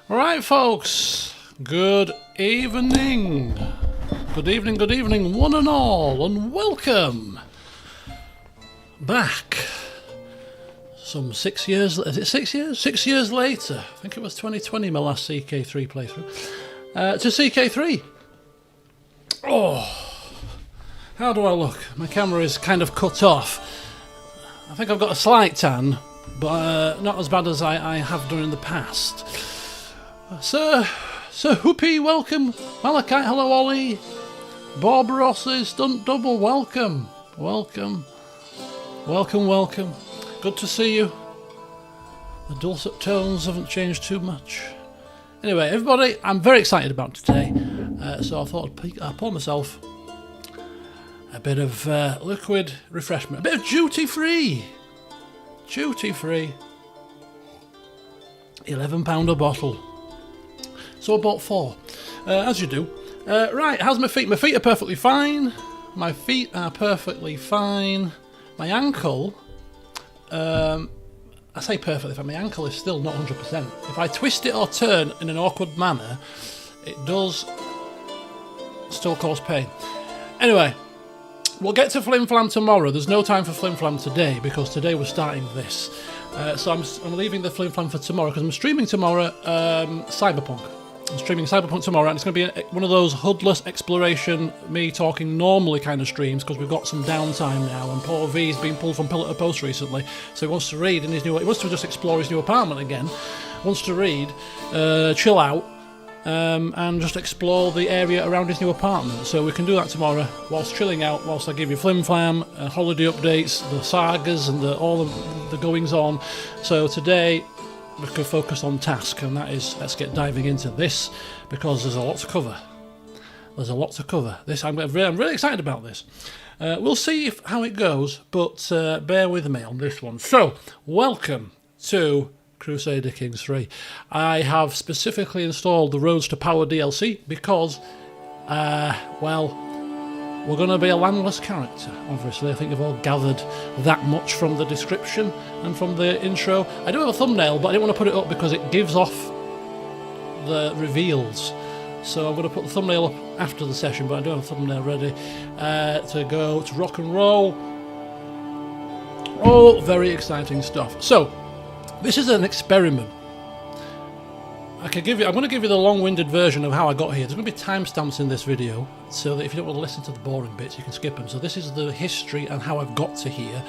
Right, folks, good evening. Good evening, one and all, and welcome back. Some 6 years, is it 6 years? 6 years later, I think it was 2020, my last CK3 playthrough, to CK3. Oh, how do I look? My camera is kind of cut off. I think I've got a slight tan, but not as bad as I have done in the past. Sir Whoopi, welcome. Malachite, hello Ollie. Bob Ross's Stunt Double, welcome. Welcome. Good to see you. The dulcet tones haven't changed too much. Anyway, everybody, I'm very excited about today. So I thought I'd pour myself a bit of liquid refreshment. A bit of duty-free. Duty-free. £11 a bottle. So I bought 4, as you do. Right, how's my feet? My feet are perfectly fine. My ankle, I say perfectly fine, my ankle is still not 100%. If I twist it or turn in an awkward manner, it does still cause pain. Anyway, we'll get to Flim Flam tomorrow. There's no time for Flim Flam today, because today we're starting this. So I'm leaving the Flim Flam for tomorrow, because I'm streaming tomorrow Cyberpunk. I'm streaming Cyberpunk tomorrow, and it's going to be one of those HUD-less exploration, me talking normally kind of streams, because we've got some downtime now, and poor V's been pulled from pillar to post recently, so he wants to read in his new... He wants to just explore his new apartment again, wants to read, chill out, and just explore the area around his new apartment. So we can do that tomorrow, whilst chilling out, whilst I give you Flim Flam, holiday updates, the sagas, and all the goings on. So today we can focus on task, and that is, let's get diving into this, because there's a lot to cover. I'm really excited about this. We'll see how it goes, but bear with me on this one. So, welcome to Crusader Kings III. I have specifically installed the Roads to Power DLC because, well, we're going to be a landless character, obviously. I think you've all gathered that much from the description and from the intro. I do have a thumbnail, but I didn't want to put it up because it gives off the reveals. So I'm going to put the thumbnail up after the session, but I do have a thumbnail ready to go to rock and roll. Oh, very exciting stuff. So, this is an experiment. I'm going to give you the long-winded version of how I got here. There's going to be timestamps in this video, so that if you don't want to listen to the boring bits, you can skip them. So this is the history and how I've got to here.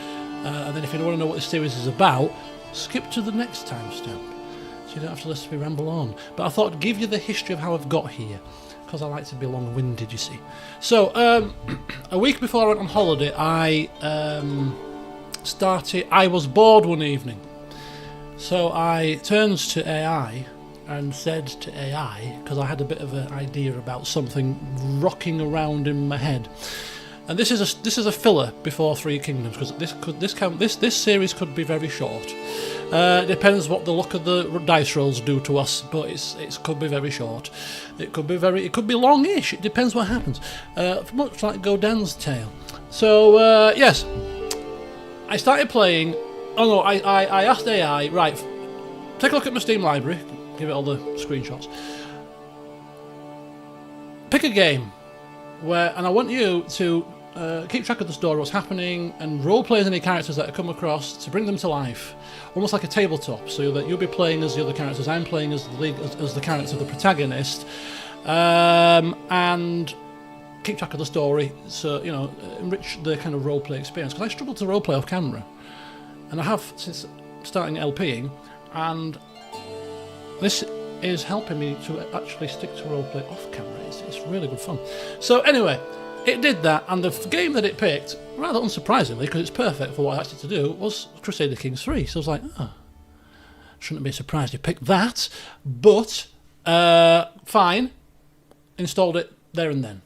And then if you don't want to know what this series is about, skip to the next timestamp, so you don't have to listen to me ramble on. But I thought I'd give you the history of how I've got here, because I like to be long-winded, you see. So, a week before I went on holiday, I was bored one evening. So I turned to AI and said to AI, because I had a bit of an idea about something rocking around in my head. And this is a filler before Three Kingdoms, because this series could be very short. It depends what the luck of the dice rolls do to us, but it could be very short. It could be longish. It depends what happens. Much like Godin's Tale. So yes, I started playing. Oh no, I asked AI, right, take a look at my Steam library. Give it all the screenshots. Pick a game and I want you to keep track of the story, what's happening, and roleplay as any characters that I come across to bring them to life, almost like a tabletop, so that you'll be playing as the other characters, I'm playing as the character, the protagonist, and keep track of the story, so enrich the kind of roleplay experience. Because I struggle to roleplay off camera, and I have since starting LPing, and this is helping me to actually stick to roleplay off camera. It's really good fun. So anyway, it did that, and the game that it picked, rather unsurprisingly, because it's perfect for what I asked it to do, was Crusader Kings III. So I was like, shouldn't be surprised you picked that, but fine. Installed it there and then.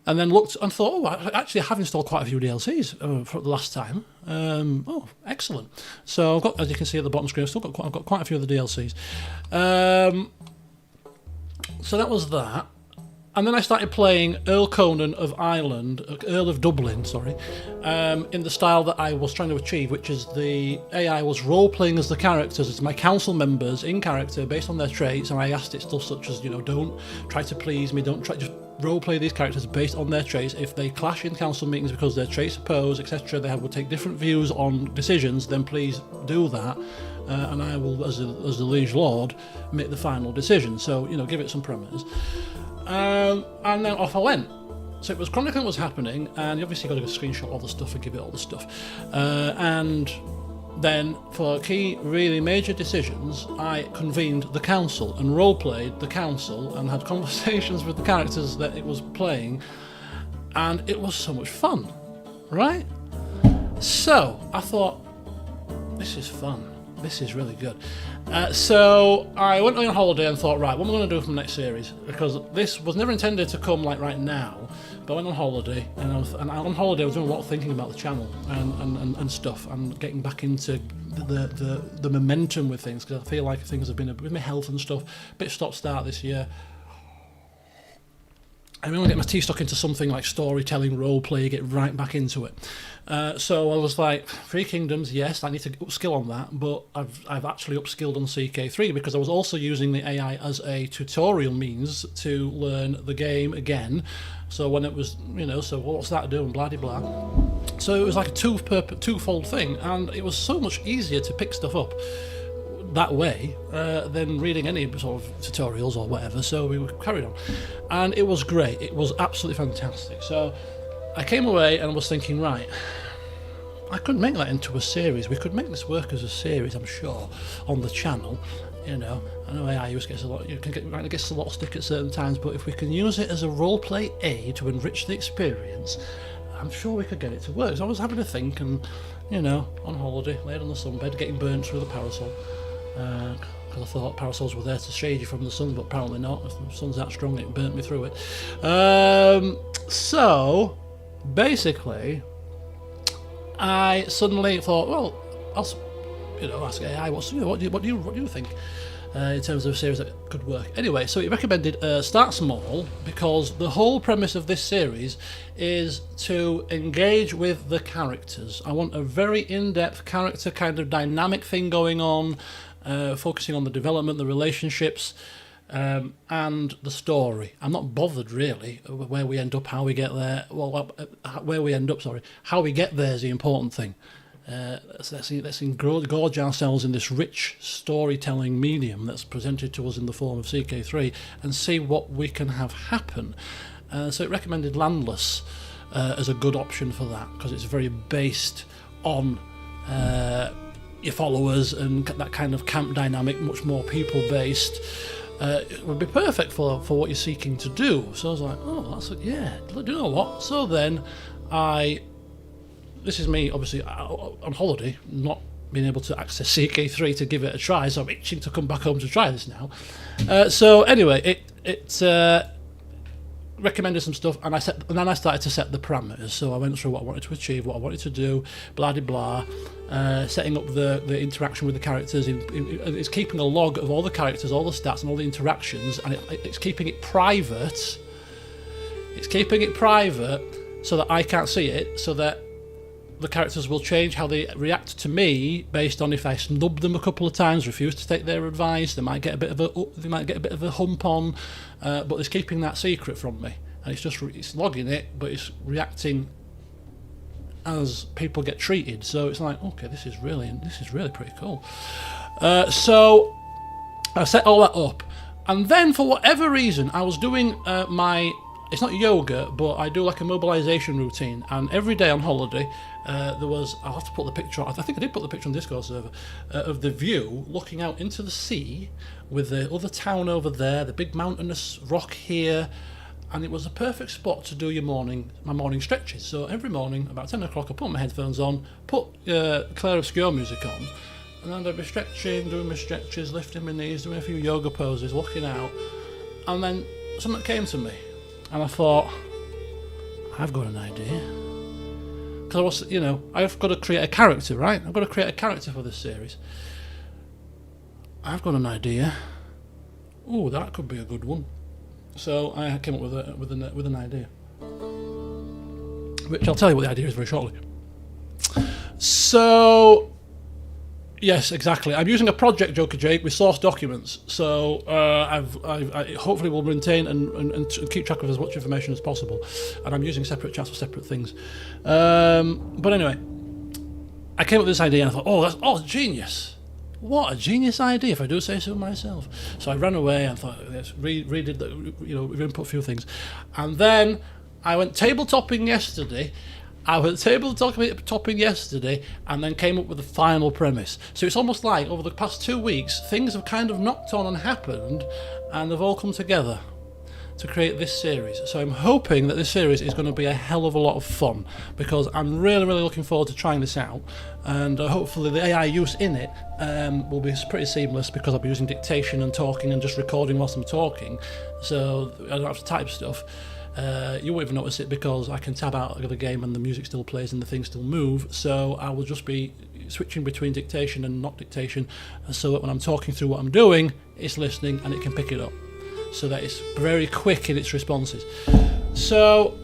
And then looked and thought, I have installed quite a few DLCs for the last time. Excellent. So I've got, as you can see at the bottom screen, I've got quite a few of the DLCs. So that was that. And then I started playing Earl Conan of Ireland, Earl of Dublin, sorry, in the style that I was trying to achieve, which is the AI was role-playing as the characters, as my council members in character based on their traits, and I asked it stuff such as, don't try to please me, don't try, just role-play these characters based on their traits. If they clash in council meetings because their traits oppose, etc., they will take different views on decisions, then please do that. And I will, as the liege lord, make the final decision. So, give it some parameters. And then off I went. So it was chronicling what was happening, and you obviously got to screenshot all the stuff and give it all the stuff. And then, for key, really major decisions, I convened the council and role-played the council and had conversations with the characters that it was playing, and it was so much fun, right? So I thought, this is fun. This is really good. So I went on holiday and thought, right, what am I going to do for the next series? Because this was never intended to come like right now, but I went on holiday, and on holiday I was doing a lot of thinking about the channel and stuff, and getting back into the momentum with things, because I feel like things have been, with my health and stuff, a bit stop-start this year. I really get my teeth stuck into something like storytelling, role-play, get right back into it. So I was like, Three Kingdoms, yes, I need to upskill on that, but I've actually upskilled on CK3 because I was also using the AI as a tutorial means to learn the game again. So when it was, so what's that doing, blah de blah. So it was like a twofold thing, and it was so much easier to pick stuff up that way than reading any sort of tutorials or whatever. So we carried on, and it was great. It was absolutely fantastic. So I came away and was thinking, right, I could make that into a series. We could make this work as a series, I'm sure, on the channel. I know AI use gets a lot. Gets a lot of stick at certain times, but if we can use it as a role-play aid to enrich the experience, I'm sure we could get it to work. So I was having to think, and on holiday, laid on the sunbed, getting burnt through the parasol. Because I thought parasols were there to shade you from the sun, but apparently not. If the sun's that strong, it burnt me through it. So basically, I suddenly thought, well, I'll ask AI, what do you think in terms of a series that could work? Anyway, so he recommended start small, because the whole premise of this series is to engage with the characters. I want a very in-depth character kind of dynamic thing going on. Focusing on the development, the relationships, and the story. I'm not bothered really where we end up, how we get there. Well, how we get there is the important thing. Let's gorge ourselves in this rich storytelling medium that's presented to us in the form of CK3 and see what we can have happen. So it recommended landless as a good option for that, because it's very based on your followers and that kind of camp dynamic, much more people based. It would be perfect for what you're seeking to do. So I was like, do you know what? So then this is me obviously on holiday, not being able to access CK3 to give it a try, so I'm itching to come back home to try this now. So anyway, it recommended some stuff, and then I started to set the parameters. So I went through what I wanted to achieve, what I wanted to do, blah de blah, setting up the interaction with the characters. It's keeping a log of all the characters, all the stats, and all the interactions, and it's keeping it private. It's keeping it private so that I can't see it, so that the characters will change how they react to me based on if I snub them a couple of times, refuse to take their advice. They might get a bit of a hump on, but it's keeping that secret from me, and it's logging it, but it's reacting as people get treated. So it's like, okay, this is really pretty cool. So I set all that up, and then for whatever reason I was doing it's not yoga, but I do like a mobilization routine, and every day on holiday I'll have to put the picture, I think I did put the picture on Discord server, of the view looking out into the sea with the other town over there, the big mountainous rock here, and it was a perfect spot to do my morning stretches. So every morning about 10 o'clock I put my headphones on, put Claire Obscure music on, and then I'd be stretching, doing my stretches, lifting my knees, doing a few yoga poses, looking out, and then something came to me. And I thought, I've got an idea. Because I've got to create a character, right? I've got to create a character for this series. I've got an idea. Ooh, that could be a good one. So I came up with an idea, which I'll tell you what the idea is very shortly. So, yes, exactly. I'm using a project, Joker Jake, with source documents. So I hopefully will maintain and keep track of as much information as possible. And I'm using separate chats for separate things. But anyway, I came up with this idea and I thought, that's genius. What a genius idea, if I do say so myself. So I ran away and thought, let's redid the, we've input a few things. And then I went tabletopping yesterday. And then came up with the final premise. So it's almost like over the past 2 weeks, things have kind of knocked on and happened, and they've all come together to create this series. So I'm hoping that this series is going to be a hell of a lot of fun, because I'm really, really looking forward to trying this out, and hopefully the AI use in it will be pretty seamless, because I'll be using dictation and talking and just recording whilst I'm talking, so I don't have to type stuff. You won't even notice it because I can tab out of the game and the music still plays and the things still move, so I will just be switching between dictation and not dictation, so that when I'm talking through what I'm doing, it's listening and it can pick it up, so that it's very quick in its responses. So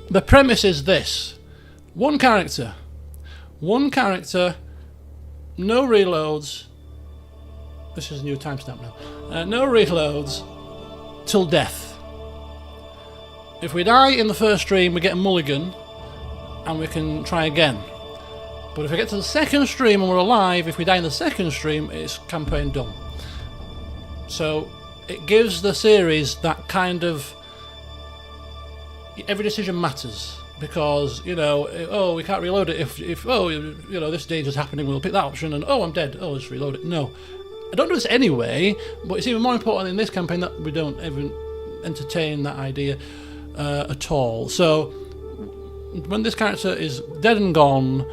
the premise is this: one character, no reloads. This is a new timestamp now. No reloads till death. If we die in the first stream, we get a mulligan and we can try again. But if we get to the second stream and we're alive, if we die in the second stream, it's campaign done. So it gives the series that kind of, every decision matters, because we can't reload it if this danger's happening, we'll pick that option, and I'm dead, let's reload it. No, I don't do this anyway, but it's even more important in this campaign that we don't even entertain that idea at all. So when this character is dead and gone,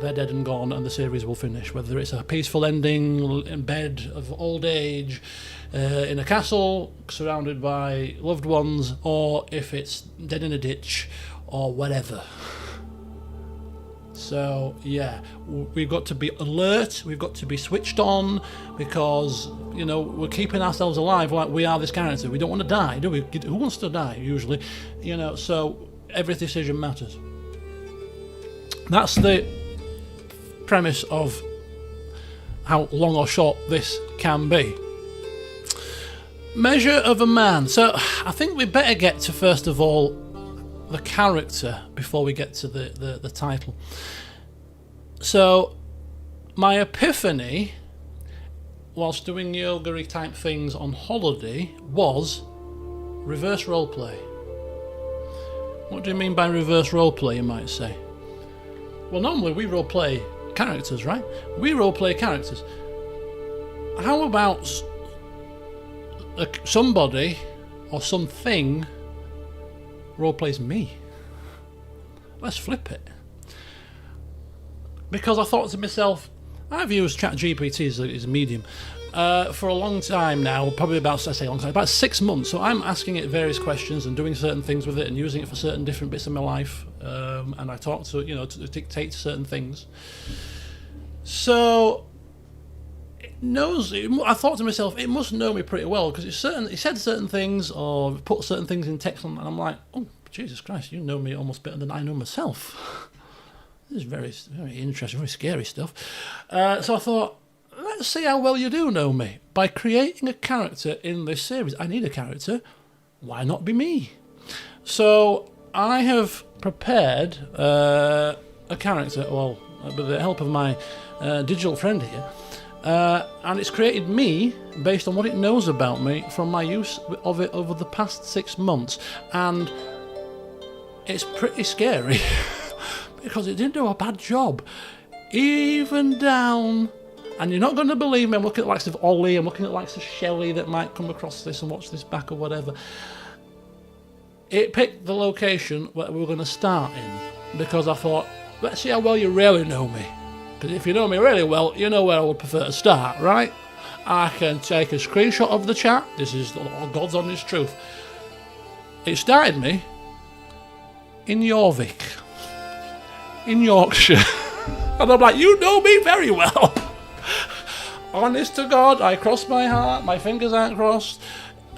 they're dead and gone, and the series will finish, whether it's a peaceful ending in bed of old age in a castle surrounded by loved ones, or if it's dead in a ditch or whatever. So yeah, we've got to be alert, we've got to be switched on, because we're keeping ourselves alive like we are this character. We don't want to die, do we? Who wants to die usually? So every decision matters. That's the premise of how long or short this can be. Measure of a man. So I think we better get to, first of all, the character before we get to the title. So my epiphany whilst doing yoga type things on holiday was reverse roleplay. What do you mean by reverse roleplay, you might say? Well, normally we roleplay characters, right? We roleplay characters. How about somebody or something roleplays me? Let's flip it. Because I thought to myself, I've used ChatGPT as a medium for a long time now, probably about 6 months. So I'm asking it various questions and doing certain things with it and using it for certain different bits of my life. And I talk to to dictate certain things. So I thought to myself, it must know me pretty well, because it said certain things or put certain things in text, and I'm like, oh Jesus Christ, you know me almost better than I know myself. This is very, very interesting, very scary stuff. So I thought, let's see how well you do know me by creating a character in this series. I need a character. Why not be me? So I have prepared a character, with the help of my digital friend here, and it's created me based on what it knows about me from my use of it over the past 6 months. And it's pretty scary. Because it didn't do a bad job. Even down, and you're not going to believe me, I'm looking at the likes of Ollie, I'm looking at the likes of Shelley that might come across this and watch this back or whatever. It picked the location where we were going to start in, because I thought, let's see how well you really know me. Because if you know me really well, you know where I would prefer to start, right? I can take a screenshot of the chat. This is God's honest truth. It started me in Jorvik, in Yorkshire. And I'm like, you know me very well. Honest to God, I crossed my heart, my fingers aren't crossed.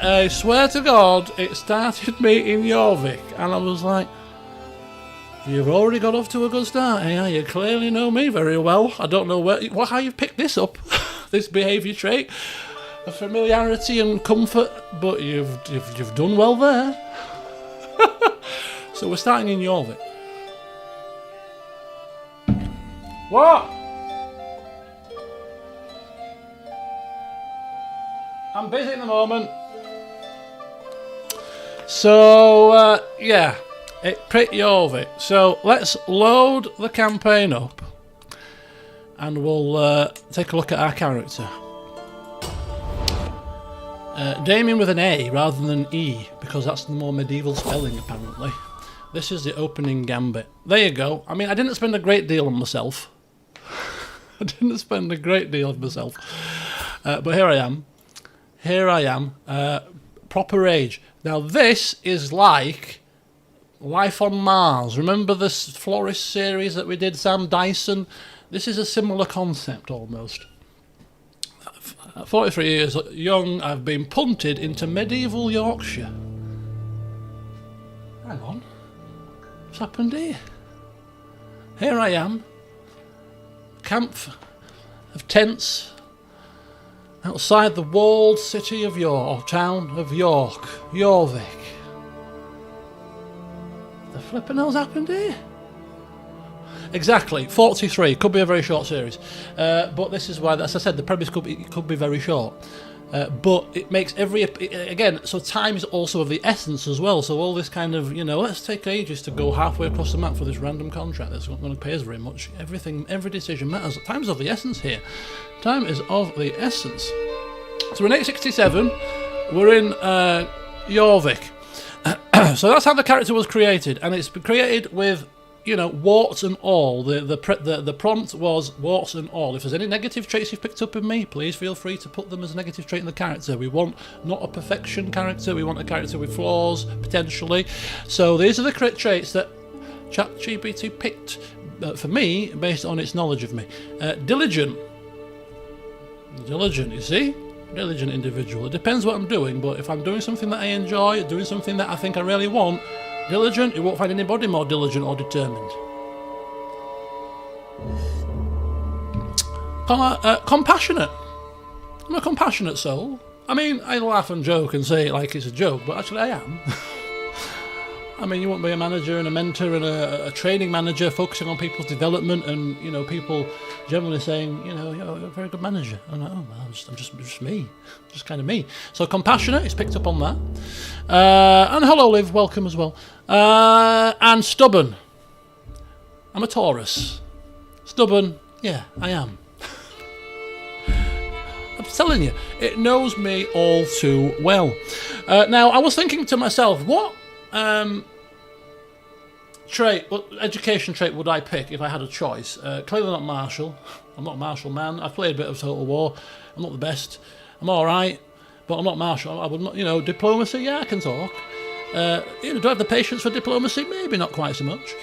I swear to God, it started me in Jorvik, and I was like, you've already got off to a good start, eh? You clearly know me very well. I don't know how you've picked this up, this behaviour trait of familiarity and comfort, but you've done well there. So we're starting in Jorvik. What? I'm busy at the moment. So, yeah, it picked Jorvik. So let's load the campaign up and we'll take a look at our character. Damien with an A rather than an E, because that's the more medieval spelling apparently. This is the opening gambit. There you go. I mean, I didn't spend a great deal on myself. But here I am. Proper age. Now this is like Life on Mars. Remember this Florist series that we did, Sam Dyson? This is a similar concept almost. At 43 years young, I've been punted into medieval Yorkshire. Hang on. What's happened here? Here I am. Camp of tents outside the walled city of York, or town of York, Jorvik. The flippin' hell's happened here? Exactly, 43. Could be a very short series. But this is why, as I said, the premise could be very short. But it makes again, so time is also of the essence as well. So all this kind of, let's take ages to go halfway across the map for this random contract that's not going to pay us very much. Every decision matters. Time is of the essence here. Time is of the essence. So we're in 867. We're in Jorvik. So that's how the character was created, and it's been created with, warts and all. The prompt was warts and all. If there's any negative traits you've picked up in me, please feel free to put them as a negative trait in the character. We want not a perfection character, we want a character with flaws, potentially. So these are the traits that ChatGPT picked for me, based on its knowledge of me. Diligent, you see? Diligent individual. It depends what I'm doing, but if I'm doing something that I enjoy, doing something that I think I really want, diligent, you won't find anybody more diligent or determined. Compassionate. I'm a compassionate soul. I mean, I laugh and joke and say it like it's a joke, but actually I am. I mean, you won't be a manager and a mentor and a training manager focusing on people's development and, people generally saying, you're a very good manager. I'm like, oh, well, I'm just me. Just kind of me. So compassionate, it's picked up on that. And hello, Liv, welcome as well. And stubborn. I'm a Taurus. Stubborn, yeah, I am. I'm telling you, it knows me all too well. Now, I was thinking to myself, what education trait would I pick if I had a choice? Clearly not martial. I'm not a martial man. I've played a bit of Total War. I'm not the best. I'm alright, but I'm not martial. I would not, diplomacy, yeah, I can talk. Do I have the patience for diplomacy? Maybe not quite so much.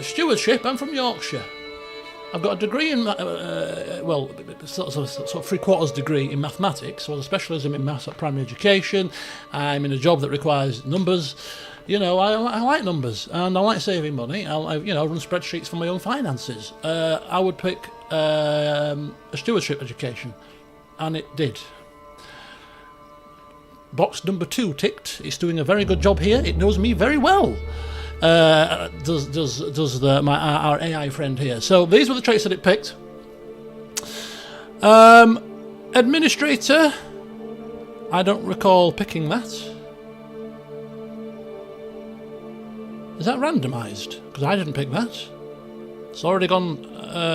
Stewardship, I'm from Yorkshire. I've got a degree in, sort of three-quarters degree in mathematics, so a specialism in maths at primary education. I'm in a job that requires numbers. I like numbers, and I like saving money. I run spreadsheets for my own finances. I would pick a stewardship education, and it did. Box number 2 ticked. It's doing a very good job here. It knows me very well. Does our AI friend here. So these were the traits that it picked. Administrator. I don't recall picking that. Is that randomised? Because I didn't pick that. It's already gone.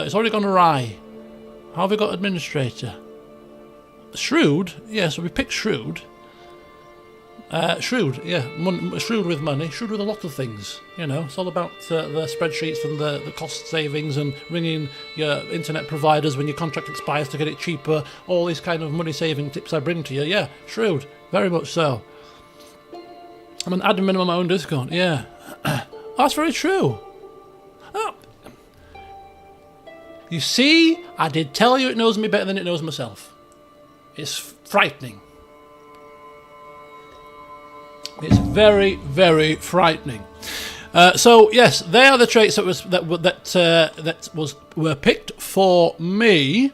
It's already gone awry. How have we got administrator? Shrewd. Yeah, so we picked shrewd. Shrewd, yeah, shrewd with money, shrewd with a lot of things. It's all about the spreadsheets and the cost savings and ringing your internet providers when your contract expires to get it cheaper. All these kind of money saving tips I bring to you. Yeah, shrewd, very much so. I'm an admin on my own Discord. Yeah, that's very true. Oh. You see, I did tell you it knows me better than it knows myself. It's frightening. It's very, very frightening. So yes, they are the traits that were picked for me.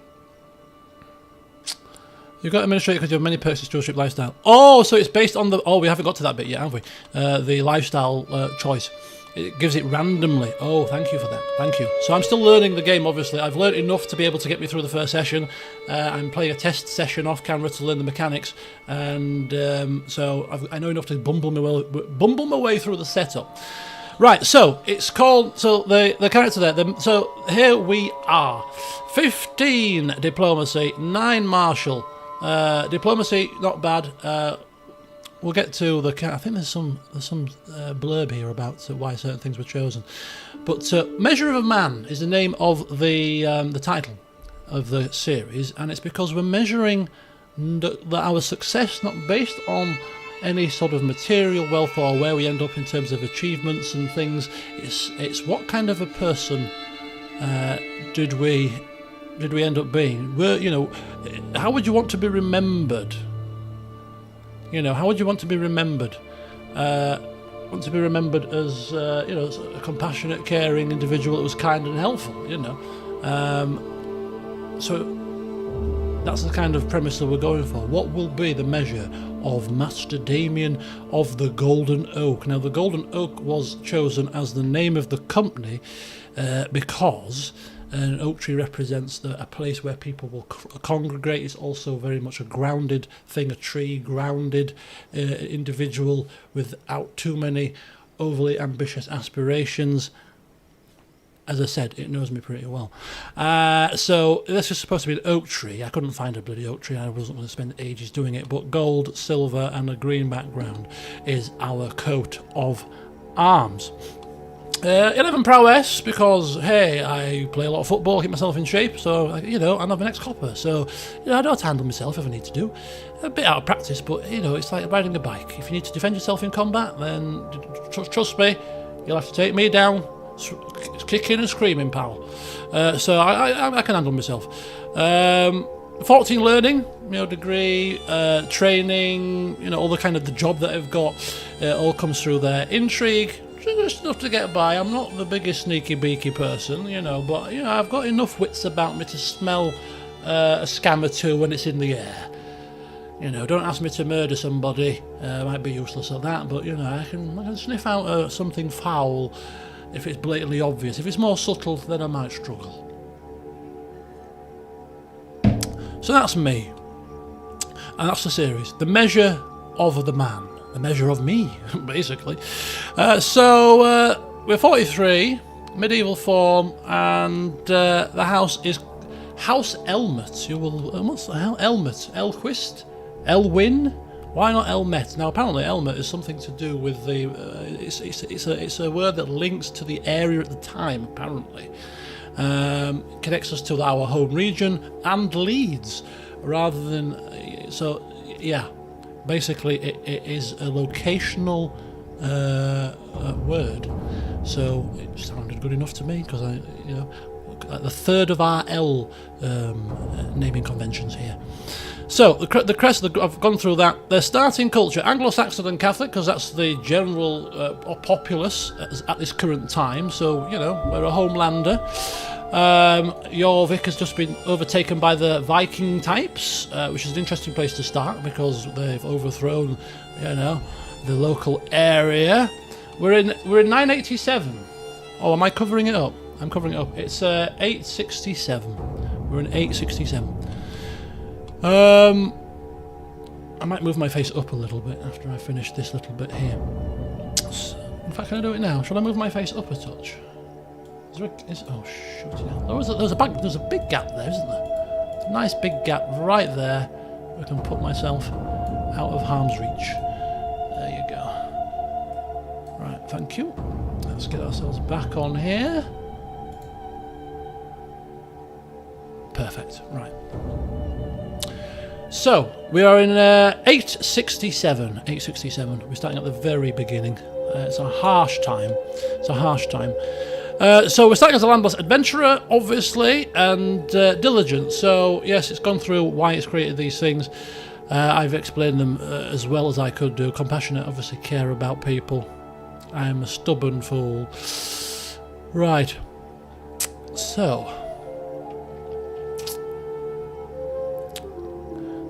You've got administrator because you have many perks to stewardship lifestyle. Oh, so it's based on the... Oh, we haven't got to that bit yet, have we? The lifestyle choice. It gives it randomly. Oh, thank you for that. Thank you. So I'm still learning the game, obviously. I've learned enough to be able to get me through the first session. I'm playing a test session off camera to learn the mechanics. And so I know enough to bumble my way through the setup. Right, so it's called... So the character there... So here we are. 15 diplomacy, 9 martial. Diplomacy, not bad. We'll get to the... I think there's some blurb here about why certain things were chosen. But Measure of a Man is the name of the title of the series, and it's because we're measuring our success not based on any sort of material wealth or where we end up in terms of achievements and things. It's what kind of a person did we end up being? How would you want to be remembered? How would you want to be remembered? Want to be remembered as, as a compassionate, caring individual that was kind and helpful, So that's the kind of premise that we're going for. What will be the measure of Master Damien of the Golden Oak? Now, the Golden Oak was chosen as the name of the company because... an oak tree represents a place where people will congregate. It's also very much a grounded thing, a tree, grounded individual without too many overly ambitious aspirations. As I said, it knows me pretty well. So this is supposed to be an oak tree. I couldn't find a bloody oak tree. I wasn't going to spend ages doing it. But gold, silver and a green background is our coat of arms. 11 prowess because, hey, I play a lot of football, keep myself in shape, so, I'm an ex-copper, so, I know how to handle myself if I need to do. A bit out of practice, but, it's like riding a bike. If you need to defend yourself in combat, then, trust me, you'll have to take me down, kicking and screaming, pal. So I can handle myself. 14 learning, degree, training, all the kind of the job that I've got, all comes through there. Intrigue, just enough to get by. I'm not the biggest sneaky beaky person, but I've got enough wits about me to smell a scam or two when it's in the air. Don't ask me to murder somebody. I might be useless at that, but I can sniff out something foul if it's blatantly obvious. If it's more subtle, then I might struggle. So that's me, and that's the series. The Measure of the Man. The measure of me, basically. So we're 43, medieval form, and the house is House Elmet. What's the hell? Elmet, Elquist, Ælfwine. Why not Elmet? Now, apparently, Elmet is something to do with the. It's a word that links to the area at the time. Apparently, connects us to our home region and Leeds, rather than. So, yeah. Basically, it is a locational word, so it sounded good enough to me because the third of our L naming conventions here. So the crest, I've gone through that. Their starting culture: Anglo-Saxon and Catholic, because that's the general populace at this current time. So we're a homelander. Jorvik has just been overtaken by the Viking types, which is an interesting place to start because they've overthrown, the local area. We're in 987. Oh, am I covering it up? I'm covering it up. It's 867. We're in 867. I might move my face up a little bit after I finish this little bit here. In fact, can I do it now? Shall I move my face up a touch? Oh shoot! There's a big gap there, isn't there? A nice big gap right there. I can put myself out of harm's reach. There you go. Right, thank you. Let's get ourselves back on here. Perfect. Right. So we are in 867. 867. We're starting at the very beginning. It's a harsh time. So we're starting as a landless adventurer, obviously, and diligent. So yes, it's gone through why it's created these things. I've explained them as well as I could do. Compassionate, obviously care about people. I'm a stubborn fool. Right. So.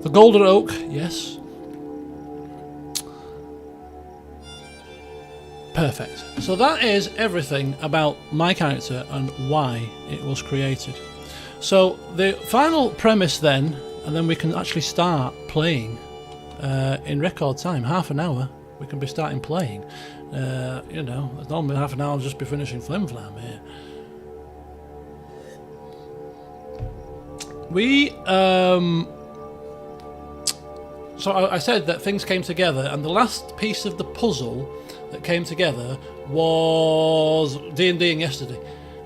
The Golden Oak, yes. Perfect. So that is everything about my character and why it was created. So the final premise then, and then we can actually start playing in record time, half an hour we can be starting playing. You know, normally half an hour I'll just be finishing Flim Flam here. So I said that things came together, and the last piece of the puzzle that came together was D&Ding yesterday.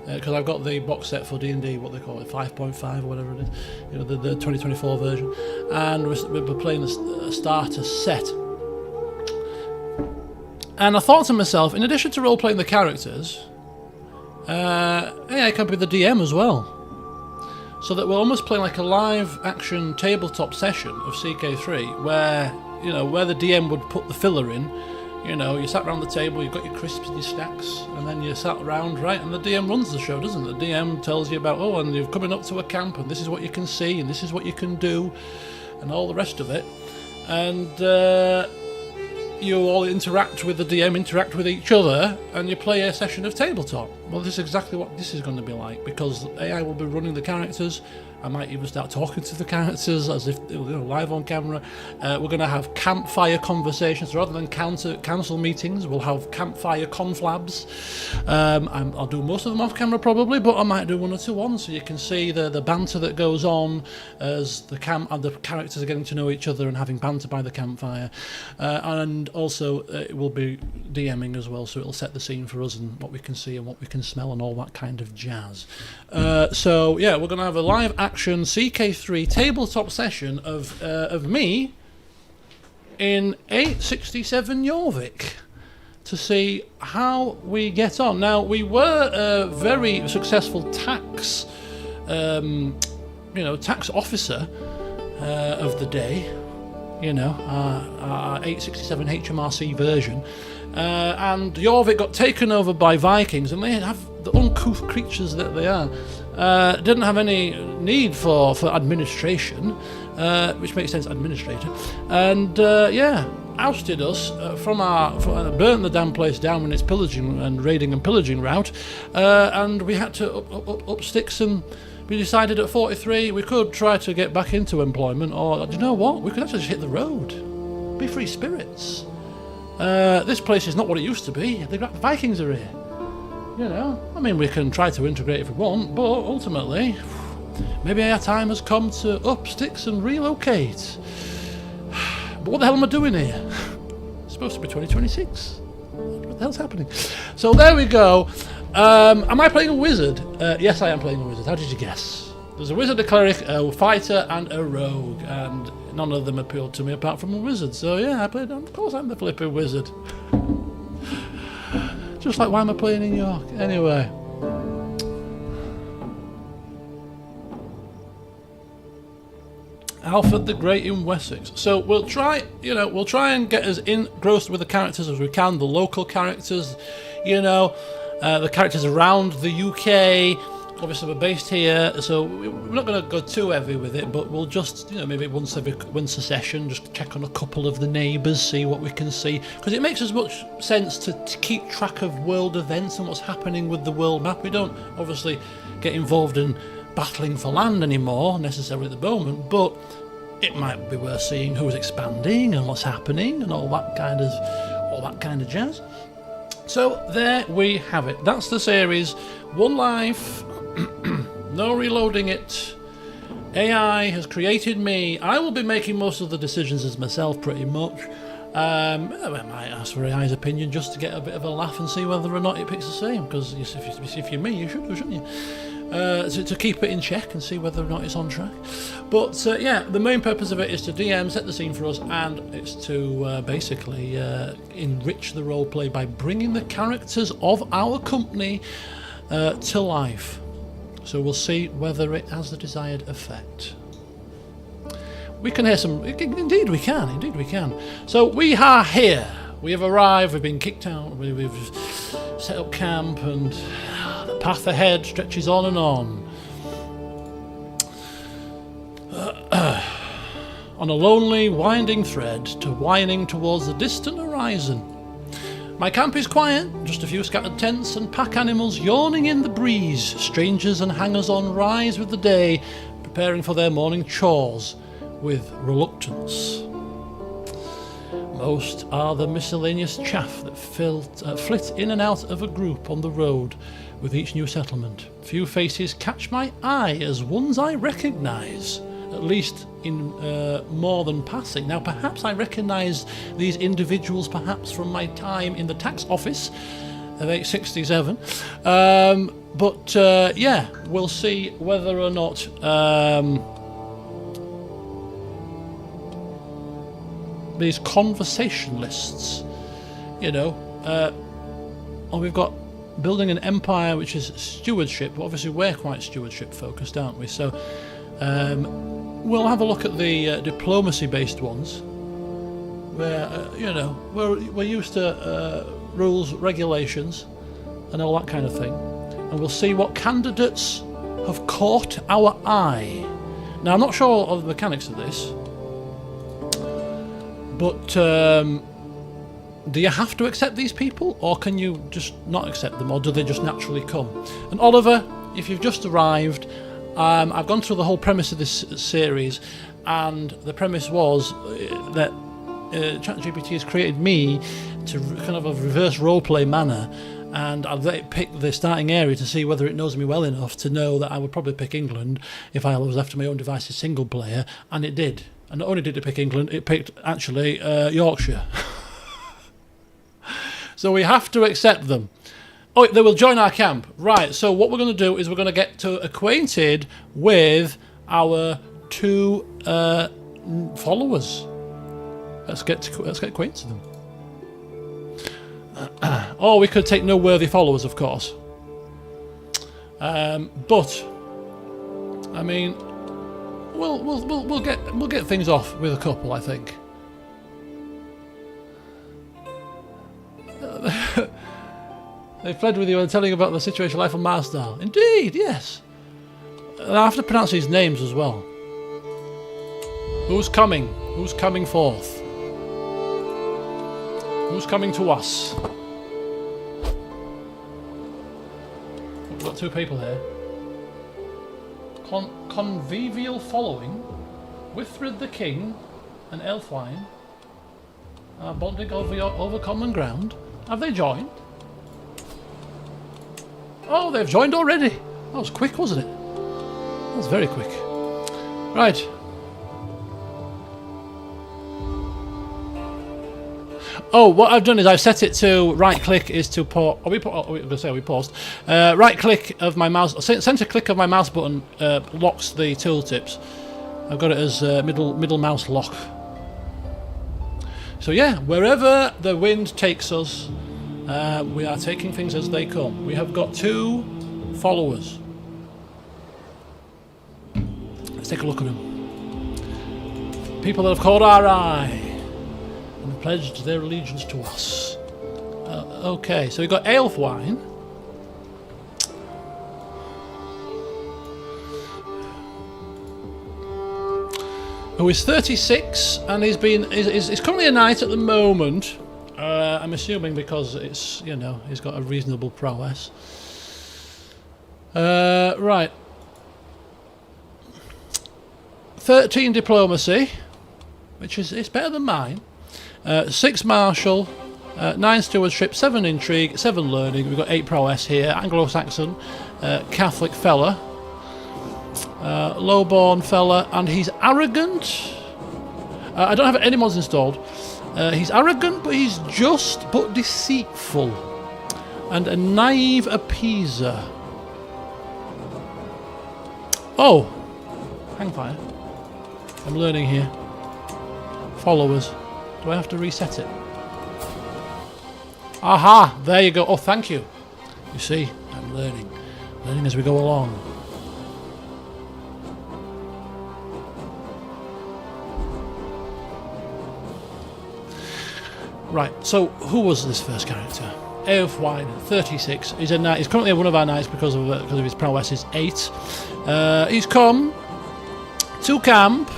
Because I've got the box set for D&D, what they call it, 5.5 or whatever it is, you know, the 2024 version, and we're playing a starter set. And I thought to myself, in addition to role-playing the characters, I can be the DM as well. So that we're almost playing like a live-action tabletop session of CK3, where, you know, where the DM would put the filler in. You know, you sat around the table, you've got your crisps and your snacks, and then you sat around, right, and the DM runs the show, doesn't it? The DM tells you about, oh, and you're coming up to a camp, and this is what you can see, and this is what you can do, and all the rest of it. And you all interact with the DM, interact with each other, and you play a session of tabletop. Well, this is exactly what this is going to be like, because AI will be running the characters. I might even start talking to the characters as if, you know, live on camera. We're going to have campfire conversations rather than council meetings. We'll have campfire conflabs. I'll do most of them off camera probably, but I might do one or two on, so you can see the banter that goes on as the characters are getting to know each other and having banter by the campfire. And also it will be DMing as well, so it'll set the scene for us and what we can see and what we can smell and all that kind of jazz. So yeah, we're going to have a live action CK3 tabletop session of me in 867 Jorvik to see how we get on. Now, we were a very successful tax officer of the day, you know, our 867 HMRC version, and Jorvik got taken over by Vikings, and they have the uncouth creatures that they are. Didn't have any need for administration, which makes sense, administrator, and ousted us burnt the damn place down when it's pillaging and raiding and pillaging route, and we had to up sticks, and we decided at 43 we could try to get back into employment, or do you know what, we could actually just hit the road, be free spirits. This place is not what it used to be. The Vikings are here. You know, I mean, we can try to integrate if we want, but ultimately, maybe our time has come to up sticks and relocate. But what the hell am I doing here? It's supposed to be 2026. What the hell's happening? So there we go. Am I playing a wizard? Yes, I am playing a wizard. How did you guess? There's a wizard, a cleric, a fighter, and a rogue, and none of them appealed to me apart from a wizard. So yeah, of course I'm the flipping wizard. Just like, why am I playing in York? Anyway. Alfred the Great in Wessex. So we'll try and get as engrossed with the characters as we can, the local characters, you know, the characters around the UK. Obviously we're based here, so we're not going to go too heavy with it, but we'll just, you know, maybe once a session, just check on a couple of the neighbours, see what we can see, because it makes as much sense to keep track of world events and what's happening with the world map. We don't obviously get involved in battling for land anymore necessarily at the moment, but it might be worth seeing who's expanding and what's happening and all that kind of jazz. So there we have it. That's the series. One life. No reloading it. AI has created me. I will be making most of the decisions as myself, pretty much. I might ask for AI's opinion just to get a bit of a laugh and see whether or not it picks the same. Because if you're me, you should, shouldn't you? To keep it in check and see whether or not it's on track. But yeah, the main purpose of it is to DM, set the scene for us, and it's to basically enrich the roleplay by bringing the characters of our company to life. So we'll see whether it has the desired effect. We can hear some... Indeed we can. Indeed we can. So we are here. We have arrived. We've been kicked out. We've set up camp, and the path ahead stretches on and on. On a lonely, winding thread to whining towards the distant horizon. My camp is quiet, just a few scattered tents and pack animals yawning in the breeze. Strangers and hangers-on rise with the day, preparing for their morning chores with reluctance. Most are the miscellaneous chaff that flit in and out of a group on the road with each new settlement. Few faces catch my eye as ones I recognise, at least in more than passing. Now, perhaps I recognise these individuals perhaps from my time in the tax office of 867. But yeah, we'll see whether or not these conversation lists, you know, oh, we've got building an empire, which is stewardship. But obviously we're quite stewardship focused, aren't we? So we'll have a look at the diplomacy based ones, where you know, we're used to rules, regulations and all that kind of thing, and we'll see what candidates have caught our eye. Now, I'm not sure of the mechanics of this, but do you have to accept these people, or can you just not accept them, or do they just naturally come? And Oliver, if you've just arrived, I've gone through the whole premise of this series, and the premise was that ChatGPT has created me to kind of a reverse roleplay manner, and I've let it pick the starting area to see whether it knows me well enough to know that I would probably pick England if I was left to my own devices single player, and it did. And not only did it pick England, it picked actually Yorkshire. So we have to accept them. Oh, they will join our camp. Right, so what we're going to do is we're going to get acquainted with our two followers. Let's get acquainted with them. Or we could take no worthy followers, of course. But I mean, we'll get things off with a couple, I think. They fled with you and telling you about the situation life on Marsdale. Indeed, yes. And I have to pronounce these names as well. Who's coming? Who's coming forth? Who's coming to us? We've got two people here. Convivial following. Withræd the king and Ælfwine are bonding over common ground. Have they joined? Oh, they've joined already. That was quick, wasn't it? That was very quick. Right. Oh, what I've done is I've set it to right click is to pause. We paused. Right click of my mouse, center click of my mouse button locks the tooltips. I've got it as middle mouse lock. So yeah, wherever the wind takes us, we are taking things as they come. We have got two followers. Let's take a look at them. People that have caught our eye and pledged their allegiance to us. Okay, so we've got Ælfwine. Who is 36 and is currently a knight at the moment. I'm assuming because it's, you know, he's got a reasonable prowess. Right. 13 diplomacy, which is better than mine. 6 martial, 9 stewardship, 7 intrigue, 7 learning. We've got 8 prowess here. Anglo-Saxon, Catholic fella. Low-born fella, and he's arrogant. I don't have any mods installed. He's arrogant, but he's just but deceitful, and a naive appeaser. Oh, hangfire. I'm learning here. Followers. Do I have to reset it? Aha! There you go. Oh, thank you. You see, I'm learning as we go along. Right, so who was this first character? Ælfwine, 36. He's a knight. He's currently one of our knights because of his prowess is 8. He's come to camp.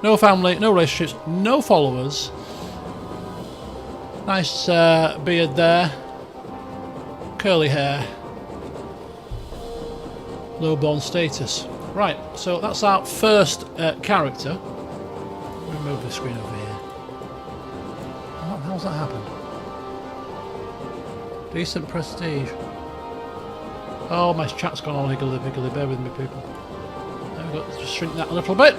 No family, no relationships, no followers. Nice beard there. Curly hair. Low-born status. Right, so that's our first character. Let me move the screen over here. How's that happened? Decent prestige. Oh, my chat's gone all higgledy-piggledy. Bear with me, people. There we go. Let's just shrink that a little bit.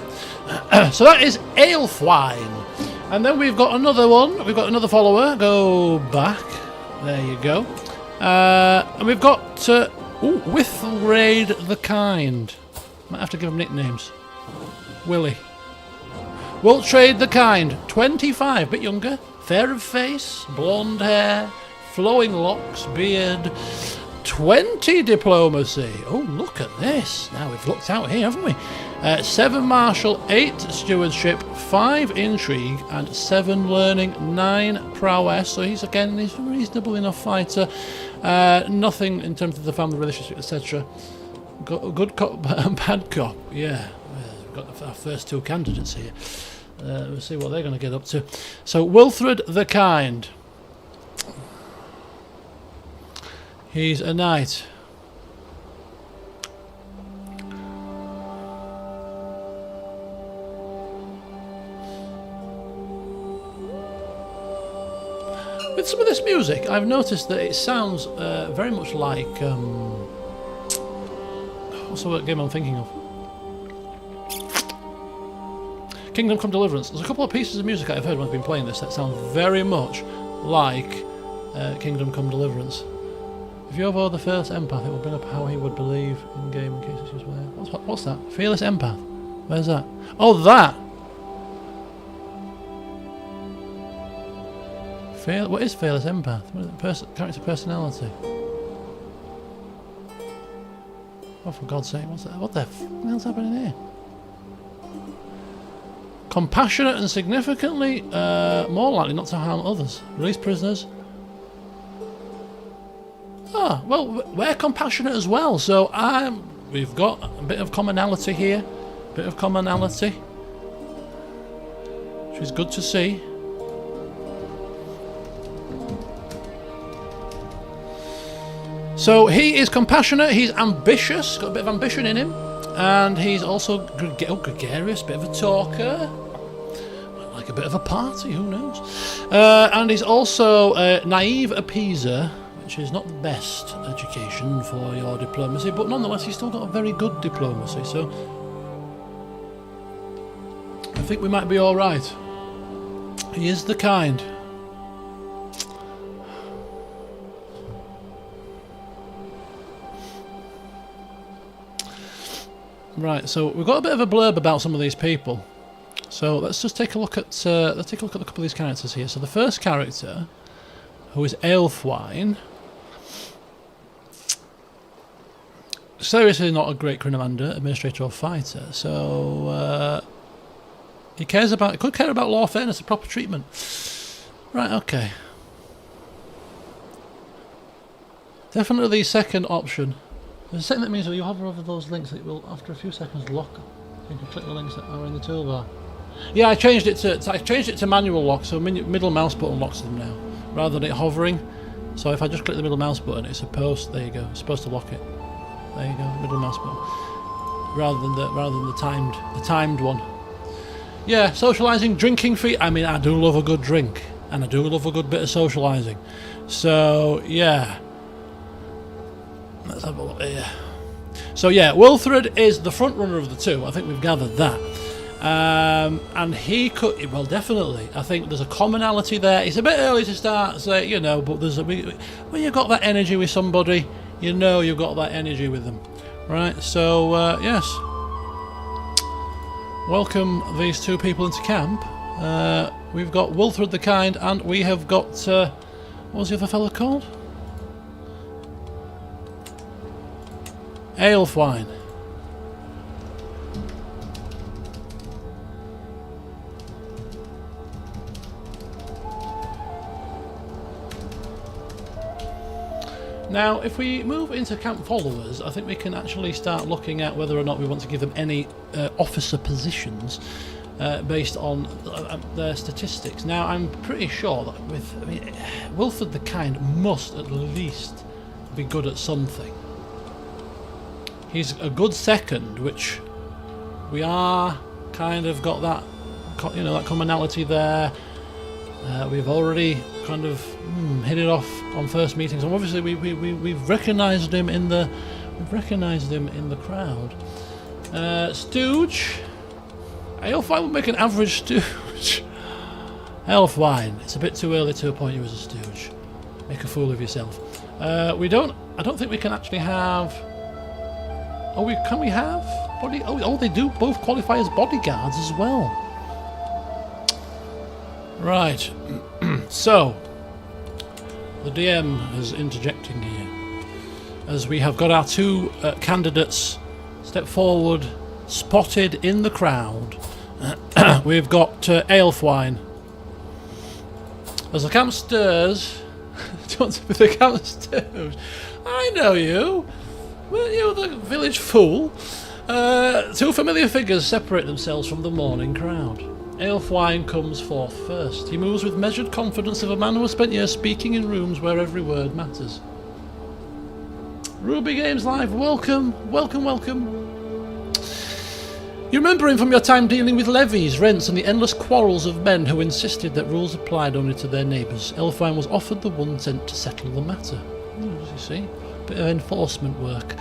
So that is Ælfwine. And then we've got another one. We've got another follower. Go back. There you go. And we've got Withræd the Kind. Might have to give him nicknames. Willie. Withræd the Kind. 25, bit younger. Fair of face, blonde hair, flowing locks, beard. 20 diplomacy. Oh, look at this. Now we've looked out here, haven't we? 7 martial, 8 stewardship, 5 intrigue, and 7 learning, 9 prowess. So he's a reasonable enough fighter. Nothing in terms of the family relationship, etc. Good cop, bad cop. Yeah, we've got our first 2 candidates here. We'll see what they're going to get up to. So Withræd the Kind. He's a knight. With some of this music, I've noticed that it sounds very much like what's the game I'm thinking of? Kingdom Come Deliverance. There's a couple of pieces of music I've heard when I've been playing this that sound very much like Kingdom Come Deliverance. If you overrode the Fearless Empath, it will bring up how he would believe in game in case it's used where. What's that? Fearless Empath. Where's that? Oh, that! What is Fearless Empath? What is it? Character personality. Oh, for God's sake, what's that? What the hell's happening here? Compassionate and significantly more likely not to harm others. Release prisoners. Ah, well, we're compassionate as well, so we've got a bit of commonality here. Bit of commonality. Which is good to see. So he is compassionate, he's ambitious, got a bit of ambition in him, and he's also gregarious, bit of a talker, like a bit of a party, who knows. And he's also a naive appeaser, which is not the best education for your diplomacy, but nonetheless he's still got a very good diplomacy, so I think we might be alright. He is the kind. Right, so we've got a bit of a blurb about some of these people. So let's just take a look at a couple of these characters here. So the first character, who is Ælfwine, seriously not a great commander, administrator, or fighter. So he could care about law, fairness, and proper treatment. Right, okay. Definitely the second option. There's a setting that means when you hover over those links, it will, after a few seconds, lock. So you can click the links that are in the toolbar. Yeah, I changed it to manual lock, so middle mouse button locks them now, rather than it hovering. So if I just click the middle mouse button, it's supposed. There you go. It's supposed to lock it. There you go. Middle mouse button, rather than the timed one. Yeah, socialising, drinking free. I mean, I do love a good drink, and I do love a good bit of socialising. So yeah. Let's have a look here. So yeah, Withræd is the front runner of the two. I think we've gathered that. And he could, well, definitely. I think there's a commonality there. It's a bit early to start, say, you know, but there's when you've got that energy with somebody, you know you've got that energy with them, right? So yes, welcome these two people into camp. We've got Withræd the Kind, and we have got what was the other fella called? Ælfwine. Now, if we move into camp followers, I think we can actually start looking at whether or not we want to give them any officer positions based on their statistics. Now, I'm pretty sure that Withræd the Kind must at least be good at something. He's a good second, which we are kind of got that, that commonality there. We've already kind of hit it off on first meetings, and obviously we've recognised him in the crowd. Stooge. Ælfwine would make an average stooge. Ælfwine. It's a bit too early to appoint you as a stooge. Make a fool of yourself. I don't think we can actually have. Can we have body? Oh, they do both qualify as bodyguards as well. Right. So the DM is interjecting here, as we have got our two candidates step forward, spotted in the crowd. We've got Ælfwine. As the camp stirs, the camp stirs. I know you. Weren't you the village fool? Two familiar figures separate themselves from the mourning crowd. Ælfwine comes forth first. He moves with measured confidence of a man who has spent years speaking in rooms where every word matters. Ruby Games Live, welcome, welcome, welcome. You remember him from your time dealing with levies, rents, and the endless quarrels of men who insisted that rules applied only to their neighbours. Ælfwine was offered the one sent to settle the matter. You see, bit of enforcement work.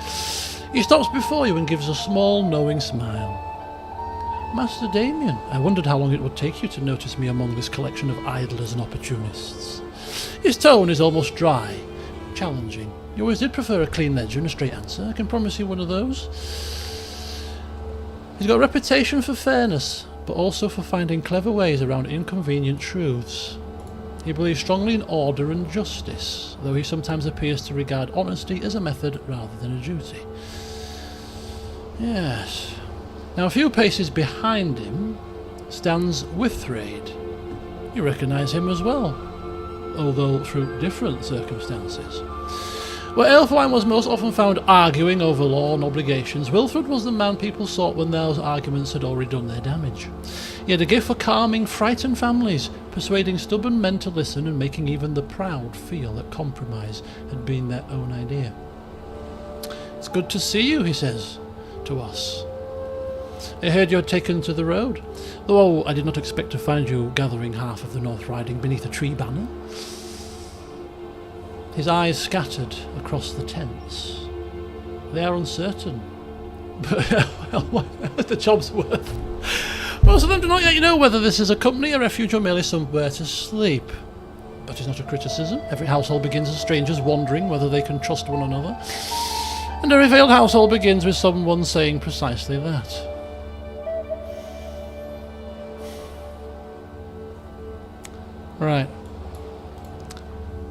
He stops before you and gives a small, knowing smile. Master Damien, I wondered how long it would take you to notice me among this collection of idlers and opportunists. His tone is almost dry, challenging. You always did prefer a clean ledger and a straight answer. I can promise you one of those. He's got a reputation for fairness, but also for finding clever ways around inconvenient truths. He believes strongly in order and justice, though he sometimes appears to regard honesty as a method rather than a duty. Yes. Now, a few paces behind him stands Withræd. You recognise him as well, although through different circumstances. Where Ælfwine was most often found arguing over law and obligations, Withræd was the man people sought when those arguments had already done their damage. He had a gift for calming frightened families, persuading stubborn men to listen and making even the proud feel that compromise had been their own idea. It's good to see you, he says to us. I heard you had taken to the road, though I did not expect to find you gathering half of the North Riding beneath a tree banner. His eyes scattered across the tents. They are uncertain, but well, the job's worth. Most of them do not yet know whether this is a company, a refuge, or merely somewhere to sleep. But it's not a criticism. Every household begins as strangers wondering whether they can trust one another. And every failed household begins with someone saying precisely that. Right.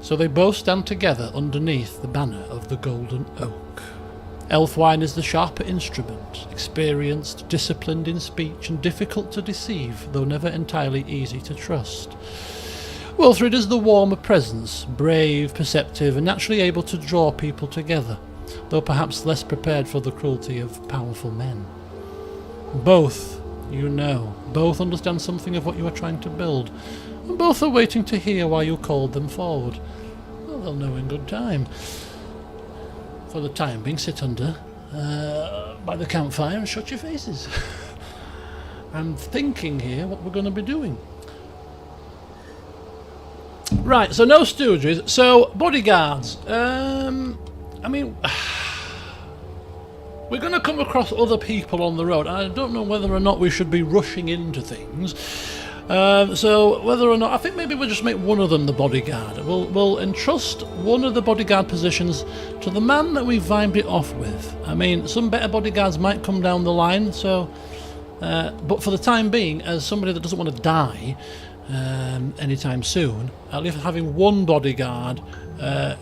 So they both stand together underneath the banner of the Golden Oak. Ælfwine is the sharper instrument, experienced, disciplined in speech, and difficult to deceive, though never entirely easy to trust. Withræd is the warmer presence, brave, perceptive, and naturally able to draw people together, though perhaps less prepared for the cruelty of powerful men. Both, both understand something of what you are trying to build, and both are waiting to hear why you called them forward. Well, they'll know in good time. For the time being, sit under by the campfire and shut your faces. I'm thinking here what we're going to be doing. Right, so no stooges. So, bodyguards. I mean, we're going to come across other people on the road. I don't know whether or not we should be rushing into things. So whether or not, I think maybe we'll just make one of them the bodyguard. We'll entrust one of the bodyguard positions to the man that we vibed it off with. I mean, some better bodyguards might come down the line, so but for the time being, as somebody that doesn't want to die, anytime soon. At least having one bodyguard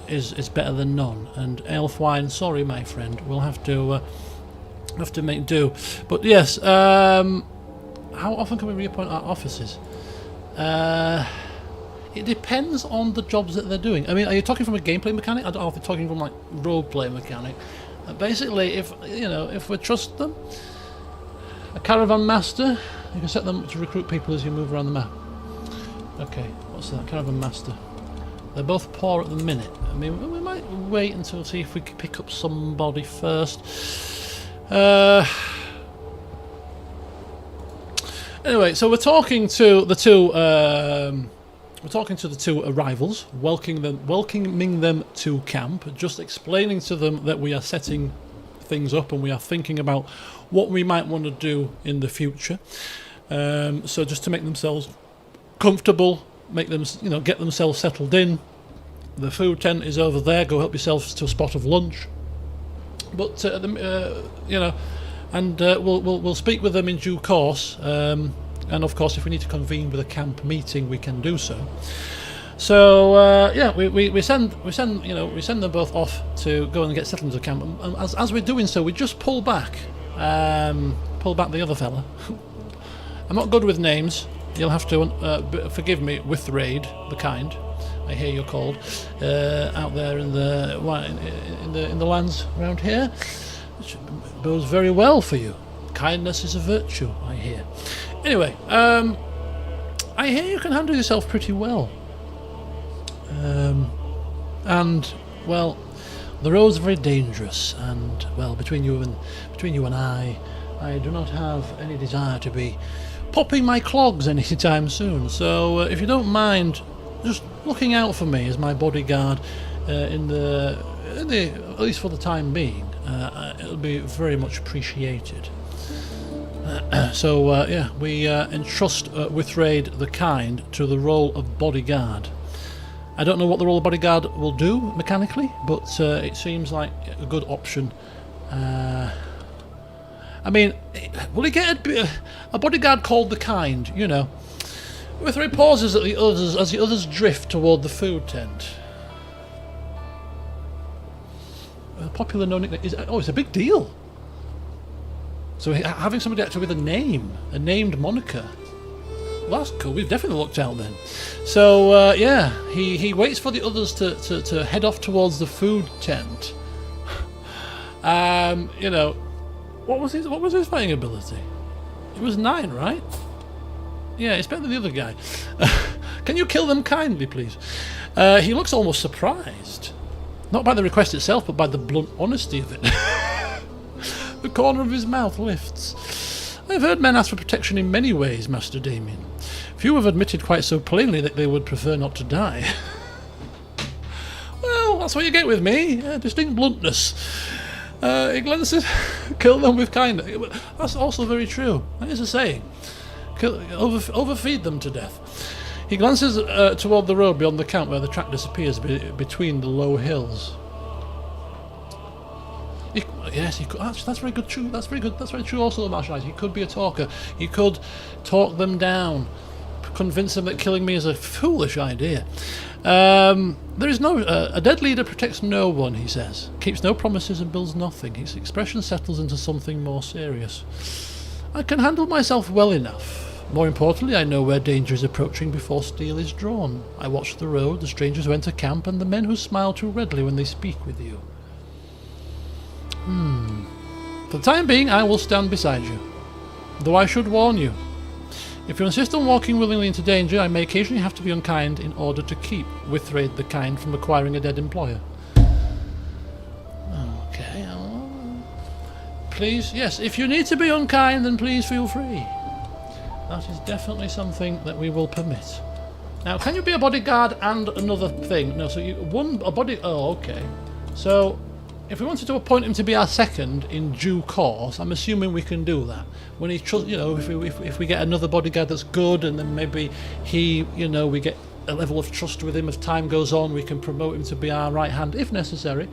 is better than none. And Ælfwine, sorry, my friend, we'll have to make do. But yes, how often can we reappoint our officers? It depends on the jobs that they're doing. I mean, are you talking from a gameplay mechanic? I don't know if you're talking from like roleplay mechanic. Basically, if we trust them, a caravan master, you can set them to recruit people as you move around the map. Okay, what's that? Caravan master. They're both poor at the minute. I mean, we might wait until see if we can pick up somebody first. Anyway, so we're talking to the two. We're talking to the two arrivals, welcoming them to camp, just explaining to them that we are setting things up and we are thinking about what we might want to do in the future. So just to make themselves comfortable, make them, get themselves settled in. The food tent is over there. Go help yourselves to a spot of lunch. But we'll speak with them in due course. And of course, if we need to convene with a camp meeting, we can do so. So we send them both off to go and get settled into camp. And as we're doing so, we just pull back the other fella. I'm not good with names. You'll have to forgive me. Withræd, the kind, I hear you're called, out there in the lands around here, which bodes very well for you. Kindness is a virtue, I hear. Anyway, I hear you can handle yourself pretty well. And well, the road's very dangerous, and well, between you and I do not have any desire to be popping my clogs anytime soon. So if you don't mind, just looking out for me as my bodyguard, at least for the time being, it'll be very much appreciated. We entrust Withræd the Kind to the role of bodyguard. I don't know what the role of bodyguard will do mechanically, but it seems like a good option. I mean, will he get a bodyguard called the Kind? Withræd pauses at the others as the others drift toward the food tent. A popular no nickname it's a big deal. So having somebody actually with a named moniker. Well, that's cool. We've definitely looked out then. So he waits for the others to head off towards the food tent. What was his fighting ability? It was 9, right? Yeah, it's better than the other guy. Can you kill them kindly, please? He looks almost surprised, not by the request itself, but by the blunt honesty of it. The corner of his mouth lifts. I've heard men ask for protection in many ways, Master Damien. Few have admitted quite so plainly that they would prefer not to die. Well, that's what you get with me. Distinct bluntness. He glances, kill them with kindness. That's also very true. That is a saying. Overfeed them to death. He glances toward the road beyond the camp where the track disappears between the low hills. Yes, he could. That's very good. True. That's very good. That's very true. Also, Marshal, he could be a talker. He could talk them down, convince them that killing me is a foolish idea. There is no a dead leader protects no one. He says, keeps no promises and builds nothing. His expression settles into something more serious. I can handle myself well enough. More importantly, I know where danger is approaching before steel is drawn. I watch the road, the strangers who enter camp, and the men who smile too readily when they speak with you. For the time being, I will stand beside you. Though I should warn you, if you insist on walking willingly into danger, I may occasionally have to be unkind in order to keep Withræd the Kind from acquiring a dead employer. Okay. Please, yes, if you need to be unkind, then please feel free. That is definitely something that we will permit. Now, can you be a bodyguard and another thing? No, so oh, okay. So, if we wanted to appoint him to be our second in due course, I'm assuming we can do that. When he if we get another bodyguard that's good, and then maybe we get a level of trust with him as time goes on, we can promote him to be our right hand if necessary.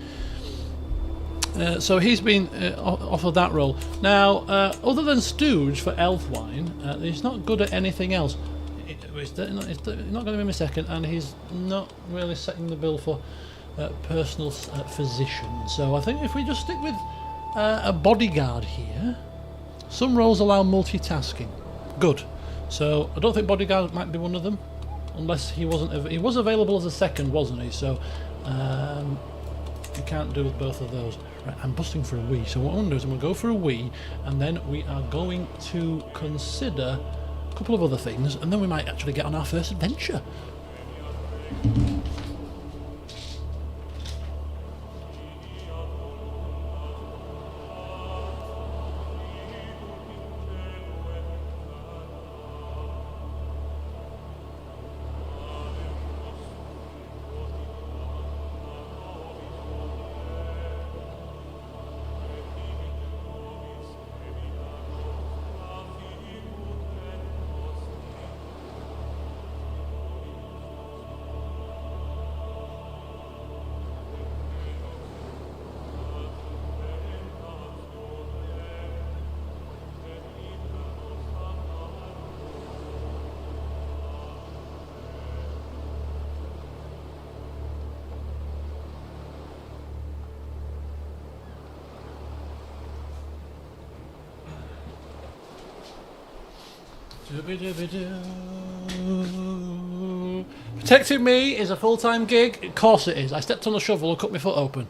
So he's been offered that role. Now, other than stooge for Ælfwine, he's not good at anything else. He's not going to be my second, and he's not really setting the bill for personal physician. So I think if we just stick with a bodyguard here, some roles allow multitasking. Good. So I don't think bodyguard might be one of them, unless he wasn't. He was available as a second, wasn't he? So you can't do both of those. Right, I'm busting for a wee. So what I'm going to do is I'm going to go for a wee, and then we are going to consider a couple of other things, and then we might actually get on our first adventure. Protecting me is a full-time gig? Of course it is. I stepped on a shovel and cut my foot open.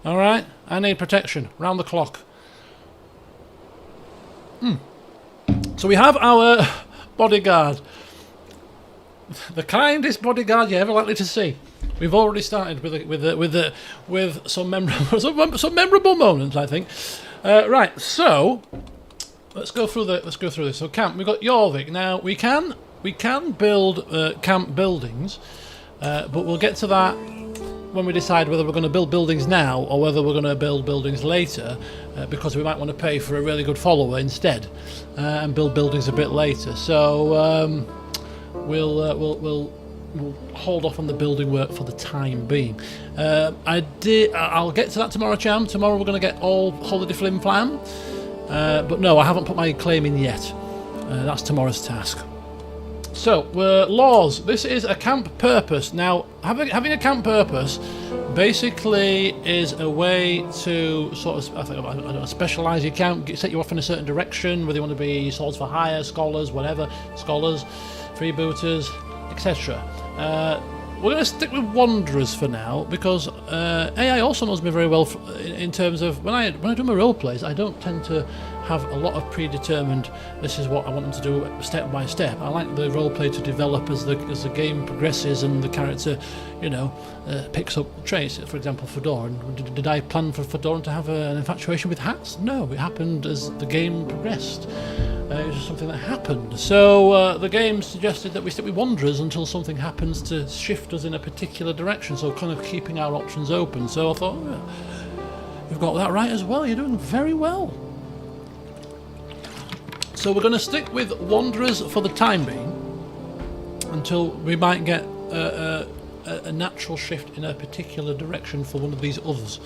Alright? I need protection. Round the clock. So we have our bodyguard. The kindest bodyguard you're ever likely to see. We've already started with some memorable moments, I think. Right, so let's go through this. So camp, we've got Jorvik. Now we can build camp buildings, but we'll get to that when we decide whether we're going to build buildings now or whether we're going to build buildings later, because we might want to pay for a really good follower instead and build buildings a bit later. So we'll hold off on the building work for the time being. I'll get to that tomorrow, Cham. Tomorrow we're going to get all holiday flim flam. But no, I haven't put my claim in yet. That's tomorrow's task. So, laws. This is a camp purpose. Now, having a camp purpose basically is a way to sort of, I don't know, specialise your camp, set you off in a certain direction, whether you want to be swords for hire, scholars, whatever, scholars, freebooters, etc. We're going to stick with Wanderers for now, because AI also knows me very well in terms of when I do my role plays, I don't tend to have a lot of predetermined, this is what I want them to do step by step. I like the role play to develop as the game progresses and the character, picks up traits. For example, Fedora. Did I plan for Fedora to have an infatuation with hats? No, it happened as the game progressed. It was just something that happened. So the game suggested that we stick with Wanderers until something happens to shift us in a particular direction, so kind of keeping our options open. So I thought, you've got that right as well, you're doing very well. So we're going to stick with Wanderers for the time being until we might get a natural shift in a particular direction for one of these others.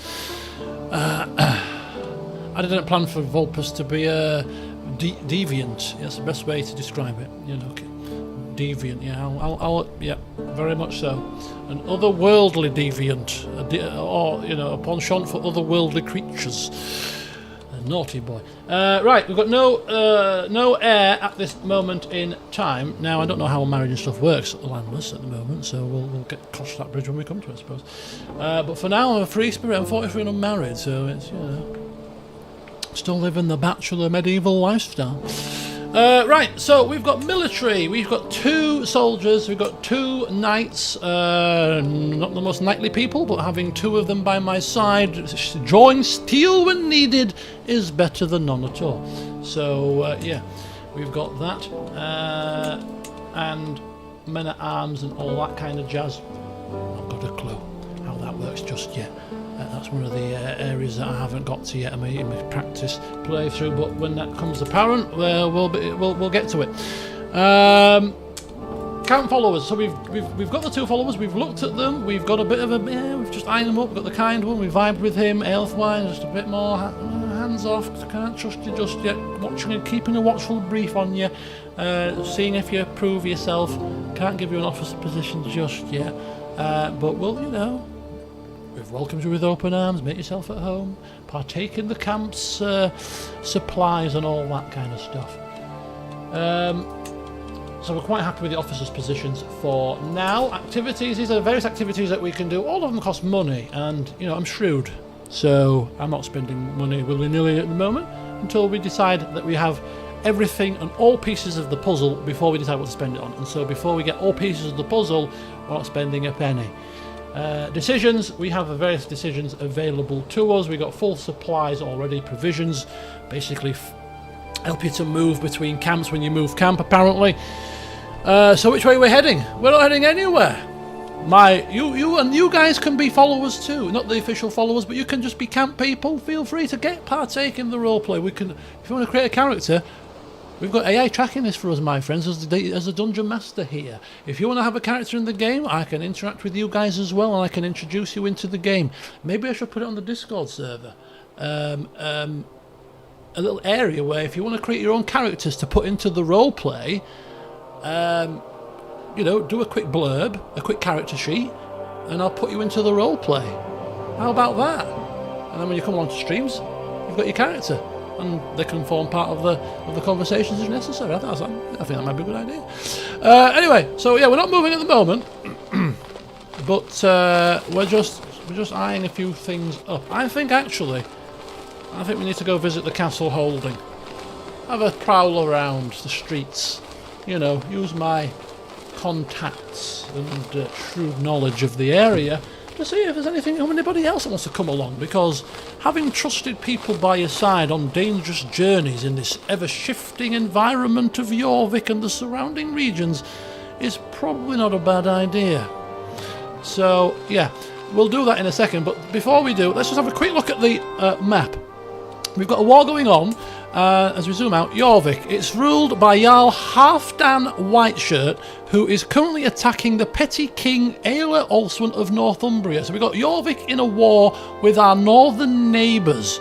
I didn't plan for Vulpus to be a deviant. That's the best way to describe it. Deviant. Yeah, I'll yeah, very much so. An otherworldly deviant, or a penchant for otherworldly creatures. A naughty boy. Right, we've got no heir at this moment in time. Now I don't know how marriage and stuff works landless at the moment, so we'll get cross that bridge when we come to it, I suppose. But for now, I'm a free spirit. I'm 43 and unmarried, so it's still living the bachelor medieval lifestyle. Right, so we've got military, we've got 2 soldiers, we've got 2 knights, not the most knightly people, but having 2 of them by my side, drawing steel when needed is better than none at all. So, yeah, we've got that, and men at arms and all that kind of jazz. Not got a clue how that works just yet. That's one of the areas that I haven't got to yet in my practice playthrough, but when that comes apparent, we'll get to it. Camp followers. So we've got the 2 followers. We've looked at them. We've got a bit of we've just eyed them up. We've got the kind one. We vibed with him. Ælfwine, just a bit more hands off. Can't trust you just yet. Watching and keeping a watchful brief on you, seeing if you prove yourself. Can't give you an officer position just yet, but we'll, you know, we've welcomed you with open arms. Make yourself at home. Partake in the camp's supplies and all that kind of stuff. So we're quite happy with the officers' positions for now. Activities, these are various activities that we can do. All of them cost money, and, you know, I'm shrewd. So I'm not spending money willy-nilly at the moment until we decide that we have everything and all pieces of the puzzle before we decide what to spend it on. And so before we get all pieces of the puzzle, we're not spending a penny. Decisions, we have various decisions available to us. We've got full supplies already, provisions, basically help you to move between camps when you move camp, apparently. So which way we're heading? We're not heading anywhere. You guys can be followers too. Not the official followers, but you can just be camp people. Feel free to partake in the roleplay. We can, if you want to create a character, we've got AI tracking this for us, my friends, as a dungeon master here. If you want to have a character in the game, I can interact with you guys as well, and I can introduce you into the game. Maybe I should put it on the Discord server. A little area where if you want to create your own characters to put into the roleplay, you know, do a quick blurb, a quick character sheet, and I'll put you into the roleplay. How about that? And then when you come along to streams, you've got your character, and they can form part of the conversations as necessary. I think that might be a good idea. Anyway, so yeah, we're not moving at the moment, but we're just eyeing a few things up. I think we need to go visit the castle holding. Have a prowl around the streets. You know, use my contacts and shrewd knowledge of the area to see if there's anybody else that wants to come along, because having trusted people by your side on dangerous journeys in this ever-shifting environment of Jorvik and the surrounding regions is probably not a bad idea. So, yeah, we'll do that in a second, but before we do, let's just have a quick look at the map. We've got a war going on. As we zoom out, Jorvik. It's ruled by Jarl Halfdan Whiteshirt, who is currently attacking the petty king Ælfwine of Northumbria. So we've got Jorvik in a war with our northern neighbours.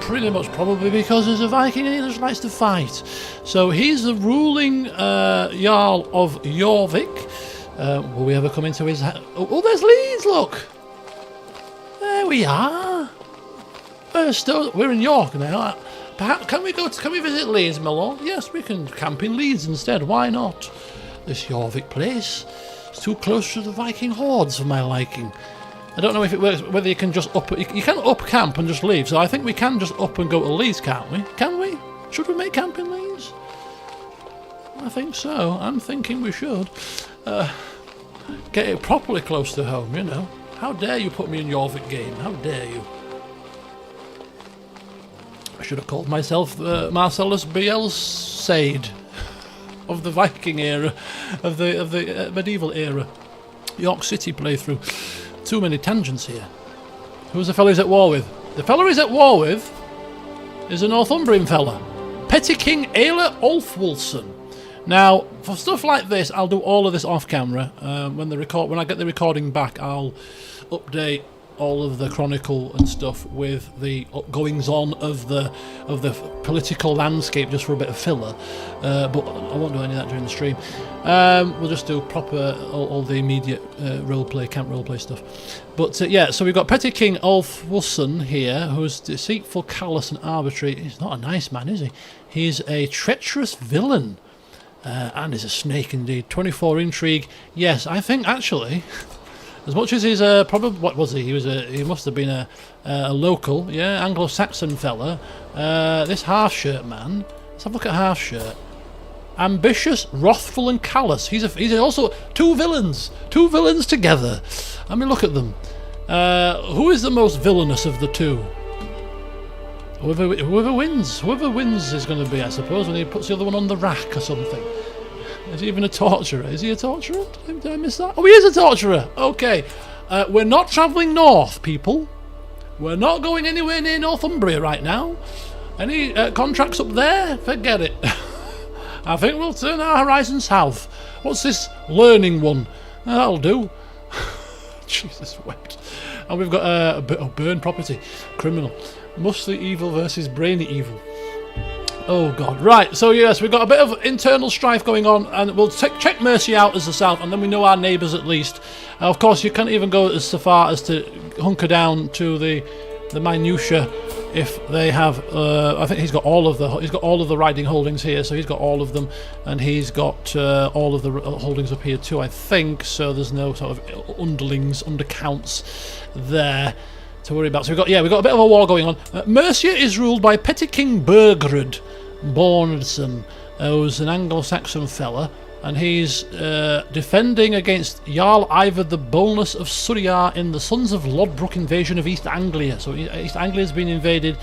Pretty much probably because there's a Viking and he just likes to fight. So he's the ruling Jarl of Jorvik. Will we ever come into his... Oh, there's Leeds, look! There we are. We're in York now. Perhaps can we visit Leeds, my lord? Yes, we can camp in Leeds instead. Why not? This Jorvik place is too close to the Viking hordes for my liking. I don't know if it works. Whether you can just you can up camp and just leave. So I think we can just up and go to Leeds, can't we? Can we? Should we make camp in Leeds? I think so. I'm thinking we should get it properly close to home. You know. How dare you put me in Jorvik game? How dare you? I should have called myself Marcellus Bielsaid of the Viking era, of the medieval era. York City playthrough. Too many tangents here. Who's the fellow he's at war with? The fellow he's at war with is a Northumbrian fella. Petty King Ælfwine. Now, for stuff like this, I'll do all of this off camera. When I get the recording back, I'll update all of the chronicle and stuff with the goings on of the political landscape, just for a bit of filler. But I won't do any of that during the stream. We'll just do proper all the immediate roleplay, camp roleplay stuff. But yeah, so we've got Petty King Ælfwine here, who's deceitful, callous, and arbitrary. He's not a nice man, is he? He's a treacherous villain, and he's a snake indeed. 24 intrigue. Yes, I think actually. As much as he's probably, what was he? He must have been a local, yeah, Anglo-Saxon fella. This half-shirt man. Let's have a look at half-shirt. Ambitious, wrathful, and callous. He's also two villains together. Let me look at them. Who is the most villainous of the two? Whoever wins is going to be, I suppose, when he puts the other one on the rack or something. Is he even a torturer? Is he a torturer? Did I miss that? Oh, he is a torturer! Okay. We're not travelling north, people. We're not going anywhere near Northumbria right now. Any contracts up there? Forget it. I think we'll turn our horizon south. What's this learning one? That'll do. Jesus wept. And we've got a bit of burn property. Criminal. Muscly evil versus brainy evil. Oh god, right, so yes, we've got a bit of internal strife going on, and we'll check Mercia out as the south, and then we know our neighbours at least. Of course, you can't even go as so far as to hunker down to the minutiae if they have. I think he's got all of the riding holdings here, so he's got all of them, and he's got all of the holdings up here too, I think. So there's no sort of undercounts there to worry about. So we've got a bit of a war going on. Mercia is ruled by Petty King Burgrud Bornson, who's an Anglo-Saxon fella, and he's defending against Jarl Ivar the Boneless of Surrey in the Sons of Lodbrok invasion of East Anglia. So East Anglia's been invaded,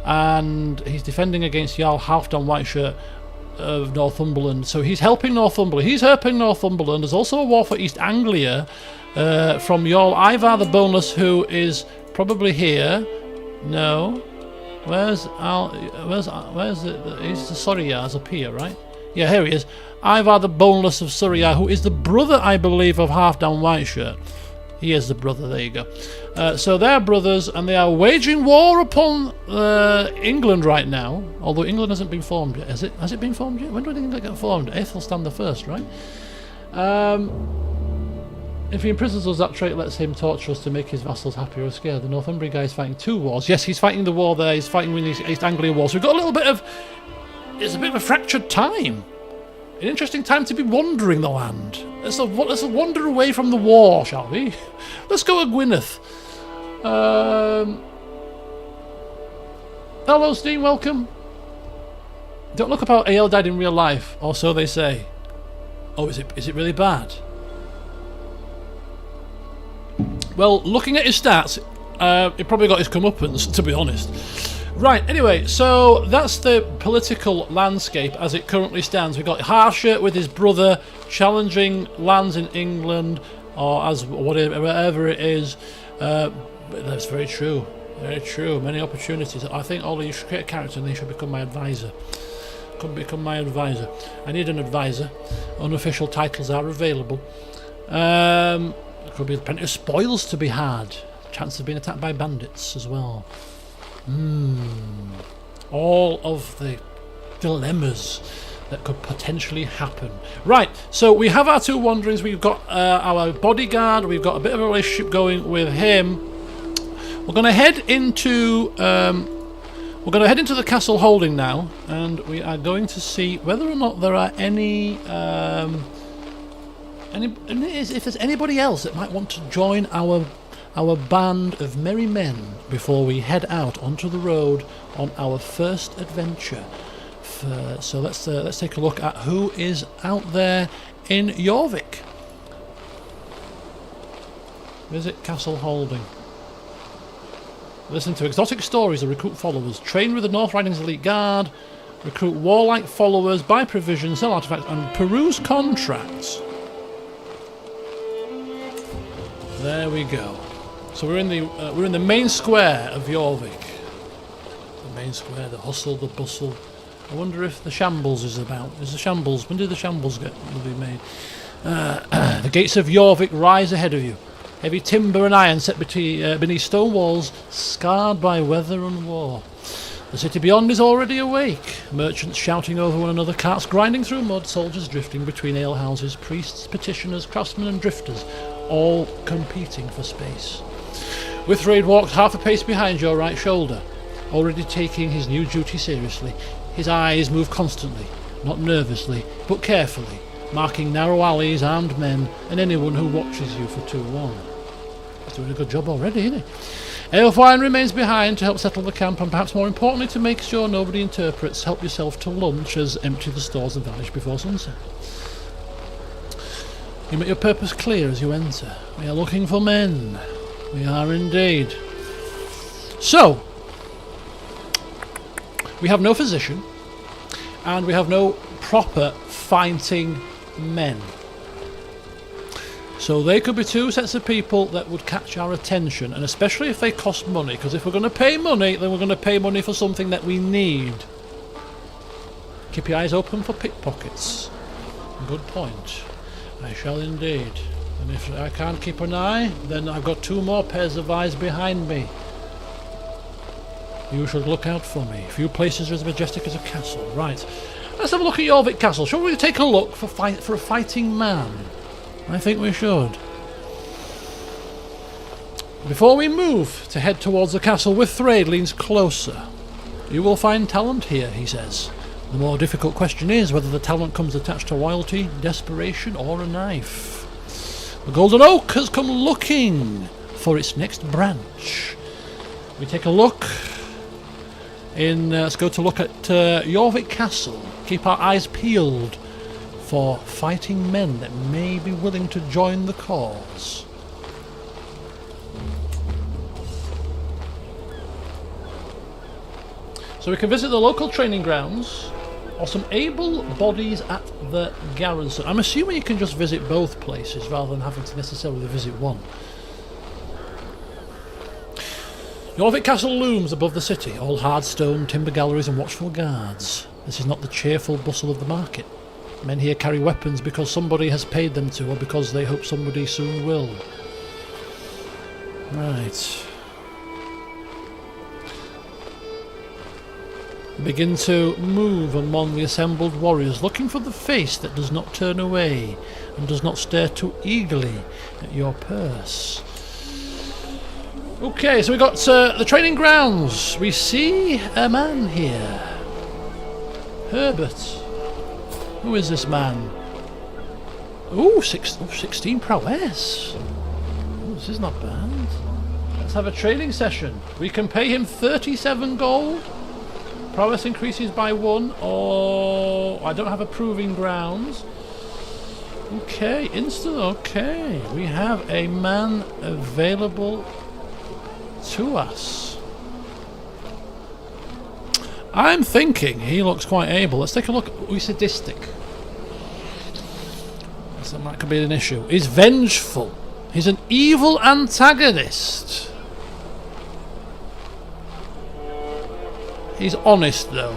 and he's defending against Jarl Halfdan Whiteshirt of Northumberland. So he's helping Northumberland. There's also a war for East Anglia from Jarl Ivar the Boneless, who is probably here. No. Where's it? He's the Surreyars up here, right? Yeah, here he is. Ivar the Boneless of Surrey, who is the brother, I believe, of Halfdan Whiteshirt. He is the brother, there you go. So they're brothers, and they are waging war upon England right now, although England hasn't been formed yet. Has it been formed yet? When do I think it got formed? Aethelstan the First, right? If he imprisons us, that trait lets him torture us to make his vassals happy or scared. The Northumbrian guy is fighting two wars. Yes, he's fighting the war there. He's fighting with the East Anglia war. So we've got a little bit of... It's a bit of a fractured time. An interesting time to be wandering the land. Let's wander away from the war, shall we? Let's go to Gwyneth. Hello, Steam, welcome. Don't look up how Ælfwine died in real life, or so they say. Oh, is it really bad? Well, looking at his stats, he probably got his comeuppance, to be honest. Right, anyway, so that's the political landscape as it currently stands. We've got Harsher with his brother challenging lands in England, or as whatever it is. That's very true. Very true. Many opportunities. I think Ollie, you should create a character and he should become my advisor. Could become my advisor. I need an advisor. Unofficial titles are available. There could be plenty of spoils to be had. Chance of being attacked by bandits as well. All of the dilemmas that could potentially happen. Right, so we have our two wanderings. We've got our bodyguard. We've got a bit of a relationship going with him. We're going to head into the castle holding now, and we are going to see whether or not there are if there's anybody else that might want to join our band of merry men before we head out onto the road on our first adventure. So let's take a look at who is out there in Jorvik. Visit Castle Holding. Listen to exotic stories to recruit followers. Train with the North Riding's elite guard. Recruit warlike followers. Buy provisions, sell artifacts, and peruse contracts. There we go. So we're in the main square of Jorvik. The main square, the hustle, the bustle. I wonder if the shambles is about. Is the shambles? When did the shambles will be made? The gates of Jorvik rise ahead of you. Heavy timber and iron set beneath stone walls, scarred by weather and war. The city beyond is already awake. Merchants shouting over one another, carts grinding through mud, soldiers drifting between alehouses, priests, petitioners, craftsmen and drifters, all competing for space. Withræd walks half a pace behind your right shoulder, already taking his new duty seriously. His eyes move constantly, not nervously, but carefully, marking narrow alleys, armed men, and anyone who watches you for too long. He's doing a good job already, isn't he? Ælfwine remains behind to help settle the camp, and perhaps more importantly to make sure nobody interprets. Help yourself to lunch as empty the stores and vanish before sunset. You make your purpose clear as you enter. We are looking for men. We are indeed. So, we have no physician, and we have no proper fighting men. So they could be two sets of people that would catch our attention, and especially if they cost money, because if we're going to pay money, then we're going to pay money for something that we need. Keep your eyes open for pickpockets. Good point. I shall indeed. And if I can't keep an eye, then I've got two more pairs of eyes behind me. You should look out for me. Few places are as majestic as a castle. Right. Let's have a look at Ælfwine Castle. Shall we take a look for a fighting man? I think we should. Before we move to head towards the castle, Withræd leans closer. You will find talent here, he says. The more difficult question is whether the talent comes attached to loyalty, desperation, or a knife. The Golden Oak has come looking for its next branch. We take a look let's go to look at Ælfwine Castle. Keep our eyes peeled for fighting men that may be willing to join the cause. So we can visit the local training grounds or some able bodies at the garrison. I'm assuming you can just visit both places rather than having to necessarily visit one. Ælfwine Castle looms above the city, all hard stone, timber galleries and watchful guards. This is not the cheerful bustle of the market. Men here carry weapons because somebody has paid them to, or because they hope somebody soon will. Right. We begin to move among the assembled warriors, looking for the face that does not turn away and does not stare too eagerly at your purse. Okay, so we got the training grounds. We see a man here. Herbert. Who is this man? Ooh, 16 prowess. Ooh, this is not bad. Let's have a training session. We can pay him 37 gold. Prowess increases by 1, or I don't have a proving grounds. Okay, instant. Okay, we have a man available to us. I'm thinking he looks quite able. Let's take a look. He's sadistic. So that could be an issue. He's vengeful. He's an evil antagonist. He's honest though.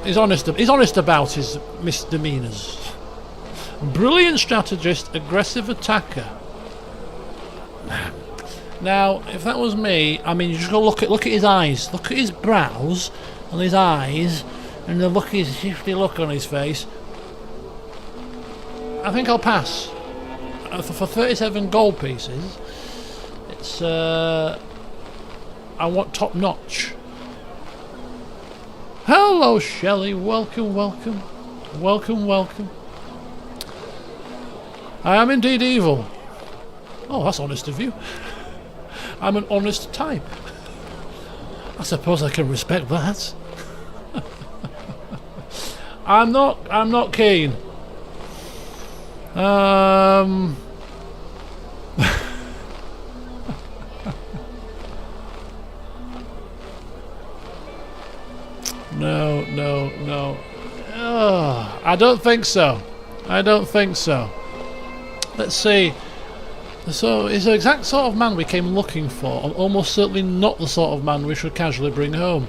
He's honest about his misdemeanors. Brilliant strategist, aggressive attacker. Now, if that was me, I mean, you just go look at his eyes, look at his brows and his eyes, and the his shifty look on his face. I think I'll pass. For 37 gold pieces, it's I want top notch. Hello, Shelley. Welcome, welcome, welcome, welcome. I am indeed evil. Oh, that's honest of you. I'm an honest type. I suppose I can respect that. I'm not keen. No. I don't think so. Let's see. So, he's the exact sort of man we came looking for, and almost certainly not the sort of man we should casually bring home.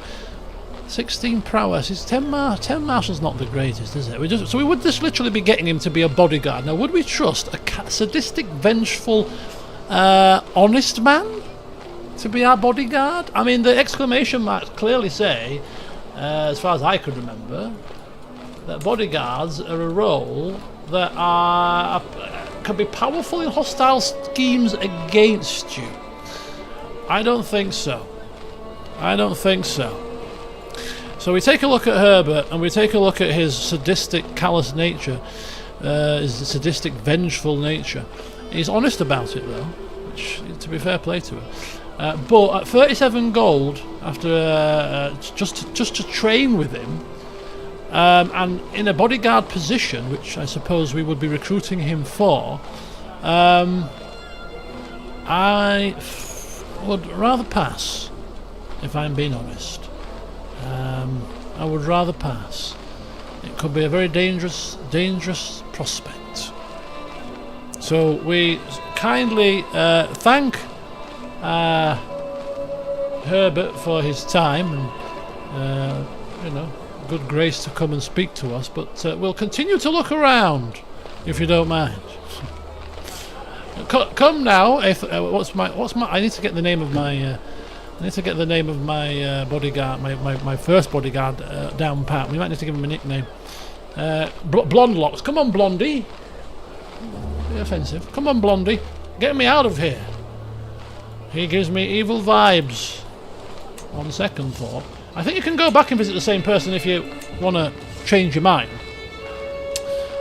16 prowess. Is 10 marshal's not the greatest, is it? So we would just literally be getting him to be a bodyguard. Now, would we trust a sadistic, vengeful, honest man to be our bodyguard? I mean, the exclamation marks clearly say, as far as I could remember, that bodyguards are a role that can be powerful in hostile schemes against you. I don't think so. So we take a look at Herbert, and we take a look at his sadistic, callous nature, his sadistic, vengeful nature. He's honest about it, though, which, to be fair play to him. But at 37 gold, after just to train with him, and in a bodyguard position, which I suppose we would be recruiting him for, I would rather pass, if I'm being honest. I would rather pass. It could be a very dangerous prospect. So we kindly thank Herbert for his time and good grace to come and speak to us, but we'll continue to look around, if you don't mind. Come now. What's my? I need to get the name of my I need to get the name of my bodyguard, my first bodyguard down pat. We might need to give him a nickname. Blonde Locks. Come on, Blondie. Be offensive. Come on, Blondie. Get me out of here. He gives me evil vibes. On second thought. I think you can go back and visit the same person if you want to change your mind.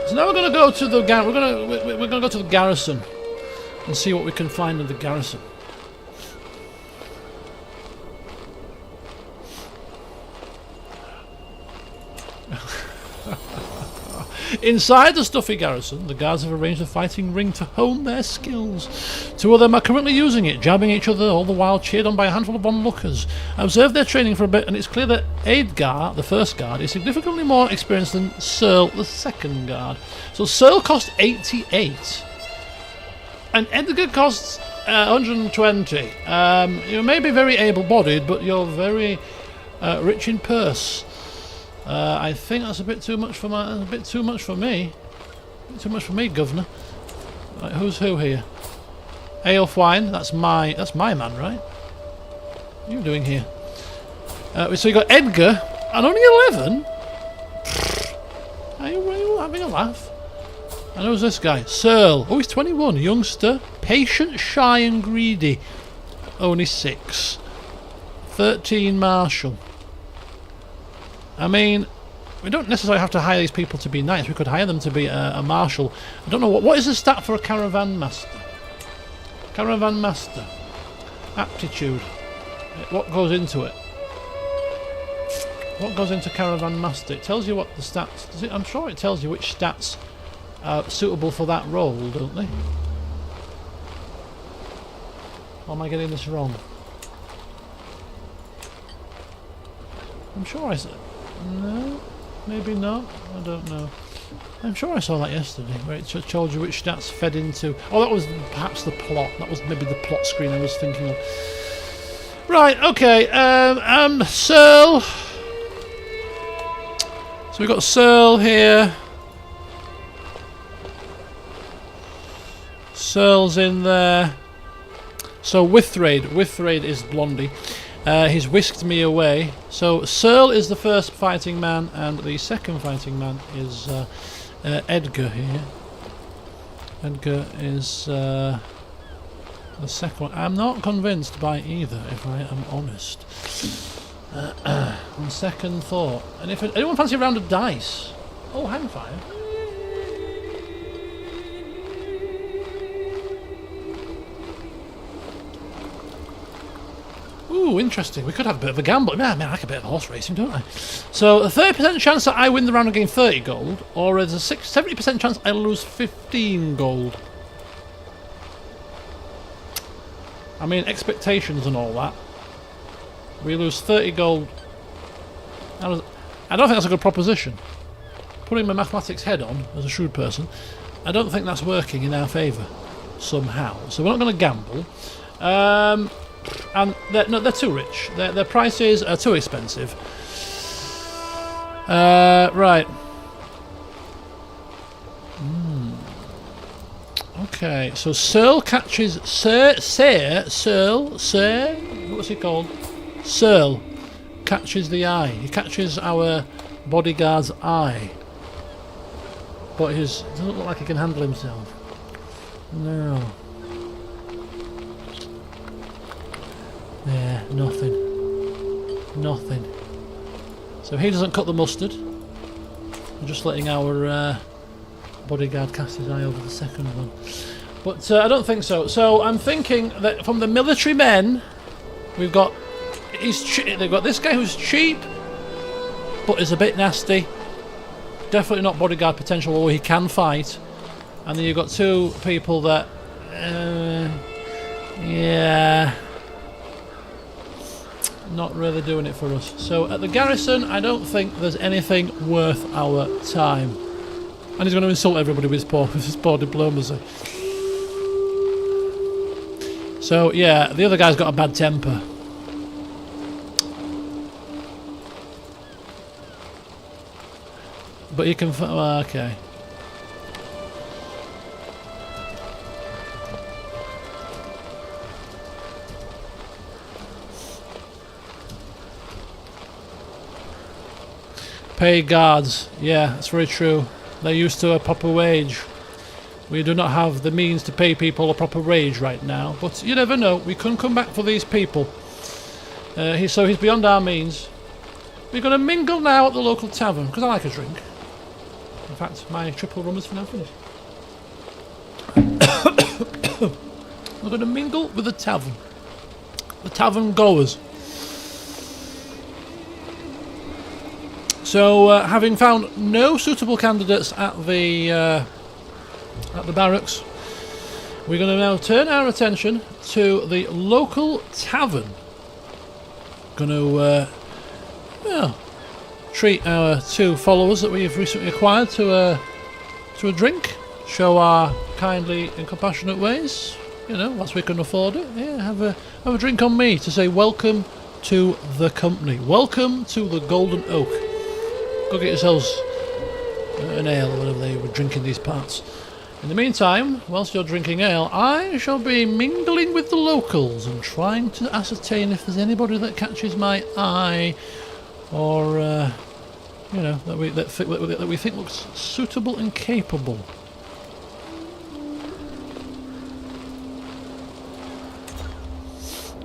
So now we're going to go to the we're going to go to the garrison and see what we can find in the garrison. Inside the stuffy garrison, the guards have arranged a fighting ring to hone their skills. 2 of them are currently using it, jabbing each other, all the while cheered on by a handful of onlookers. I observed their training for a bit, and it's clear that Edgar, the first guard, is significantly more experienced than Searle, the second guard. So Searle costs 88, and Edgar costs 120. You may be very able-bodied, but you're very rich in purse. I think that's a bit too much for me. A bit too much for me, Governor. Right, who's who here? Ælfwine. That's my man, right? What are you doing here? So you got Edgar, and only 11. Are you having a laugh? And who's this guy? Searle. Oh, he's 21. Youngster, patient, shy, and greedy. Only 6. 13 martial. I mean, we don't necessarily have to hire these people to be knights. We could hire them to be a marshal. I don't know what is the stat for a caravan master. Caravan master, aptitude. What goes into it? What goes into caravan master? It tells you what the stats. I'm sure it tells you which stats are suitable for that role, don't they? Or am I getting this wrong? I'm sure I said. No, maybe not. I don't know. I'm sure I saw that yesterday, where it told you which stats fed into. Oh, that was perhaps the plot. That was maybe the plot screen I was thinking of. Right. Okay. Searle. So we've got Searle here. Searle's in there. So Withræd is Blondie. He's whisked me away. So Searle is the first fighting man, and the second fighting man is Edgar here. Edgar is the second one. I'm not convinced by either, if I am honest. On second thought. And if anyone fancy a round of dice? Oh, hang fire. Ooh, interesting. We could have a bit of a gamble. Man, I like a bit of horse racing, don't I? So, a 30% chance that I win the round and gain 30 gold, or there's a 70% chance I lose 15 gold. I mean, expectations and all that. We lose 30 gold. I don't think that's a good proposition. Putting my mathematics head on, as a shrewd person, I don't think that's working in our favour, somehow. So we're not going to gamble. And they're too rich. Their prices are too expensive. Right. Okay, so Searle catches Searle. What's he called? Searle catches the eye. He catches our bodyguard's eye. But he doesn't look like he can handle himself. No. Yeah, nothing. So he doesn't cut the mustard. We're just letting our bodyguard cast his eye over the second one. But I don't think so. So I'm thinking that from the military men, we've got they've got this guy who's cheap, but is a bit nasty. Definitely not bodyguard potential, although he can fight. And then you've got 2 people that, yeah, not really doing it for us. So at the garrison, I don't think there's anything worth our time. And he's going to insult everybody with his poor diplomacy. So yeah, the other guy's got a bad temper. But you can... okay. pay guards. Yeah, that's very true. They're used to a proper wage. We do not have the means to pay people a proper wage right now, but you never know. We can come back for these people. So he's beyond our means. We're going to mingle now at the local tavern, because I like a drink. In fact, my triple rum is now finished. We're going to mingle with the tavern. The tavern goers. So, having found no suitable candidates at the barracks, we're going to now turn our attention to the local tavern. Going to treat our 2 followers that we've recently acquired to a drink. Show our kindly and compassionate ways. You know, once we can afford it. Yeah, have a drink on me to say welcome to the company. Welcome to the Golden Oak. Go get yourselves an ale or whatever they were drinking these parts. In the meantime, whilst you're drinking ale, I shall be mingling with the locals and trying to ascertain if there's anybody that catches my eye, or you know, that we think looks suitable and capable.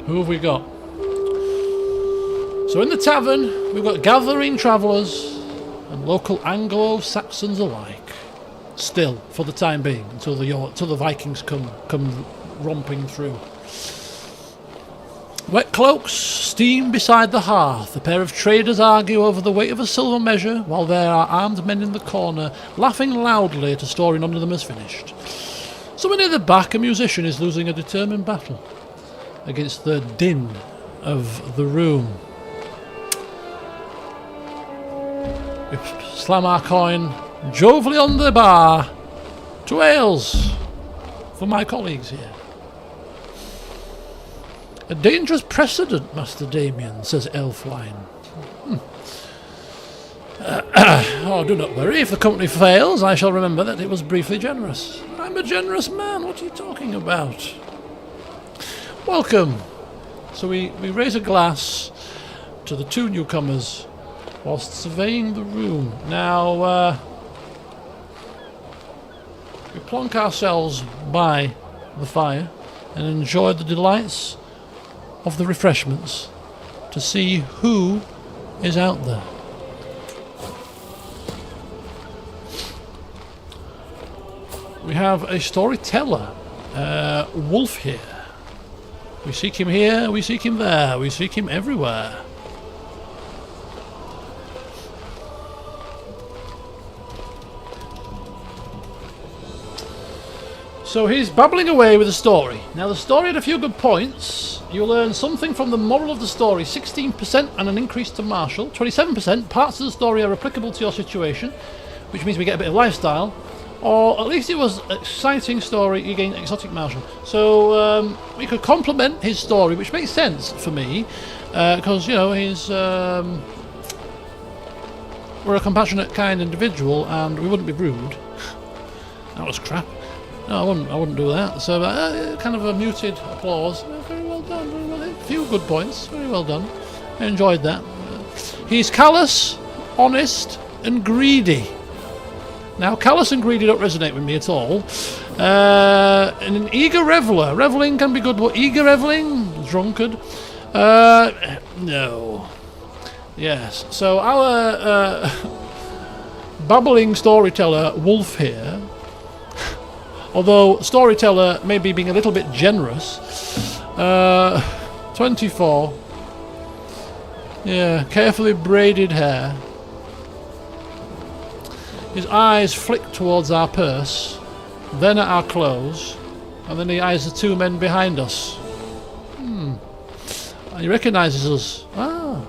Who have we got? So in the tavern, we've got gathering travellers and local Anglo-Saxons alike. Still, for the time being, until the Vikings come romping through. Wet cloaks steam beside the hearth. A pair of traders argue over the weight of a silver measure, while there are armed men in the corner, laughing loudly at a story none of them has finished. Somewhere near the back, a musician is losing a determined battle against the din of the room. We slam our coin jovially on the bar. 2 ales for my colleagues here. A dangerous precedent, Master Damien, says Ælfwine. Oh, do not worry. If the company fails, I shall remember that it was briefly generous. I'm a generous man. What are you talking about? Welcome. So we raise a glass to the 2 newcomers whilst surveying the room. Now, we plonk ourselves by the fire and enjoy the delights of the refreshments to see who is out there. We have a storyteller, Wolf here. We seek him here, we seek him there, we seek him everywhere. So he's babbling away with a story. Now the story had a few good points. You learn something from the moral of the story, 16% and an increase to martial. 27% parts of the story are applicable to your situation, which means we get a bit of lifestyle. Or at least it was an exciting story, you gain exotic martial. So we could complement his story, which makes sense for me, because, you know, he's... we're a compassionate, kind individual, and we wouldn't be rude. That was crap. No, I wouldn't do that. So kind of a muted applause. Very well done, very well done. A few good points, very well done. I enjoyed that. He's callous, honest, and greedy. Now, callous and greedy don't resonate with me at all. And an eager reveller. Revelling can be good, but eager revelling? Drunkard? No. Yes. So our babbling storyteller, Wolf here, although storyteller may be being a little bit generous, 24. Yeah, carefully braided hair. His eyes flick towards our purse, then at our clothes, and then he eyes the 2 men behind us. And he recognises us. Ah,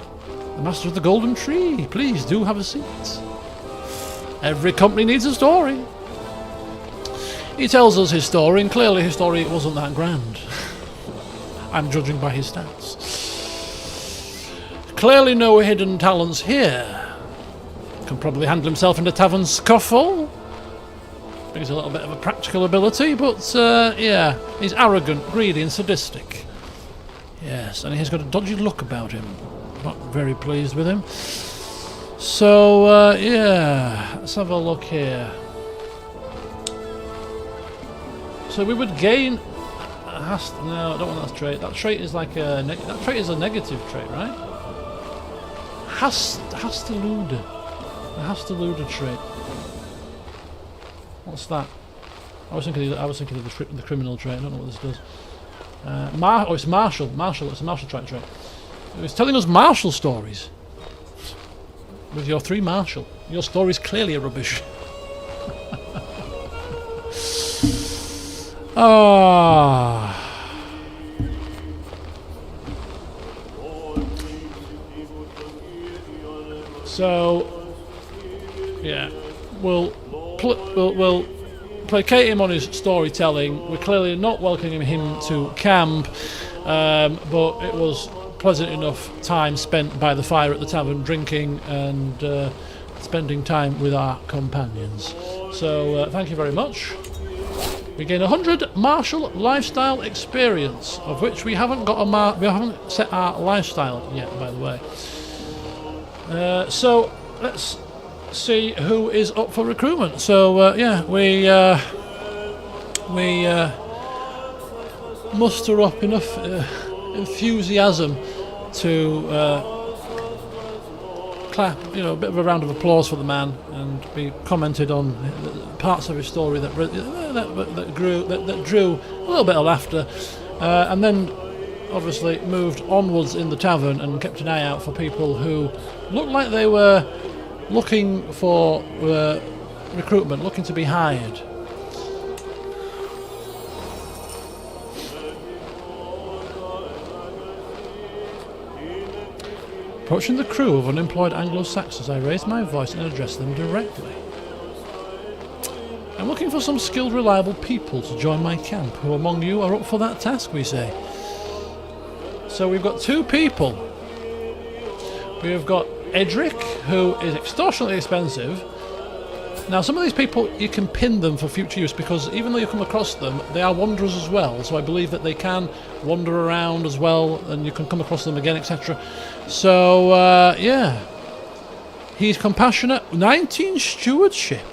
the Master of the Golden Tree. Please do have a seat. Every company needs a story. He tells us his story, and clearly his story wasn't that grand. I'm judging by his stats. Clearly no hidden talents here. Can probably handle himself in a tavern scuffle. Brings a little bit of a practical ability, but yeah, he's arrogant, greedy and sadistic. Yes, and he's got a dodgy look about him. Not very pleased with him. So, yeah, let's have a look here. So we would gain... no, I don't want that trait. That trait is like a... that trait is a negative trait, right? Hastelude. A Hastelude trait. What's that? I was thinking of the criminal trait. I don't know what this does. It's martial. It's a martial trait. It's telling us martial stories. With your 3 martial. Your story's clearly a rubbish. So, yeah, we'll placate him on his storytelling. We're clearly not welcoming him to camp, but it was pleasant enough time spent by the fire at the tavern, drinking and spending time with our companions. So, thank you very much. We gain 100 martial lifestyle experience, of which we haven't got we haven't set our lifestyle yet, by the way. So let's see who is up for recruitment. So yeah, we muster up enough enthusiasm to clap, a bit of a round of applause for the man, and be commented on parts of his story that drew a little bit of laughter, and then obviously moved onwards in the tavern and kept an eye out for people who looked like they were looking for recruitment, looking to be hired. Approaching the crew of unemployed Anglo-Saxons, I raised my voice and addressed them directly. I'm looking for some skilled, reliable people to join my camp. Who among you are up for that task, we say? So we've got 2 people. We've got Edric, who is extortionately expensive. Now, some of these people, you can pin them for future use, because even though you come across them, they are wanderers as well. So I believe that they can wander around as well, and you can come across them again, etc. So, yeah. He's compassionate. 19 stewardship.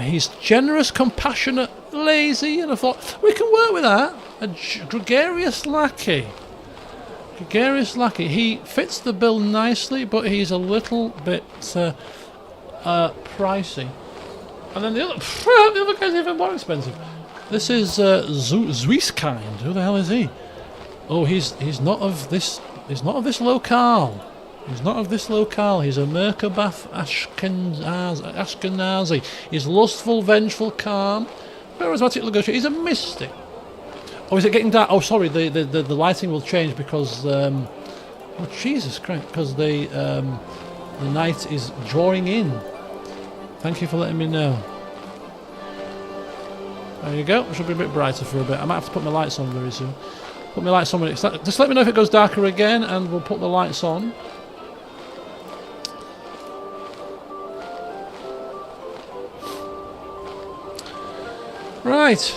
He's generous, compassionate, lazy, and I thought, we can work with that. A gregarious lackey. Gregarious lackey. He fits the bill nicely, but he's a little bit... pricey. And then the other guy's even more expensive. This is Zwieskind. Who the hell is he? Oh, he's not of this. He's not of this locale. He's not of this locale. He's a Merkabah Ashkenazi. He's lustful, vengeful, calm, charismatic, negotiator. He's a mystic. Oh, is it getting dark? Oh, sorry. The lighting will change because. Oh, Jesus Christ! Because the night is drawing in. Thank you for letting me know. There you go. It should be a bit brighter for a bit. I might have to put my lights on very soon. Put my lights on when it's... Just let me know if it goes darker again, and we'll put the lights on. Right.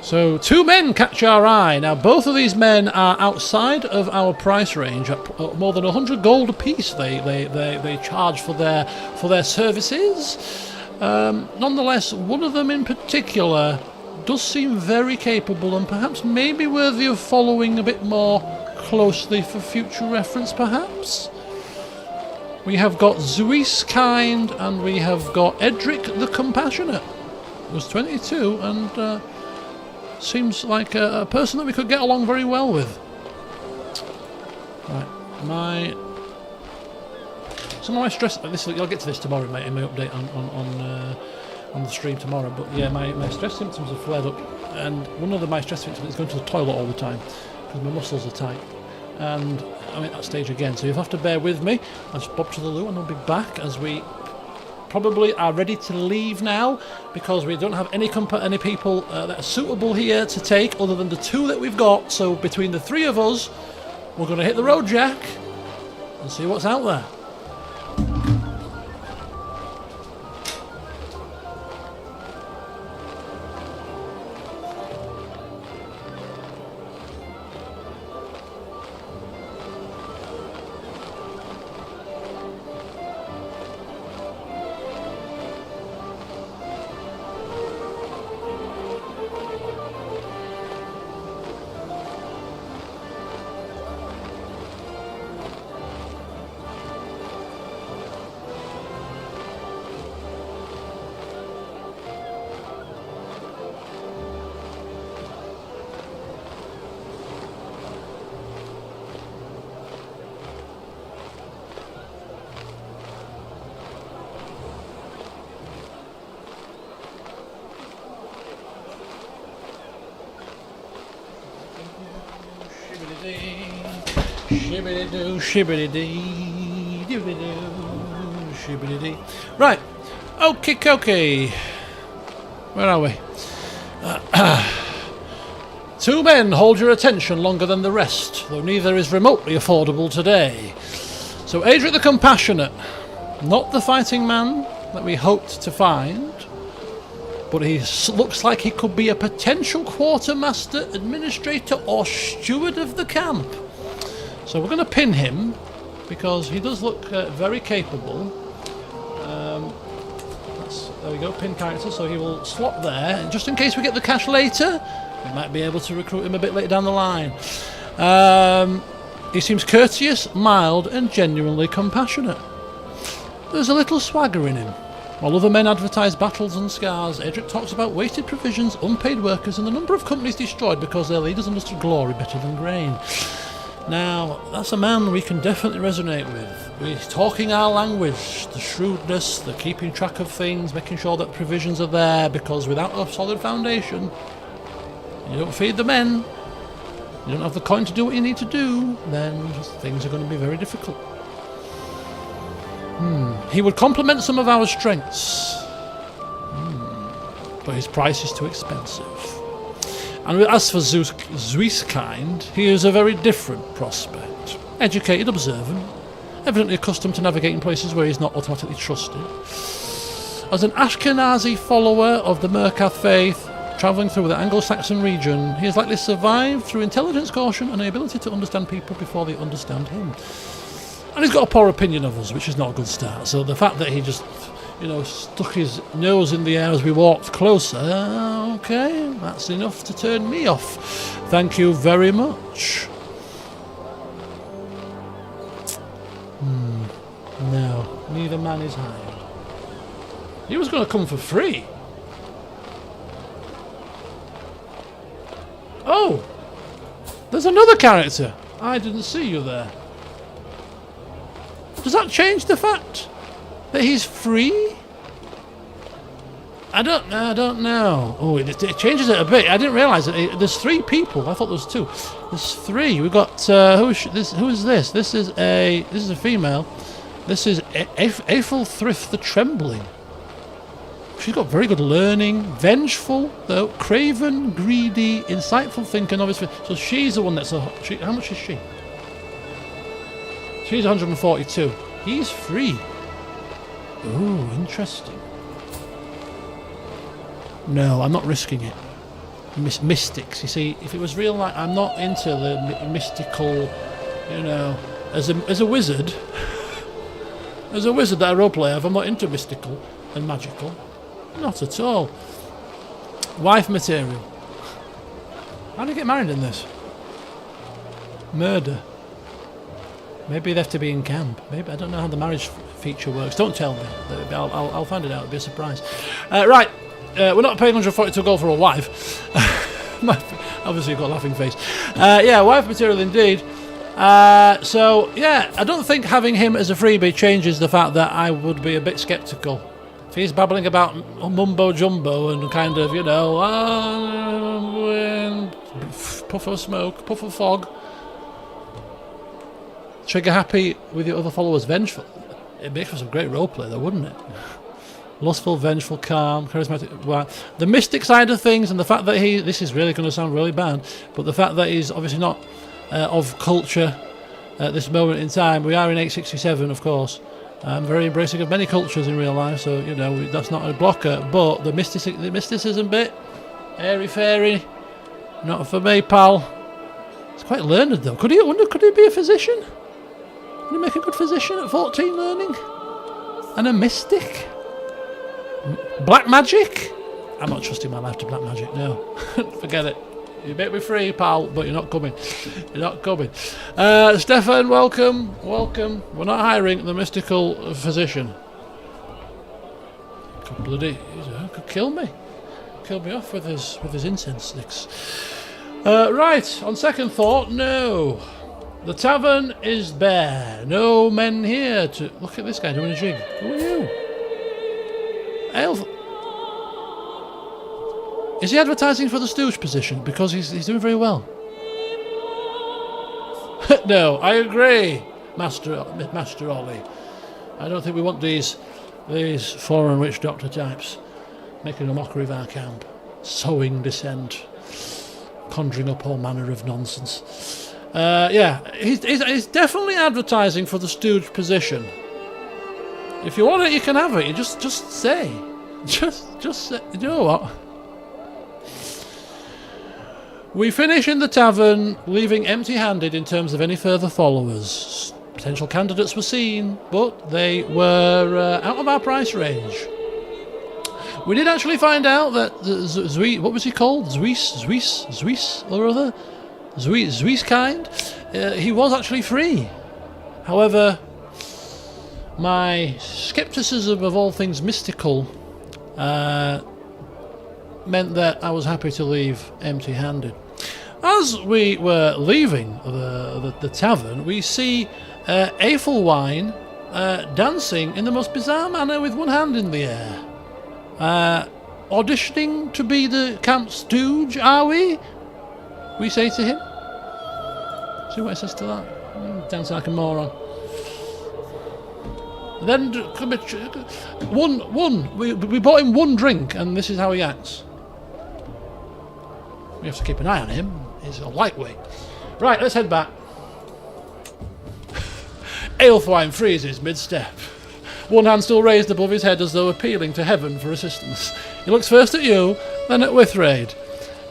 So 2 men catch our eye. Now both of these men are outside of our price range at more than 100 gold apiece. They charge for their services. Nonetheless, one of them in particular does seem very capable and perhaps maybe worthy of following a bit more closely for future reference, perhaps. We have got Zwieskind and we have got Edric the Compassionate, who's 22 and seems like a person that we could get along very well with. Right, some of my stress. I'll get to this tomorrow, mate, in my update on the stream tomorrow. But yeah, my stress symptoms have flared up, and one of my stress symptoms is going to the toilet all the time because my muscles are tight, and I'm at that stage again. So you'll have to bear with me. I'll just bob to the loo, and I'll be back as we probably are ready to leave now, because we don't have any people that are suitable here to take other than the 2 that we've got. So between the 3 of us, we're going to hit the road, Jack, and see what's out there. Shibbity-doo, shibbity-dee, doobity-doo, shibbity-dee. Right. Okay. Where are we? 2 men hold your attention longer than the rest, though neither is remotely affordable today. So Ælfwine the Compassionate, not the fighting man that we hoped to find, but he looks like he could be a potential quartermaster, administrator, or steward of the camp. So we're going to pin him, because he does look very capable. There we go, pin character, so he will slot there, and just in case we get the cash later, we might be able to recruit him a bit later down the line. He seems courteous, mild, and genuinely compassionate. There's a little swagger in him. While other men advertise battles and scars, Ælfwine talks about wasted provisions, unpaid workers, and the number of companies destroyed because their leaders understood glory better than grain. Now, that's a man we can definitely resonate with. He's talking our language, the shrewdness, the keeping track of things, making sure that provisions are there, because without a solid foundation, you don't feed the men, you don't have the coin to do what you need to do, then things are going to be very difficult. He would complement some of our strengths, but his price is too expensive. And as for Zeus kind, he is a very different prospect. Educated, observant, evidently accustomed to navigating places where he's not automatically trusted. As an Ashkenazi follower of the Mercath faith, travelling through the Anglo-Saxon region, he has likely survived through intelligence, caution, and the ability to understand people before they understand him. And he's got a poor opinion of us, which is not a good start. So the fact that he just, stuck his nose in the air as we walked closer, okay, that's enough to turn me off. Thank you very much. No, neither man is hired. He was going to come for free. Oh! There's another character. I didn't see you there. Does that change the fact that he's free? I don't know. Oh, it changes it a bit. I didn't realise that there's 3 people. I thought there was 2. There's 3. We've got who is this? This is a female. This is Æthelred the Trembling. She's got very good learning, vengeful, though, craven, greedy, insightful thinker, novice. So she's the one that's how much is she? She's 142. He's free. Ooh, interesting. No, I'm not risking it. Mystics, you see, if it was real life, I'm not into the mystical, as a wizard. As a wizard that I roleplay, I'm not into mystical and magical. Not at all. Wife material. How do you get married in this? Murder. Maybe they have to be in camp. Maybe, I don't know how the marriage feature works. Don't tell me. I'll find it out. It'll be a surprise. Right. We're not paying 142 gold for a wife. Obviously you've got a laughing face. Yeah, wife material indeed. So, yeah, I don't think having him as a freebie changes the fact that I would be a bit sceptical. If he's babbling about mumbo-jumbo and kind of, puff of smoke, puff of fog, trigger happy with your other followers, vengeful. It makes for some great roleplay though, wouldn't it? Lustful, vengeful, calm, charismatic. Well, the mystic side of things, and the fact that this is really going to sound really bad, but the fact that he's obviously not of culture at this moment in time. We are in 867, of course. I'm very embracing of many cultures in real life, so that's not a blocker. But the mysticism bit, airy fairy, not for me, pal. It's quite learned though. Could he be a physician? Would he make a good physician at 14 learning? And a mystic? Black magic? I'm not trusting my life to black magic, no. Forget it. You make me free, pal, but you're not coming. You're not coming. Stefan, welcome. Welcome. We're not hiring the mystical physician. Could kill me. Kill me off with his incense sticks. Right, on second thought, no. The tavern is bare. No men here to... Look at this guy doing a jig. Who are you? Is he advertising for the stooge position? Because he's doing very well. No, I agree, Master Ollie. I don't think we want these foreign witch doctor types making a mockery of our camp, sowing dissent, conjuring up all manner of nonsense. Yeah, he's definitely advertising for the stooge position. If you want it, you can have it. You just say. Just say. You know what? We finish in the tavern, leaving empty-handed in terms of any further followers. Potential candidates were seen, but they were out of our price range. We did actually find out that what was he called? Zwies or other? Zwies, he was actually free. However, my scepticism of all things mystical meant that I was happy to leave empty-handed. As we were leaving the tavern, we see Ælfwine dancing in the most bizarre manner with one hand in the air. Auditioning to be the camp stooge, are we? We say to him. See what he says to that? Dancing like a moron. Then we bought him one drink, and this is how he acts. We have to keep an eye on him. He's a lightweight. Right, let's head back. Ælfwine freezes mid-step. One hand still raised above his head as though appealing to heaven for assistance. He looks first at you, then at Withræd,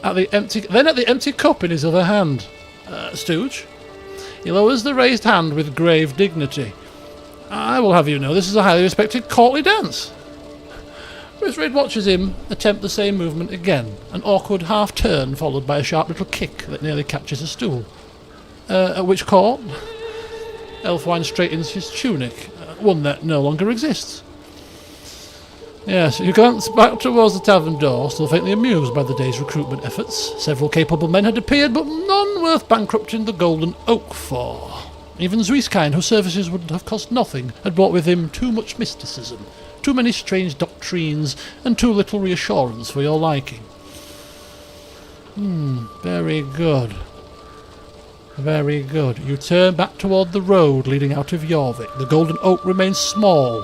then at the empty cup in his other hand. Stooge. He lowers the raised hand with grave dignity. I will have you know this is a highly respected courtly dance. Withræd watches him attempt the same movement again, an awkward half-turn followed by a sharp little kick that nearly catches a stool. At which court, Ælfwine straightens his tunic, one that no longer exists. Yes, you glance back towards the tavern door, still faintly amused by the day's recruitment efforts. Several capable men had appeared, but none worth bankrupting the Golden Oak for. Even Zwies, whose services would have cost nothing, had brought with him too much mysticism, too many strange doctrines, and too little reassurance for your liking. Very good. Very good. You turn back toward the road leading out of Jorvik. The Golden Oak remains small.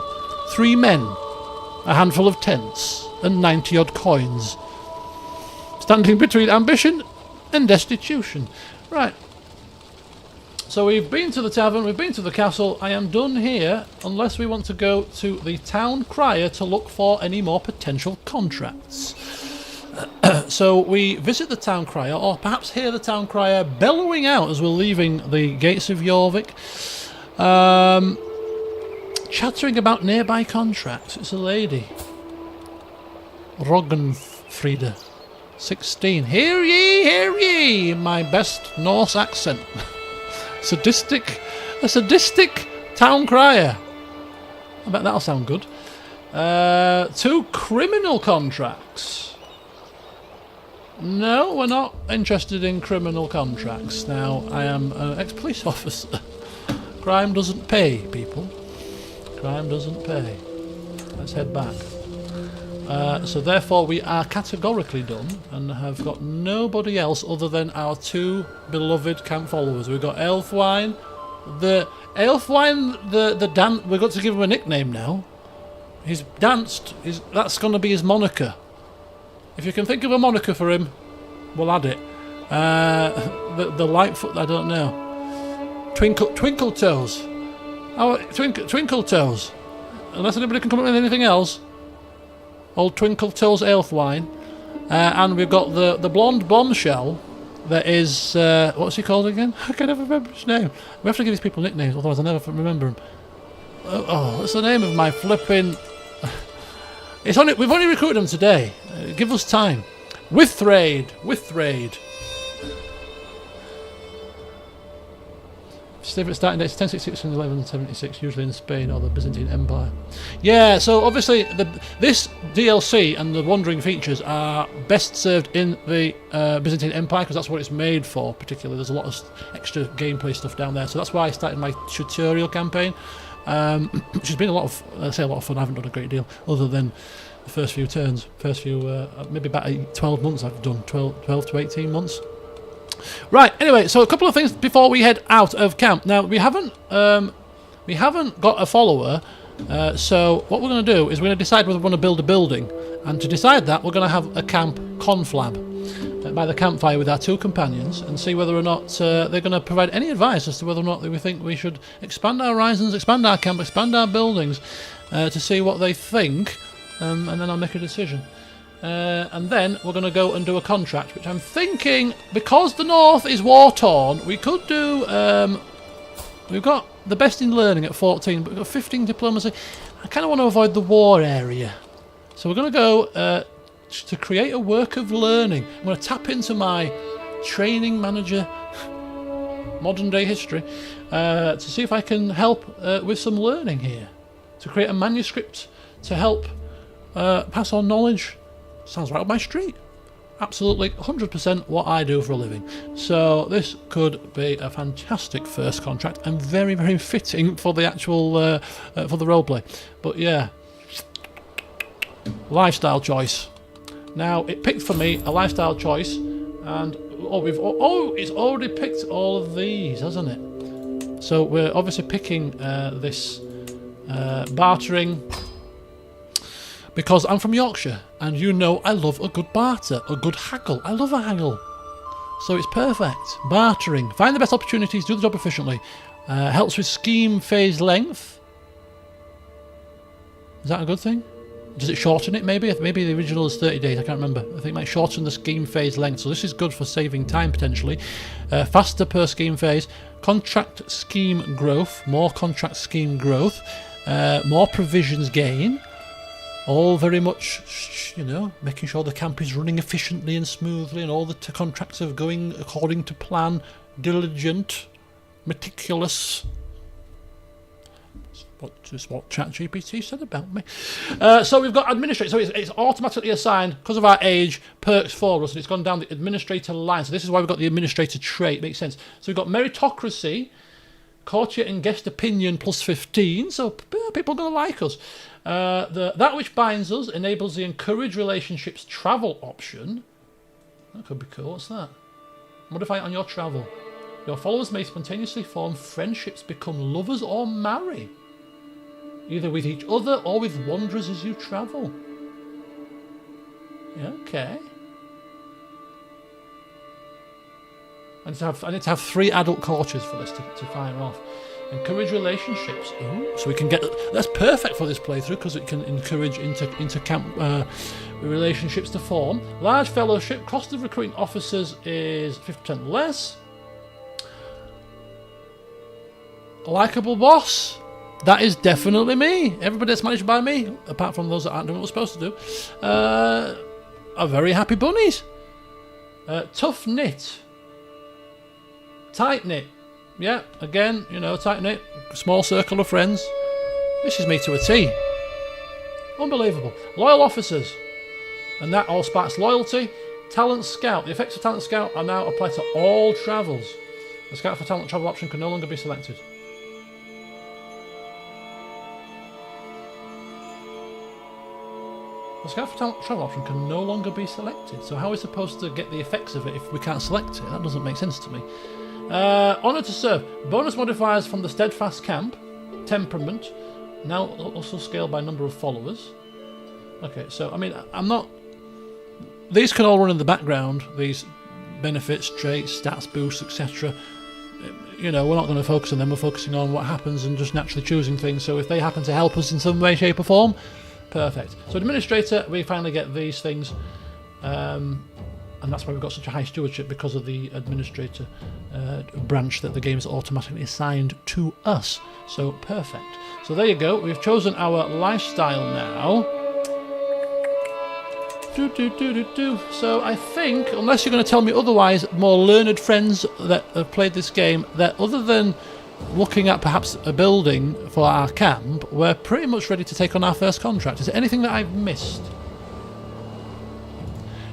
3 men, a handful of tents, and 90-odd coins, standing between ambition and destitution. Right. So we've been to the tavern, we've been to the castle. I am done here, unless we want to go to the town crier to look for any more potential contracts. So we visit the town crier, or perhaps hear the town crier bellowing out as we're leaving the gates of Jorvik, chattering about nearby contracts. It's a lady. Roggenfriede, 16. Hear ye, in my best Norse accent. A sadistic town crier. I bet that'll sound good. 2 criminal contracts. No, we're not interested in criminal contracts. Now, I am an ex-police officer. Crime doesn't pay, people. Crime doesn't pay. Let's head back. So therefore we are categorically done and have got nobody else other than our 2 beloved camp followers. We've got Ælfwine. We've got to give him a nickname now. He's danced. That's going to be his moniker. If you can think of a moniker for him, we'll add it. The Lightfoot, I don't know. Twinkle Toes. Twinkle Toes. Unless anybody can come up with anything else. Old Twinkle Toes Ælfwine. And we've got the blonde bombshell that is... what's he called again? I can never remember his name. We have to give these people nicknames, otherwise I'll never remember them. What's the name of my flipping... We've only recruited them today. Give us time. Withræd. Starting dates 1066 and 1176, usually in Spain or the Byzantine Empire. Yeah, so obviously this DLC and the wandering features are best served in the Byzantine Empire because that's what it's made for. Particularly, there's a lot of extra gameplay stuff down there, so that's why I started my tutorial campaign, which has been a lot of fun. I haven't done a great deal other than the first few turns, maybe about 12 months I've done, 12 to 18 months. Right. Anyway, so a couple of things before we head out of camp. Now we haven't got a follower. So what we're going to do is we're going to decide whether we want to build a building, and to decide that we're going to have a camp conflab by the campfire with our 2 companions and see whether or not they're going to provide any advice as to whether or not we think we should expand our horizons, expand our camp, expand our buildings, to see what they think, and then I'll make a decision. And then we're going to go and do a contract, which I'm thinking, because the north is war-torn, we could do... we've got the best in learning at 14, but we've got 15 diplomacy. I kind of want to avoid the war area. So we're going to go to create a work of learning. I'm going to tap into my training manager, modern day history, to see if I can help with some learning here. To create a manuscript to help pass on knowledge. Sounds right up my street. Absolutely 100% what I do for a living. So this could be a fantastic first contract and very, very fitting for the actual for the roleplay. But yeah, lifestyle choice. Now it picked for me a lifestyle choice, and it's already picked all of these, hasn't it? So we're obviously picking this bartering. Because I'm from Yorkshire, and you know I love a good barter, a good haggle. I love a haggle. So it's perfect. Bartering. Find the best opportunities, do the job efficiently. Helps with scheme phase length. Is that a good thing? Does it shorten it maybe? Maybe the original is 30 days, I can't remember. I think it might shorten the scheme phase length. So this is good for saving time potentially. Faster per scheme phase. Contract scheme growth. More contract scheme growth. More provisions gain. All very much, you know, making sure the camp is running efficiently and smoothly, and all the contracts are going according to plan, diligent, meticulous. Just what ChatGPT said about me. So we've got administrator. So it's automatically assigned, because of our age, perks for us, and it's gone down the administrator line. So this is why we've got the administrator trait. Makes sense. So we've got meritocracy, courtier and guest opinion plus 15. So people are going to like us. That which binds us enables the encourage relationships travel option. That could be cool. What's that? Modify it on your travel. Your followers may spontaneously form friendships, become lovers, or marry, either with each other or with wanderers as you travel. Yeah, okay. I need to have 3 adult courtiers for this to fire off. Encourage relationships. Ooh, so we can get... That's perfect for this playthrough, because it can encourage inter-camp relationships to form. Large fellowship. Cost of recruiting officers is 50% less. A likeable boss. That is definitely me. Everybody that's managed by me, apart from those that aren't doing what we're supposed to do, are very happy bunnies. Tough knit. Tight knit. Yeah, again, you know, tight knit, small circle of friends. This is me to a T. Unbelievable. Loyal officers. And that all sparks loyalty. Talent scout. The effects of talent scout are now applied to all travels. The scout for talent travel option can no longer be selected. The scout for talent travel option can no longer be selected. So how are we supposed to get the effects of it if we can't select it? That doesn't make sense to me. Honour to serve. Bonus modifiers from the steadfast camp. Temperament. Now also scaled by number of followers. Okay, so I mean, I'm not... These can all run in the background. These benefits, traits, stats, boosts, etc. You know, we're not going to focus on them. We're focusing on what happens and just naturally choosing things. So if they happen to help us in some way, shape or form, perfect. So administrator, we finally get these things. And that's why we've got such a high stewardship, because of the administrator branch that the game is automatically assigned to us. So perfect. So there you go. We've chosen our lifestyle now. So I think, unless you're going to tell me otherwise, more learned friends that have played this game, that other than looking at perhaps a building for our camp, we're pretty much ready to take on our first contract. Is there anything that I've missed?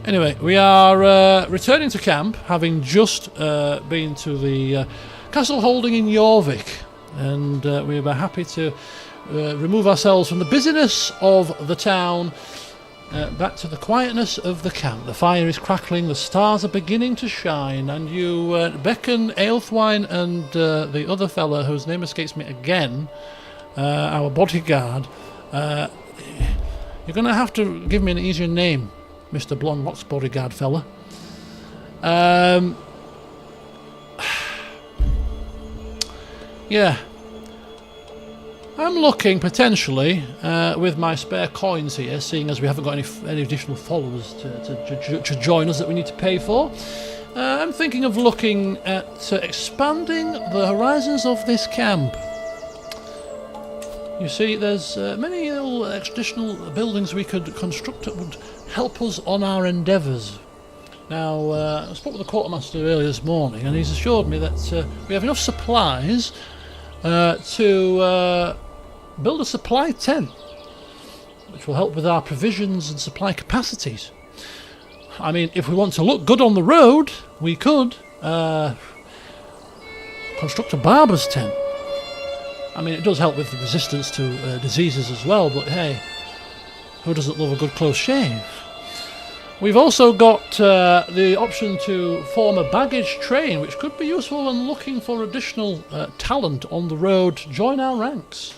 Anyway, we are returning to camp, having just been to the castle holding in Jorvik, and we were happy to remove ourselves from the busyness of the town back to the quietness of the camp. The fire is crackling, the stars are beginning to shine, and you beckon Ælfwine and the other fella whose name escapes me again, our bodyguard. You're going to have to give me an easier name, Mr. Blonde-Locks bodyguard fella. Yeah. I'm looking, potentially, with my spare coins here, seeing as we haven't got any additional followers to join us that we need to pay for. I'm thinking of looking at expanding the horizons of this camp. You see, there's many little additional buildings we could construct that would help us on our endeavours. Now, I spoke with the quartermaster earlier this morning, and he's assured me that we have enough supplies to build a supply tent, which will help with our provisions and supply capacities. I mean, if we want to look good on the road, we could construct a barber's tent. I mean, it does help with the resistance to diseases as well, but hey, who doesn't love a good close shave? We've also got the option to form a baggage train, which could be useful when looking for additional talent on the road to join our ranks,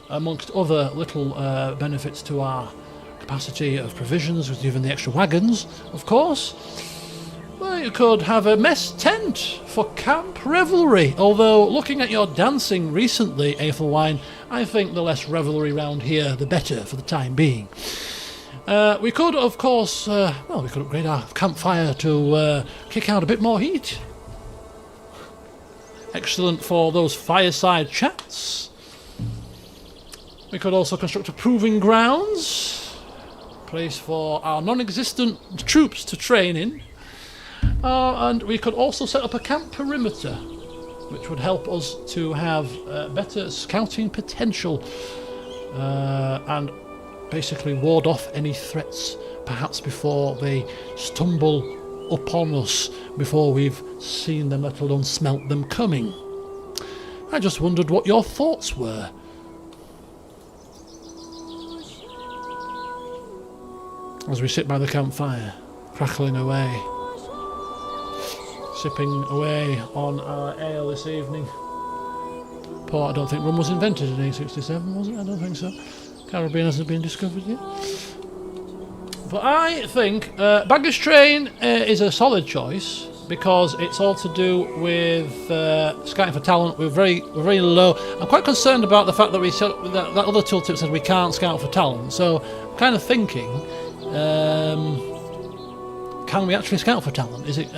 amongst other little benefits to our capacity of provisions, with even the extra wagons, of course. Well, you could have a mess tent for camp revelry, although looking at your dancing recently, Ælfwine, I think the less revelry round here, the better for the time being. We could, of course, we could upgrade our campfire to kick out a bit more heat. Excellent for those fireside chats. We could also construct a proving grounds, place for our non-existent troops to train in. And we could also set up a camp perimeter, which would help us to have better scouting potential and basically ward off any threats, perhaps before they stumble upon us, before we've seen them, let alone smelt them coming. I just wondered what your thoughts were. As we sit by the campfire, crackling away, sipping away on our ale this evening. Port, I don't think rum was invented in 1867, was it? I don't think so. Caribbean hasn't been discovered yet. But I think baggage train is a solid choice, because it's all to do with scouting for talent. We're very low. I'm quite concerned about the fact that that other tooltip says we can't scout for talent. So I'm kind of thinking, can we actually scout for talent? Is it?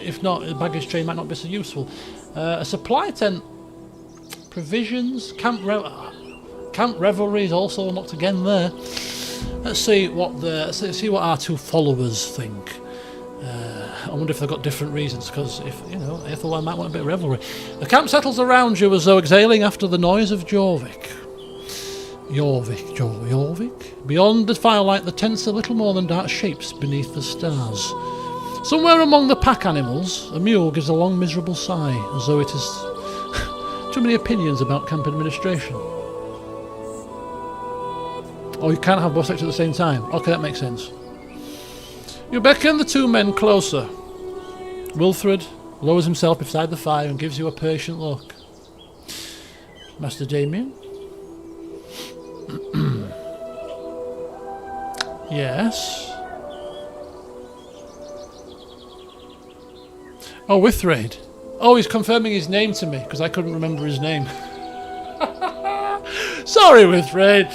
If not, a baggage train might not be so useful. A supply tent, provisions, camp revelry is also unlocked again there. Let's see what our two followers think. I wonder if they've got different reasons, because if Ælfwine might want a bit of revelry. The camp settles around you as though exhaling after the noise of Jorvik. Jorvik. Beyond the firelight, the tents are little more than dark shapes beneath the stars. Somewhere among the pack animals, a mule gives a long, miserable sigh, as though it has too many opinions about camp administration. Oh, you can't have both sexes at the same time. Okay, that makes sense. You beckon the two men closer. Withræd lowers himself beside the fire and gives you a patient look. Master Damien? Yes? Oh, Withræd. Oh, he's confirming his name to me, because I couldn't remember his name. Sorry, Withræd.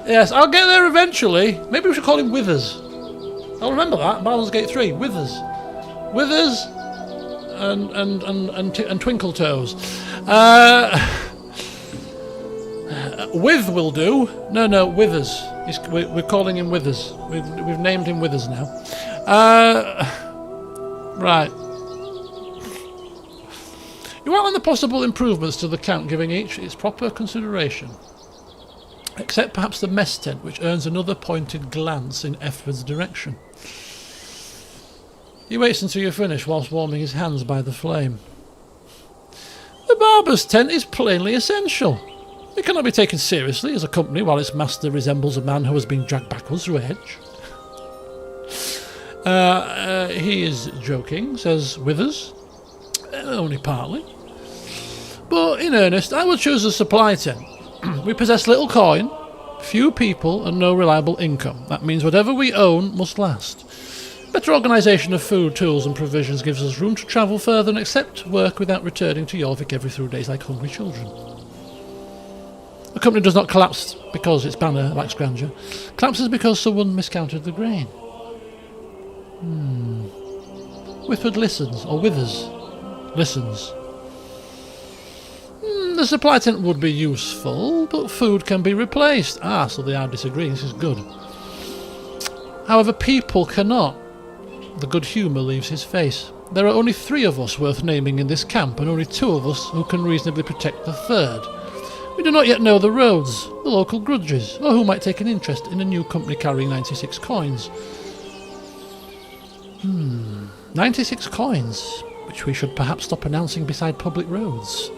Yes, I'll get there eventually. Maybe we should call him Withers. I'll remember that. Baldur's Gate 3. Withers. Withers and Twinkle Toes. With will do. No, Withers. We're calling him Withers. We've named him Withers now. Right. You outline the possible improvements to the camp, giving each its proper consideration. Except perhaps the mess tent, which earns another pointed glance in Æthered's direction. He waits until you finish, whilst warming his hands by the flame. The barber's tent is plainly essential. It cannot be taken seriously as a company while its master resembles a man who has been dragged backwards through a hedge. He is joking, says Withers. Only partly. But in earnest, I would choose a supply tent. We possess little coin, few people, and no reliable income. That means whatever we own must last. Better organisation of food, tools and provisions gives us room to travel further and accept work without returning to Jorvik every 3 days like hungry children. The company does not collapse because its banner lacks grandeur. Collapses because someone miscounted the grain. Withræd listens, or Withers listens. The supply tent would be useful, but food can be replaced. So they are disagreeing. This is good. However, people cannot. The good humour leaves his face. There are only 3 of us worth naming in this camp, and only 2 of us who can reasonably protect the 3rd. We do not yet know the roads, the local grudges, or who might take an interest in a new company carrying 96 coins. 96 coins, which we should perhaps stop announcing beside public roads.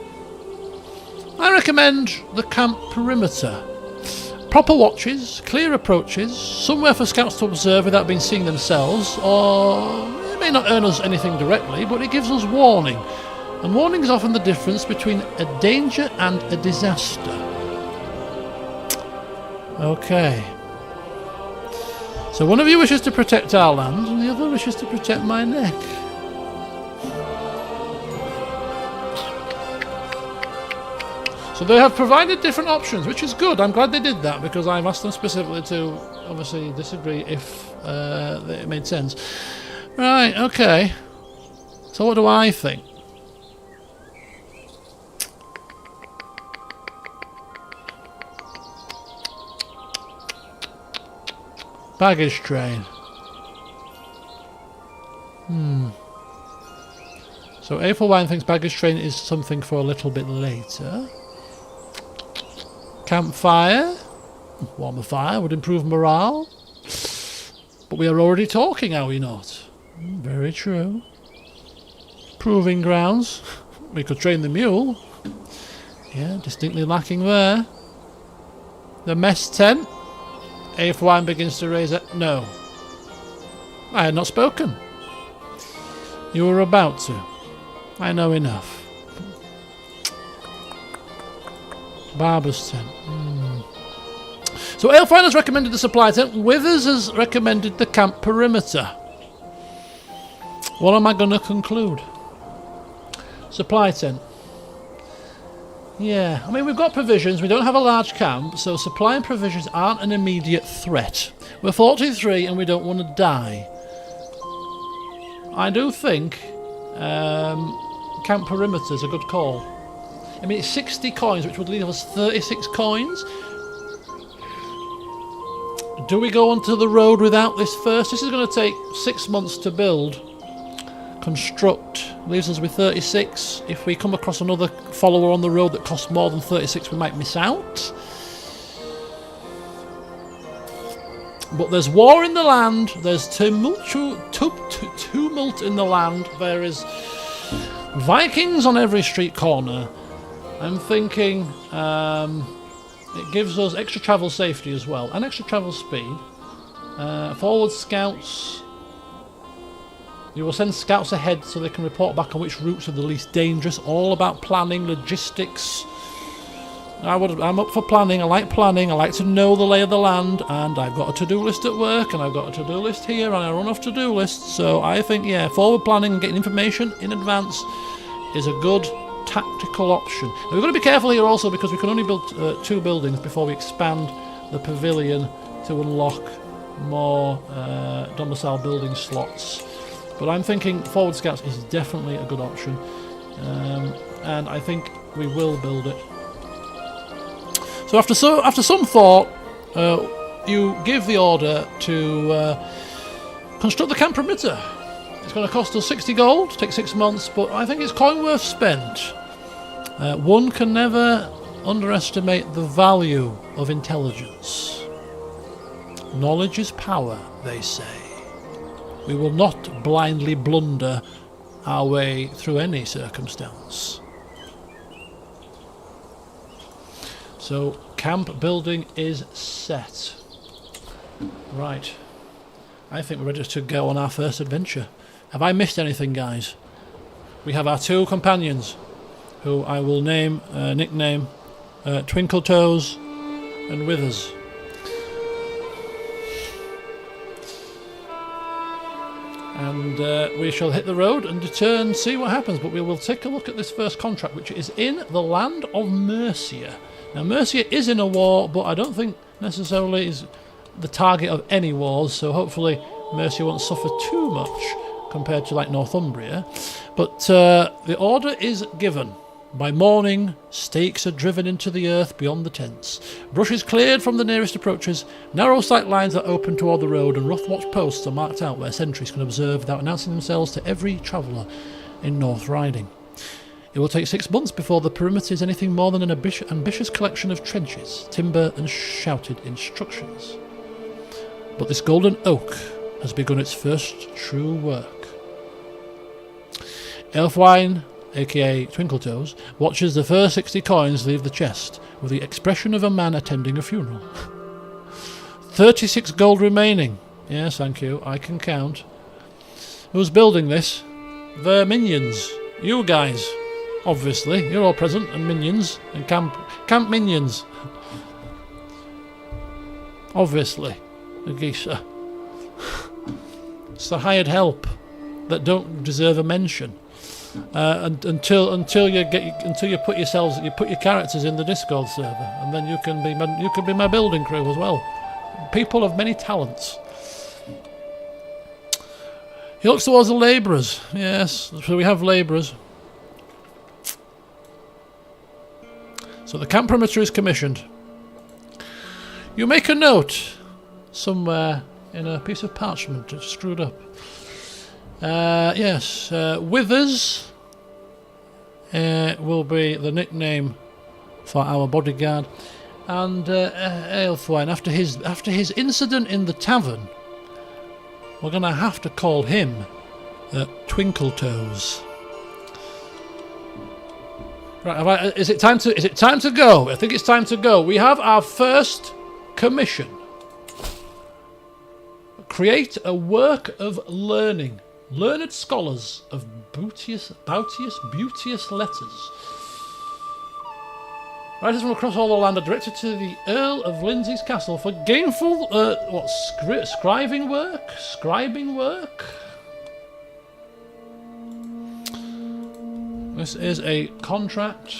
I recommend the camp perimeter. Proper watches, clear approaches, somewhere for scouts to observe without being seen themselves, or it may not earn us anything directly, but it gives us warning. And warning is often the difference between a danger and a disaster. Okay. So one of you wishes to protect our land, and the other wishes to protect my neck. So they have provided different options, which is good. I'm glad they did that, because I've asked them specifically to obviously disagree if it made sense. Right, okay. So what do I think? Baggage train. So Ælfwine thinks baggage train is something for a little bit later. Campfire. Warm a fire would improve morale. But we are already talking, are we not? Very true. Proving grounds. We could train the mule. Yeah, distinctly lacking there. The mess tent. Ælfwine begins to raise it. No. I had not spoken. You were about to. I know enough. Barber's tent. So Ælfwine has recommended the supply tent. Withers has recommended the camp perimeter. What am I going to conclude? Supply tent. Yeah, I mean, we've got provisions, we don't have a large camp, so supply and provisions aren't an immediate threat. We're 43 and we don't want to die. I do think camp perimeter is a good call. I mean, it's 60 coins, which would leave us 36 coins. Do we go onto the road without this first? This is going to take 6 months to build. Construct leaves us with 36. If we come across another follower on the road that costs more than 36, we might miss out. But there's war in the land. There's tumult in the land. There is Vikings on every street corner. I'm thinking it gives us extra travel safety as well, and extra travel speed. Forward scouts. You will send scouts ahead so they can report back on which routes are the least dangerous. All about planning, logistics. I'm up for planning. I like planning. I like to know the lay of the land. And I've got a to-do list at work, and I've got a to-do list here, and I run off to-do lists. So I think, yeah, forward planning and getting information in advance is a good tactical option. And we've got to be careful here also, because we can only build 2 buildings before we expand the pavilion to unlock more domicile building slots. But I'm thinking forward scouts is definitely a good option, and I think we will build it. So after some thought, you give the order to construct the camp perimeter. It's going to cost us 60 gold, take 6 months, but I think it's coin worth spent. One can never underestimate the value of intelligence. Knowledge is power, they say. We will not blindly blunder our way through any circumstance. So camp building is set. Right. I think we're ready to go on our first adventure. Have I missed anything, guys? We have our two companions, who I will nickname Twinkle Toes and Withers. And we shall hit the road and see what happens. But we will take a look at this first contract, which is in the land of Mercia. Now, Mercia is in a war, but I don't think necessarily is the target of any wars. So hopefully Mercia won't suffer too much compared to like Northumbria. But the order is given. By morning, stakes are driven into the earth beyond the tents. Brush is cleared from the nearest approaches. Narrow sight lines are open toward the road, and rough watch posts are marked out where sentries can observe without announcing themselves to every traveller in North Riding. It will take 6 months before the perimeter is anything more than an ambitious collection of trenches, timber and shouted instructions. But this golden oak has begun its first true work. Ælfwine, aka Twinkletoes, watches the first 60 coins leave the chest, with the expression of a man attending a funeral. 36 gold remaining. Yes, thank you, I can count. Who's building this? The minions. You guys. Obviously, you're all present, and minions, and camp minions. Obviously, the geezer. It's the hired help that don't deserve a mention. Until you put your characters in the Discord server, and then you can be my building crew as well. People of many talents. He looks towards the labourers. Yes, so we have labourers. So the camp perimeter is commissioned. You make a note somewhere in a piece of parchment. It's screwed up. Yes, Withers will be the nickname for our bodyguard, and Ælfwine, after his incident in the tavern, we're going to have to call him Twinkletoes. Right, is it time to go? I think it's time to go. We have our first commission. Create a work of learning. Learned scholars of beauteous letters. Writers from across all the land are directed to the Earl of Lindsay's castle for gainful, scribing work? This is a contract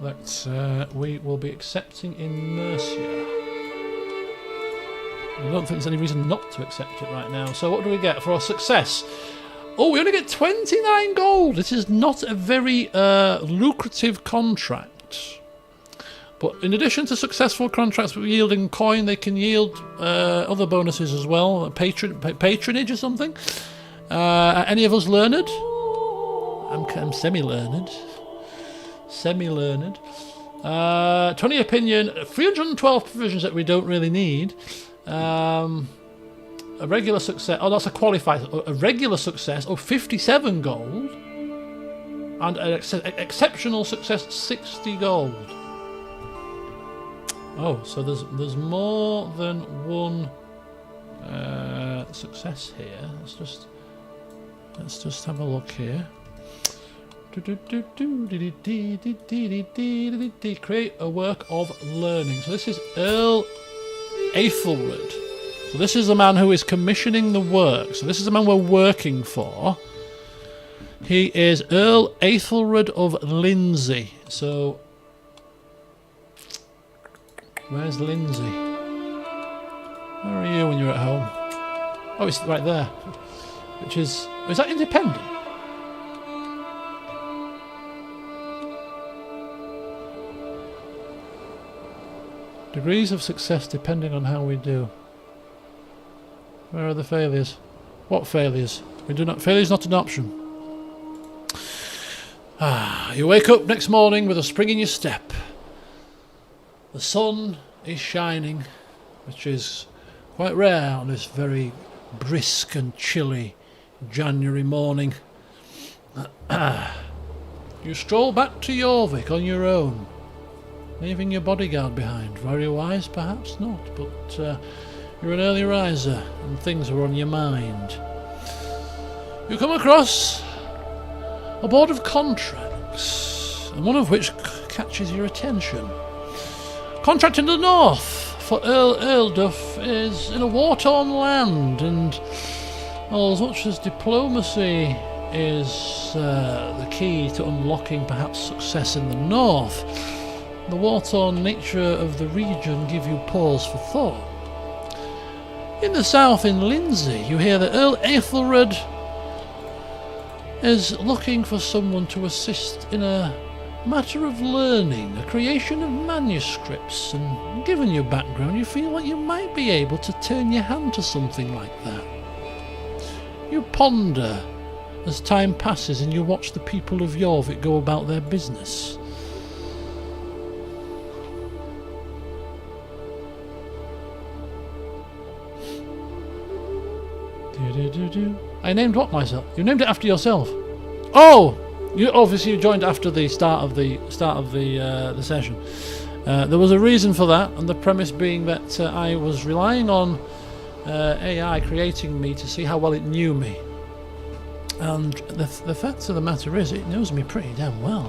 that we will be accepting in Mercia. I don't think there's any reason not to accept it right now. So what do we get for our success? Oh, we only get 29 gold. This is not a very lucrative contract. But in addition to successful contracts yielding coin, they can yield other bonuses as well. Patronage or something. Are any of us learned? I'm semi-learned. 20 opinion, 312 provisions that we don't really need. A regular success. Oh, that's a qualified. A regular success. Oh, 57 gold. And an exceptional success, 60 gold. Oh, so there's more than one success here. Let's just have a look here. Create a work of learning. So this is Earl Æthelred. So this is the man who is commissioning the work. So this is the man we're working for. He is Earl Æthelred of Lindsay. So where's Lindsay? Where are you when you're at home? Oh, it's right there. Is that independent? Degrees of success depending on how we do. Where are the failures? What failures? Failure's not an option. You wake up next morning with a spring in your step. The sun is shining, which is quite rare on this very brisk and chilly January morning. You stroll back to Jorvik on your own. leaving your bodyguard behind. Very wise, perhaps not, but you're an early riser, and things are on your mind. You come across a board of contracts, and one of which catches your attention. Contract in the north for Earl Duff is in a war-torn land, and as much as diplomacy is the key to unlocking perhaps success in the north, the war-torn nature of the region give you pause for thought. In the south, in Lindsay, you hear that Earl Æthelred is looking for someone to assist in a matter of learning, a creation of manuscripts, and given your background, you feel like you might be able to turn your hand to something like that. You ponder as time passes and you watch the people of Jorvik go about their business. I named what myself? You named it after yourself. Oh, you obviously joined after the start of the session. There was a reason for that, and the premise being that I was relying on AI creating me to see how well it knew me. And the fact of the matter is, it knows me pretty damn well,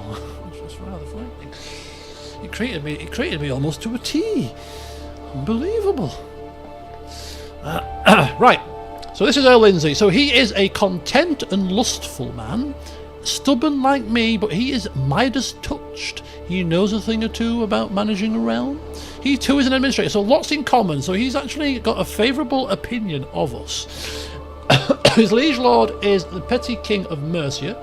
which was rather frightening. It created me almost to a T. Unbelievable. Right. So this is Earl Lindsay. So he is a content and lustful man, stubborn like me, but he is Midas touched. He knows a thing or two about managing a realm. He too is an administrator, so lots in common. So he's actually got a favourable opinion of us. His liege lord is the petty king of Mercia.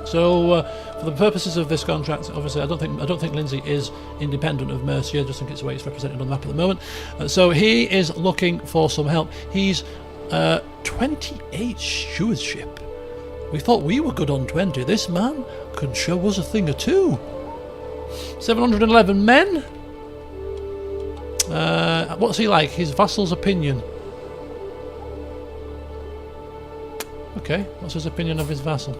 So for the purposes of this contract, obviously I don't think Lindsay is independent of Mercia. I just think it's the way it's represented on the map at the moment. So he is looking for some help. He's 28 stewardship. We thought we were good on 20. This man can show us a thing or two. 711 men. What's he like? His vassal's opinion. Okay, what's his opinion of his vassal?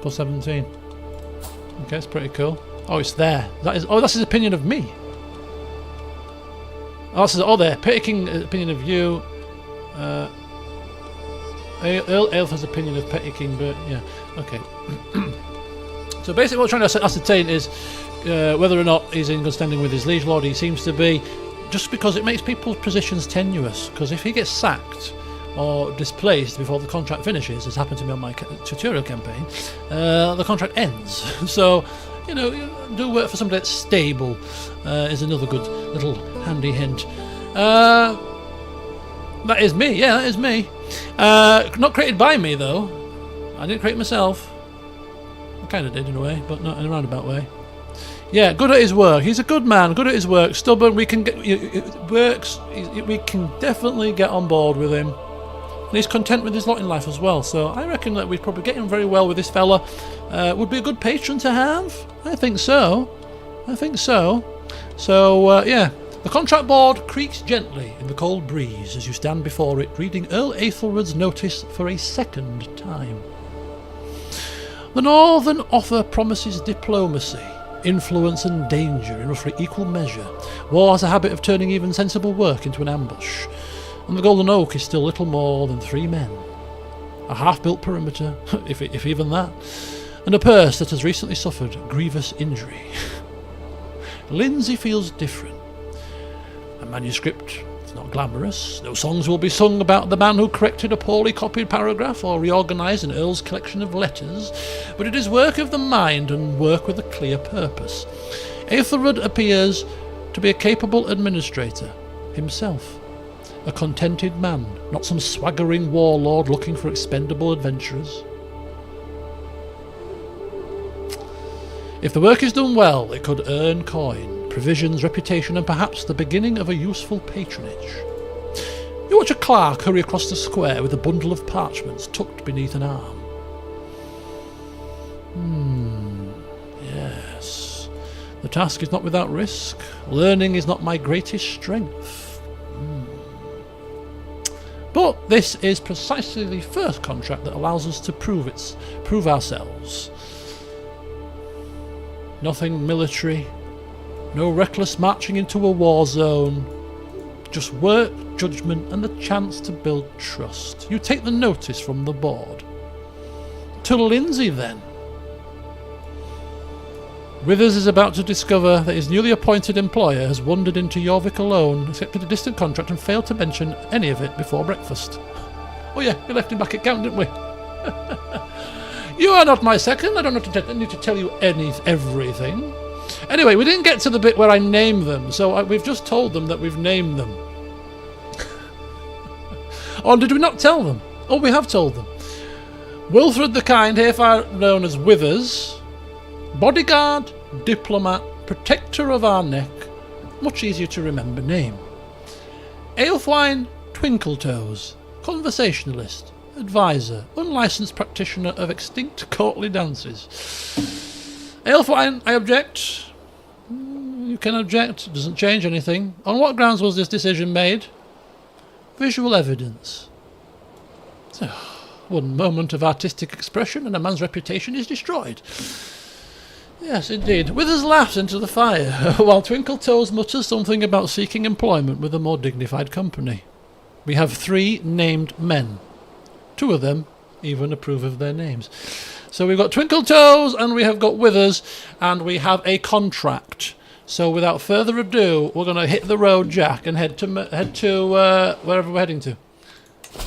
Plus 17. Okay, it's pretty cool. Oh, it's there. That's his opinion of me. Oh, there. Petty King opinion of you. Ælfwine's opinion of Petty King, but yeah, okay. So basically what we're trying to ascertain is whether or not he's in good standing with his liege lord. He seems to be, just because it makes people's positions tenuous, because if he gets sacked or displaced before the contract finishes, as happened to me on my tutorial campaign, the contract ends. So, you know, do work for somebody that's stable is another good little handy hint. That is me, yeah, that is me. Not created by me, though. I didn't create myself. I kind of did, in a way, but not in a roundabout way. Yeah, good at his work. He's a good man, good at his work. Stubborn, we can get... It works. We can definitely get on board with him. And he's content with his lot in life as well. So I reckon that we'd probably get on very well with this fella. Would be a good patron to have. I think so. So, yeah. The contract board creaks gently in the cold breeze as you stand before it, reading Earl Æthelred's notice for a second time. The northern offer promises diplomacy, influence and danger in roughly equal measure. War has a habit of turning even sensible work into an ambush, and the Golden Oak is still little more than 3 men. A half-built perimeter, if even that, and a purse that has recently suffered grievous injury. Lindsay feels different. A manuscript is not glamorous. No songs will be sung about the man who corrected a poorly copied paragraph or reorganised an Earl's collection of letters, but it is work of the mind and work with a clear purpose. Æthelred appears to be a capable administrator himself, a contented man, not some swaggering warlord looking for expendable adventurers. If the work is done well, it could earn coin, provisions, reputation, and perhaps the beginning of a useful patronage. You watch a clerk hurry across the square with a bundle of parchments tucked beneath an arm. Yes. The task is not without risk. Learning is not my greatest strength. But this is precisely the first contract that allows us to prove ourselves. Nothing military. No reckless marching into a war zone. Just work, judgment, and the chance to build trust. You take the notice from the board. To Lindsay, then. Withers is about to discover that his newly appointed employer has wandered into Jorvik alone, accepted a distant contract, and failed to mention any of it before breakfast. Oh yeah, we left him back at camp, didn't we? You are not my second. I don't need to tell you everything. Anyway, we didn't get to the bit where I name them, so we've just told them that we've named them. Or did we not tell them? Oh, we have told them. Withræd the Kind, herefore known as Withers. Bodyguard, diplomat, protector of our neck. Much easier to remember name. Ælfwine, Twinkletoes. Conversationalist, advisor, unlicensed practitioner of extinct courtly dances. Ælfwine, I object. You can object, it doesn't change anything. On what grounds was this decision made? Visual evidence. One moment of artistic expression and a man's reputation is destroyed. Yes, indeed. Withers laughs into the fire, while Twinkletoes mutters something about seeking employment with a more dignified company. We have 3 named men. 2 of them even approve of their names. So we've got Twinkletoes and we have got Withers, and we have a contract. So without further ado, we're going to hit the road, Jack, and head to wherever we're heading to.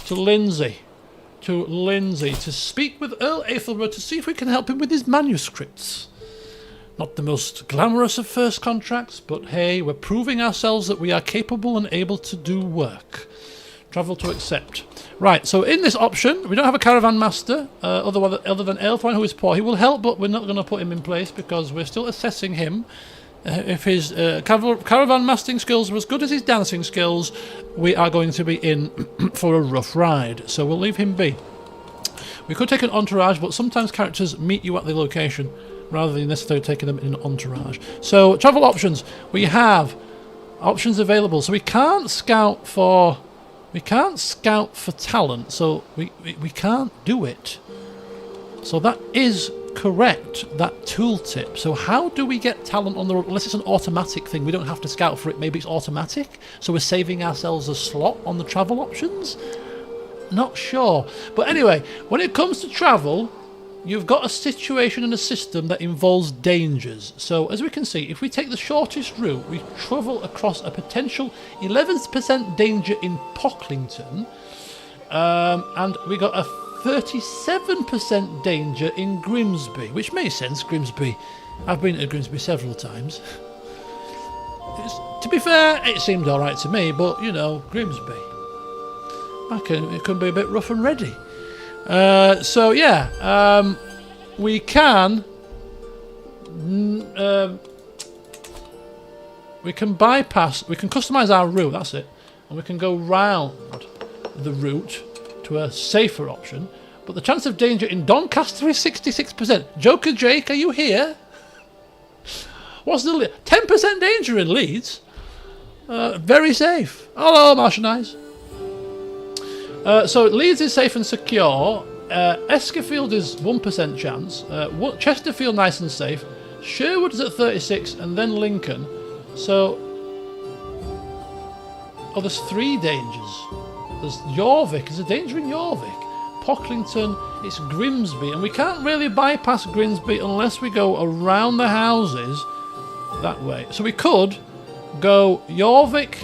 To Lindsay. To speak with Earl Æthelred to see if we can help him with his manuscripts. Not the most glamorous of first contracts, but hey, we're proving ourselves that we are capable and able to do work. Travel to accept. Right, so in this option, we don't have a caravan master, other than Ælfwine, who is poor. He will help, but we're not going to put him in place because we're still assessing him. If his caravan mastering skills are as good as his dancing skills, we are going to be in for a rough ride. So we'll leave him be. We could take an entourage, but sometimes characters meet you at the location rather than necessarily taking them in an entourage. So travel options. We have options available. So we can't scout for talent. So we can't do it. So that is correct, that tooltip. So how do we get talent on the road? Unless it's an automatic thing, we don't have to scout for it. Maybe it's automatic, so we're saving ourselves a slot on the travel options. Not sure, but anyway, when it comes to travel, you've got a situation and a system that involves dangers. So as we can see, if we take the shortest route, we travel across a potential 11% danger in Pocklington, and we got a 37% danger in Grimsby, which makes sense. Grimsby, I've been to Grimsby several times. To be fair, it seemed alright to me, but you know, Grimsby, it can be a bit rough and ready. So yeah, we can bypass, we can customise our route, that's it, and we can go round the route to a safer option, but the chance of danger in Doncaster is 66%. Joker Jake, are you here? What's the 10% danger in Leeds? Very safe. Hello, Martian Eyes. So Leeds is safe and secure. Eskerfield is 1% chance. Chesterfield nice and safe. Sherwood is at 36, and then Lincoln. So, there's 3 dangers. There's Jorvik. There's a danger in Jorvik. Pocklington, it's Grimsby, and we can't really bypass Grimsby unless we go around the houses that way. So we could go Jorvik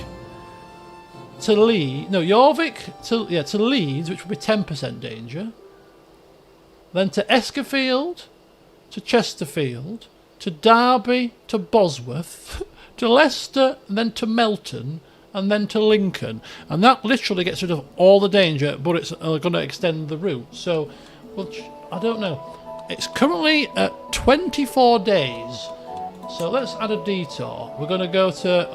to Leeds. No, Jorvik to Leeds, which would be 10% danger. Then to Eskerfield, to Chesterfield, to Derby, to Bosworth, to Leicester, and then to Melton, and then to Lincoln, and that literally gets rid of all the danger, but it's going to extend the route. So, well, I don't know. It's currently at 24 days, so let's add a detour. We're going to go to.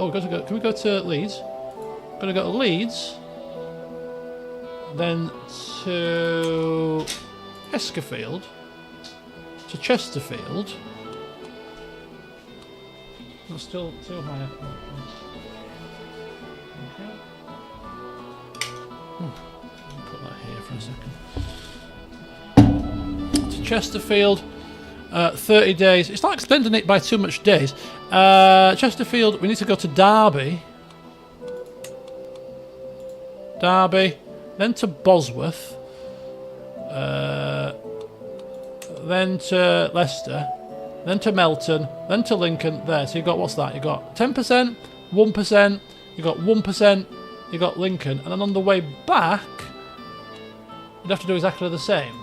Can we go to Leeds? We're going to go to Leeds, then to Eskerfield, to Chesterfield. That's still too high. Put that here for a second. To Chesterfield, 30 days. It's not extending it by too much days. Chesterfield, we need to go to Derby. Then to Bosworth. Then to Leicester. Then to Melton. Then to Lincoln. There, so you got, what's that? You got 10%, 1%, you got 1%, you got Lincoln. And then on the way back, you'd have to do exactly the same.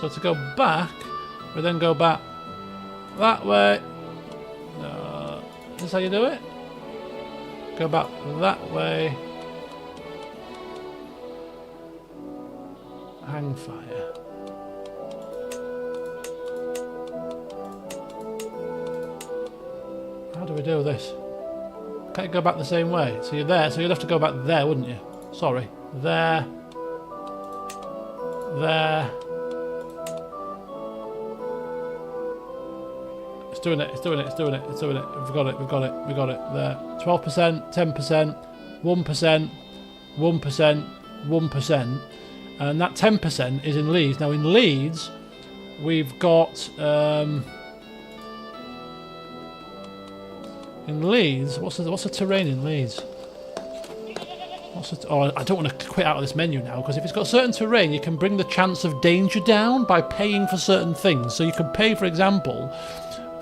So to go back, we then go back that way. Is this how you do it? Go back that way. Hang fire. How do we do this? Can't you go back the same way? So you're there, so you'd have to go back there, wouldn't you? Sorry. There. There. It's doing it, it's doing it, it's doing it, it's doing it. We've got it, we've got it, we've got it. There. 12%, 10%, 1%, 1%, 1%. And that 10% is in Leeds. Now in Leeds, we've got... in Leeds, what's the terrain in Leeds? Oh, I don't want to quit out of this menu now, because if it's got certain terrain, you can bring the chance of danger down by paying for certain things. So you can pay, for example,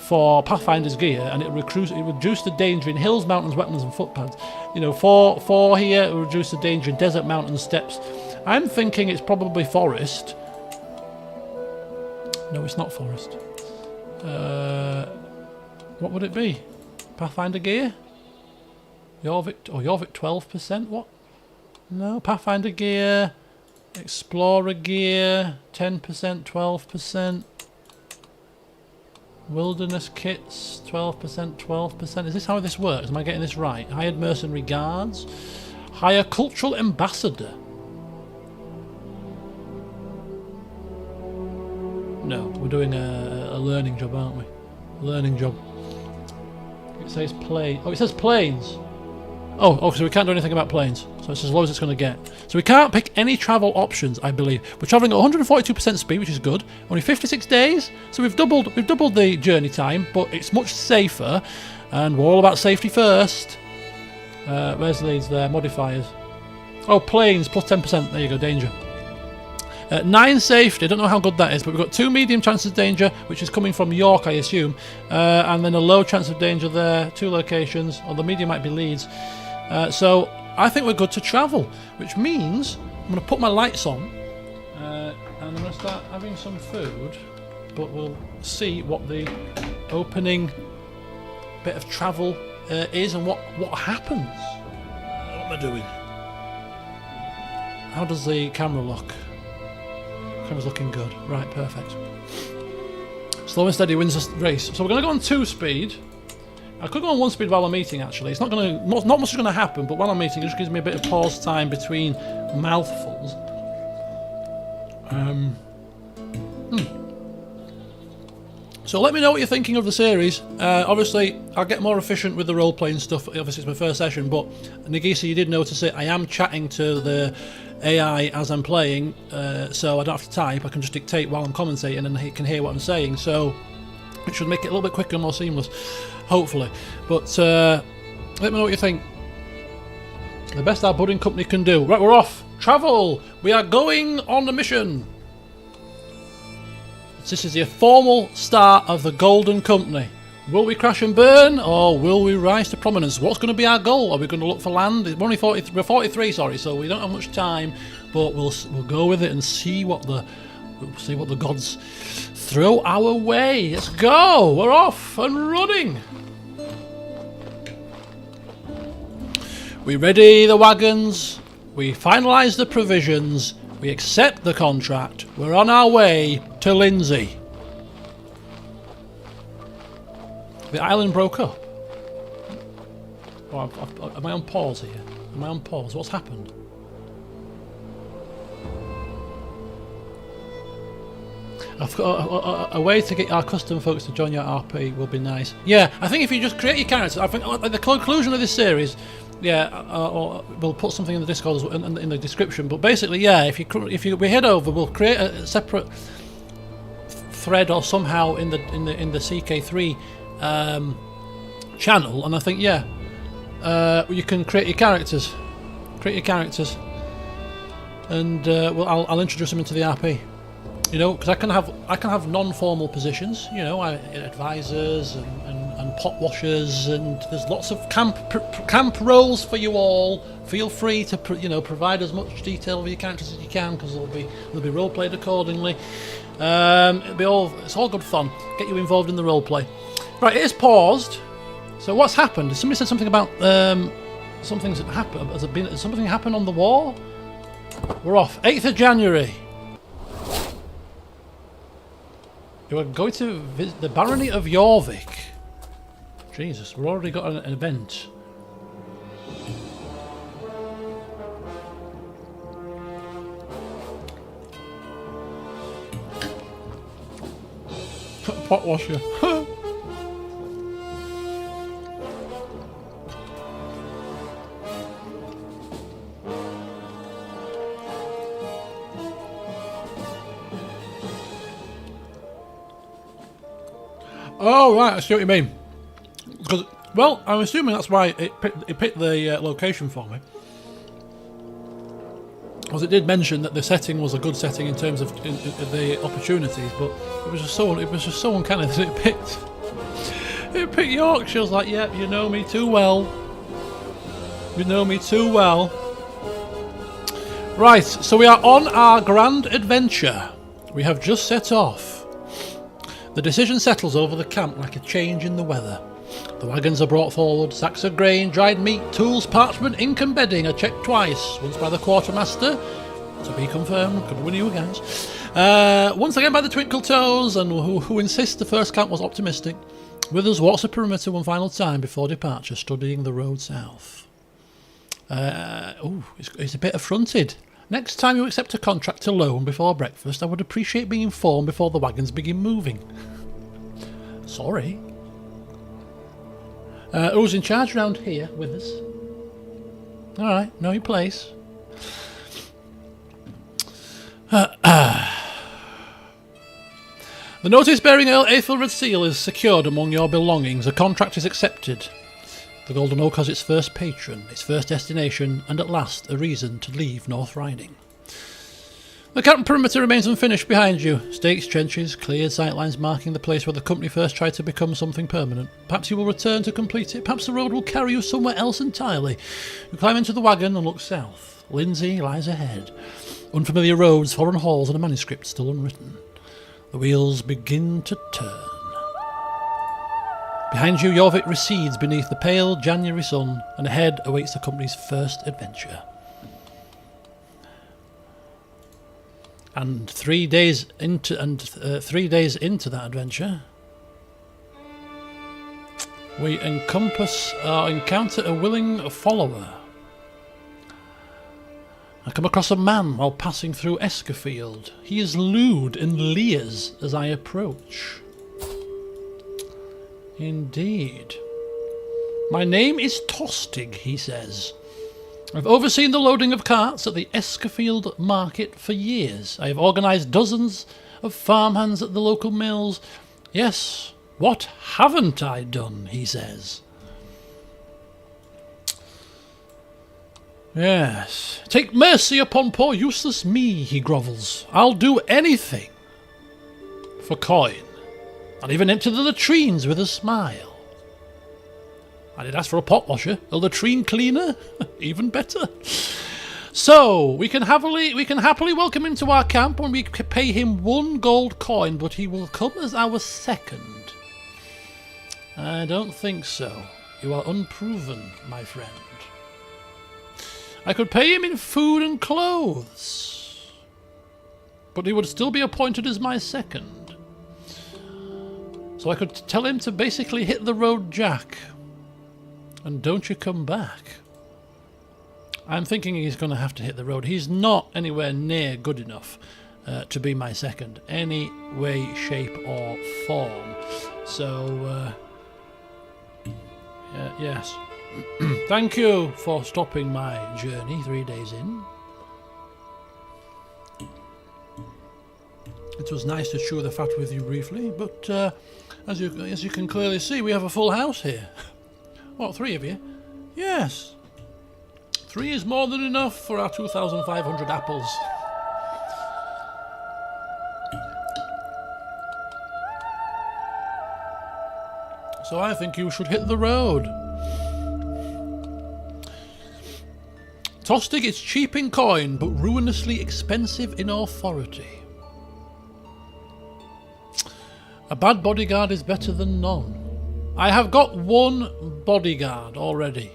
for Pathfinder's gear, and it reduce the danger in hills, mountains, wetlands, and footpaths. You know, for here, it will reduce the danger in desert, mountains, steppes. I'm thinking it's probably forest. No, it's not forest. What would it be? Pathfinder gear? Jorvik 12%? What? No, Pathfinder gear, Explorer gear, 10%, 12%. Wilderness kits, 12%, 12%. Is this how this works? Am I getting this right? Hired mercenary guards. Hire cultural ambassador. No, we're doing a learning job, aren't we? Learning job. It says plane. Oh, it says planes. Oh, so we can't do anything about planes. So it's as low as it's going to get. So we can't pick any travel options, I believe. We're travelling at 142% speed, which is good. Only 56 days. So we've doubled the journey time, but it's much safer. And we're all about safety first. Where's Leeds there? Modifiers. Oh, planes plus 10%. There you go, danger. 9 safety, I don't know how good that is, but we've got 2 medium chances of danger, which is coming from York, I assume, and then a low chance of danger there, 2 locations, or the medium might be Leeds. So I think we're good to travel, which means I'm going to put my lights on, and I'm going to start having some food, but we'll see what the opening bit of travel is and what happens. What am I doing? How does the camera look? Camera's looking good. Right, perfect. Slow and steady wins the race. So we're going to go on 2 speed. I could go on 1 speed while I'm eating, actually. It's not much is going to happen, but while I'm eating, it just gives me a bit of pause time between mouthfuls. So let me know what you're thinking of the series. Obviously, I'll get more efficient with the role-playing stuff. Obviously, it's my first session, but Nagisa, you did notice it. I am chatting to the AI as I'm playing, so I don't have to type. I can just dictate while I'm commentating, and he can hear what I'm saying. So it should make it a little bit quicker and more seamless, hopefully. But let me know what you think. The best our budding company can do. Right, we're off. Travel. We are going on a mission. This is the formal start of the Golden Company. Will we crash and burn, or will we rise to prominence? What's going to be our goal? Are we going to look for land? We're 43, sorry, so we don't have much time, but we'll go with it and see what the gods throw our way. Let's go. We're off and running. We ready the wagons. We finalise the provisions. We accept the contract. We're on our way to Lindsay. The island broke up. Oh, am I on pause here? Am I on pause? What's happened? I've got a way to get our custom folks to join your RP will be nice. Yeah, I think if you just create your characters, I think the conclusion of this series, or we'll put something in the Discord in the description. But basically, yeah, if we head over, we'll create a separate thread or somehow in the CK3 channel, and I think you can create your characters. And well, I'll introduce them into the RP. You know, because I can have non-formal positions. You know, advisors and pot washers, and there's lots of camp roles for you all. Feel free to provide as much detail of your characters as you can, because they'll be role played accordingly. It's all good fun. Get you involved in the role play. Right, it is paused. So what's happened? Somebody said something about something's happened. Has something happened on the war? We're off. 8th of January. You are going to visit the Barony of Jorvik. Jesus, we've already got an event. Pot washer. Oh right, I see what you mean. Because, well, I'm assuming that's why it picked the location for me. Because it did mention that the setting was a good setting in terms of the opportunities, but it was just so uncanny that it picked Yorkshire. I was like, yeah, you know me too well. You know me too well. Right, so we are on our grand adventure. We have just set off. The decision settles over the camp like a change in the weather. The wagons are brought forward, sacks of grain, dried meat, tools, parchment, ink and bedding are checked twice, once by the quartermaster, to be confirmed, could be one of you guys, once again by the Twinkle Toes, and who insists the first camp was optimistic. Withers walks the perimeter one final time before departure, studying the road south. He's a bit affronted. Next time you accept a contract to loan before breakfast, I would appreciate being informed before the wagons begin moving. Sorry. Who's in charge round here with us? Alright, know your place. The notice bearing Earl Æthelred's seal is secured among your belongings. A contract is accepted. The Golden Oak has its first patron, its first destination, and at last a reason to leave North Riding. The camp perimeter remains unfinished behind you. Stakes, trenches, cleared sightlines marking the place where the company first tried to become something permanent. Perhaps you will return to complete it. Perhaps the road will carry you somewhere else entirely. You climb into the wagon and look south. Lindsay lies ahead. Unfamiliar roads, foreign halls, and a manuscript still unwritten. The wheels begin to turn. Behind you, Jorvik recedes beneath the pale January sun, and ahead awaits the company's first adventure. And 3 days into that adventure, we encounter a willing follower. I come across a man while passing through Escafield. He is lewd and leers as I approach. Indeed. My name is Tostig, he says. I've overseen the loading of carts at the Escafield market for years. I have organised dozens of farmhands at the local mills. Yes, what haven't I done, he says. Yes. Take mercy upon poor useless me, he grovels. I'll do anything for coin. I'll even empty the latrines with a smile. I did ask for a pot washer, a latrine cleaner, even better. So we can happily welcome him to our camp when we pay him 1 gold coin, but he will come as our second. I don't think so. You are unproven, my friend. I could pay him in food and clothes, but he would still be appointed as my second. So I could tell him to basically hit the road, Jack, and don't you come back. I'm thinking he's going to have to hit the road. He's not anywhere near good enough to be my second, any way, shape or form. So, yes. Thank you for stopping my journey 3 days in. It was nice to chew the fat with you briefly, but as you can clearly see, we have a full house here. What, 3 of you? Yes. 3 is more than enough for our 2,500 apples. So I think you should hit the road. Tostig is cheap in coin, but ruinously expensive in authority. A bad bodyguard is better than none. I have got 1 bodyguard already.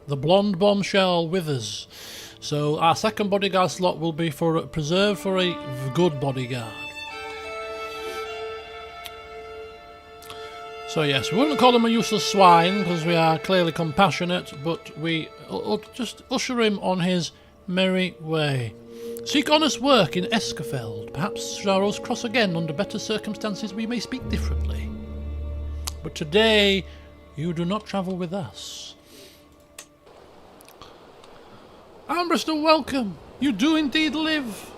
The blonde bombshell Withers. So our second bodyguard slot will be preserved for a good bodyguard. So yes, we wouldn't call him a useless swine because we are clearly compassionate, but we just usher him on his merry way. Seek honest work in Eskefeld. Perhaps our roads cross again under better circumstances. We may speak differently. But today you do not travel with us. Ambrister, welcome. You do indeed live.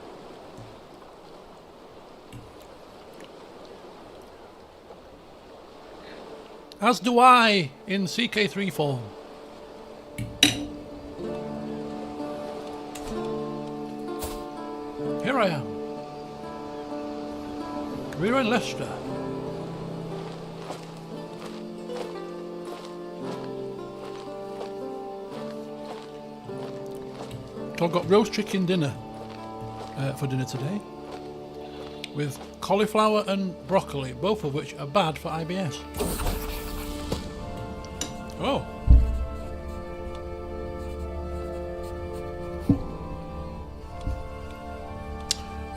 As do I in CK3 form. Here I am. We're in Leicester. So I've got roast chicken dinner for dinner today, with cauliflower and broccoli, both of which are bad for IBS. Oh.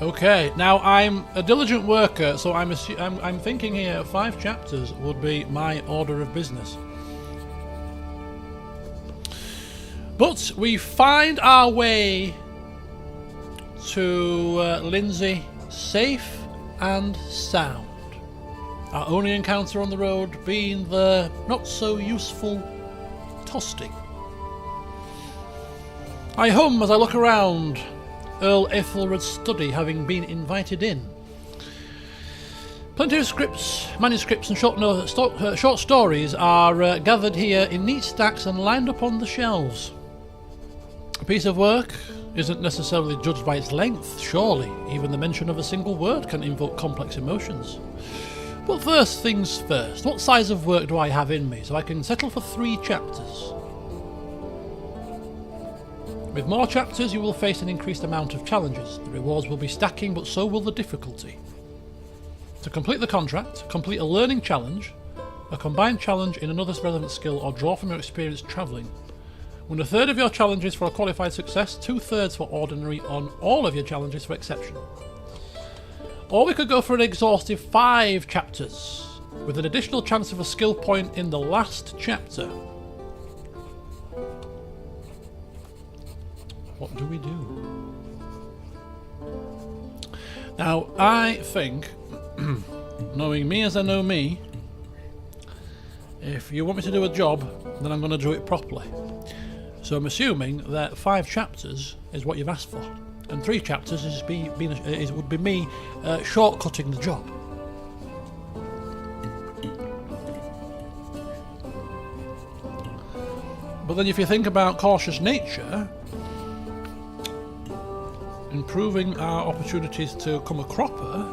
Okay, now I'm a diligent worker, so I'm thinking here 5 chapters would be my order of business. But we find our way to Lindsay safe and sound. Our only encounter on the road being the not so useful Tostig. I hum as I look around, Earl Æthelred's study having been invited in. Plenty of scripts, manuscripts and short stories are gathered here in neat stacks and lined up on the shelves. A piece of work isn't necessarily judged by its length, surely. Even the mention of a single word can invoke complex emotions. But first things first, what size of work do I have in me so I can settle for 3 chapters? With more chapters you will face an increased amount of challenges. The rewards will be stacking, but so will the difficulty. To complete the contract, complete a learning challenge, a combined challenge in another relevant skill, or draw from your experience travelling. Win 1/3 of your challenges for a qualified success, 2/3 for ordinary on all of your challenges for exceptional. Or we could go for an exhaustive 5 chapters, with an additional chance of a skill point in the last chapter. What do we do? Now, I think, knowing me as I know me, if you want me to do a job, then I'm going to do it properly. So I'm assuming that 5 chapters is what you've asked for, and 3 chapters would be me shortcutting the job. But then if you think about cautious nature, improving our opportunities to come a cropper,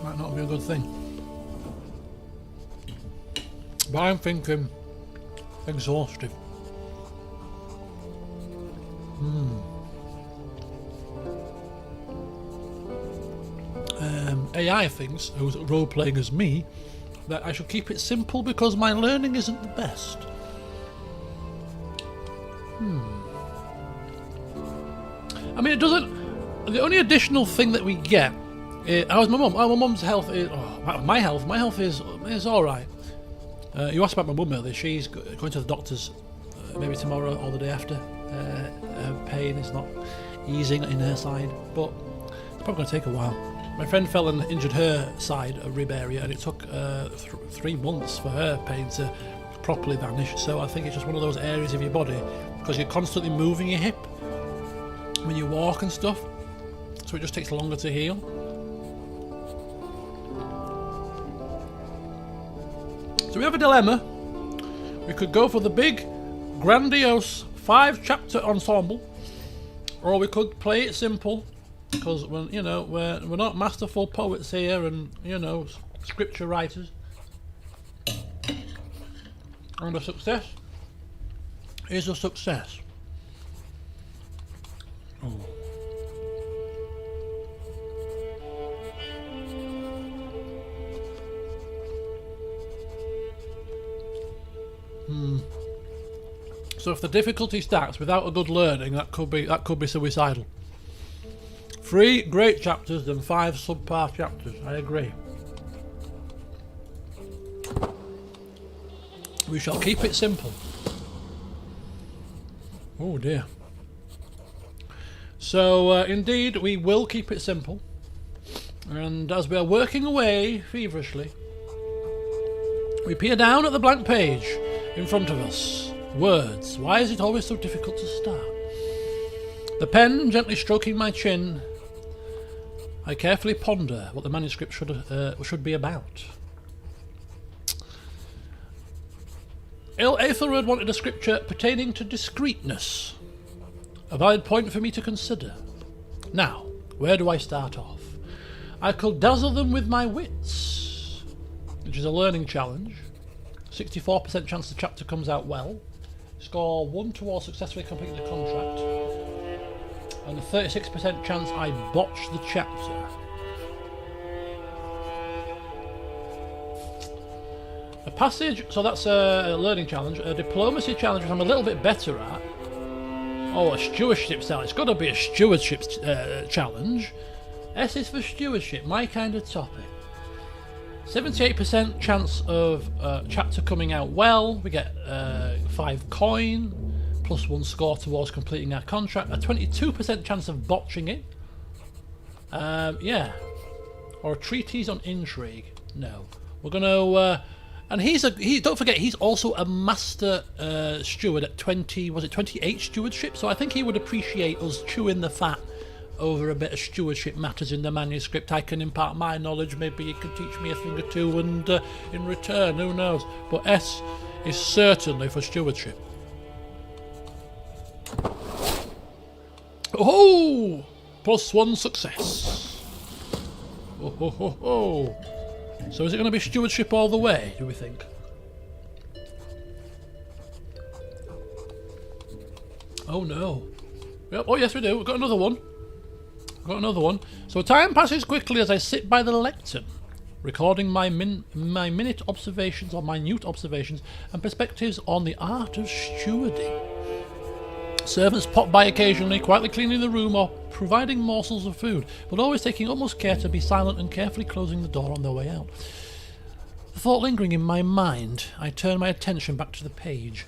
might not be a good thing. But I'm thinking exhaustive. AI thinks, who's role-playing as me, that I should keep it simple because my learning isn't the best. I mean, it doesn't... The only additional thing that we get... how's my mum? Oh, my mum's health is... Oh, my health is alright. You asked about my mum earlier. She's going to the doctor's maybe tomorrow or the day after. Her pain is not easing in her side, but it's probably going to take a while. My friend fell and injured her side, a rib area, and it took 3 months for her pain to properly vanish, so I think it's just one of those areas of your body, because you're constantly moving your hip when you walk and stuff, so it just takes longer to heal. So we have a dilemma. We could go for the big, grandiose 5-chapter ensemble, or we could play it simple, because we're not masterful poets here, and scripture writers. And a success is a success. Oh. So if the difficulty starts without a good learning, that could be suicidal. 3 great chapters and 5 subpar chapters. I agree. We shall keep it simple. Oh dear. So indeed we will keep it simple, and as we are working away feverishly, we peer down at the blank page in front of us. Words. Why is it always so difficult to start? The pen gently stroking my chin, I carefully ponder what the manuscript should be about. Æthelred wanted a scripture pertaining to discreetness, a valid point for me to consider. Now, where do I start off? I could dazzle them with my wits, which is a learning challenge. 64% chance the chapter comes out well. Score 1 towards successfully completing the contract. And a 36% chance I botch the chapter. A passage, so that's a learning challenge. A diplomacy challenge, which I'm a little bit better at. Oh, a stewardship challenge. It's got to be a stewardship challenge. S is for stewardship, my kind of topic. 78% chance of chapter coming out well. We get 5 coin, plus 1 score towards completing our contract. A 22% chance of botching it. Yeah. Or a treatise on intrigue. No. We're going to... and don't forget, he's also a master steward at 28 stewardship, so I think he would appreciate us chewing the fat over a bit of stewardship matters in the manuscript. I can impart my knowledge, maybe he can teach me a thing or two, and in return, who knows. But S is certainly for stewardship. Oh! +1 success. Oh, ho, ho, ho. So is it going to be stewardship all the way, do we think? Oh no. Yep. Oh yes we do, we've got another one. So time passes quickly as I sit by the lectern, recording my minute observations, or minute observations, and perspectives on the art of stewarding. Servants pop by occasionally, quietly cleaning the room or providing morsels of food, but always taking utmost care to be silent and carefully closing the door on their way out. The thought lingering in my mind, I turn my attention back to the page.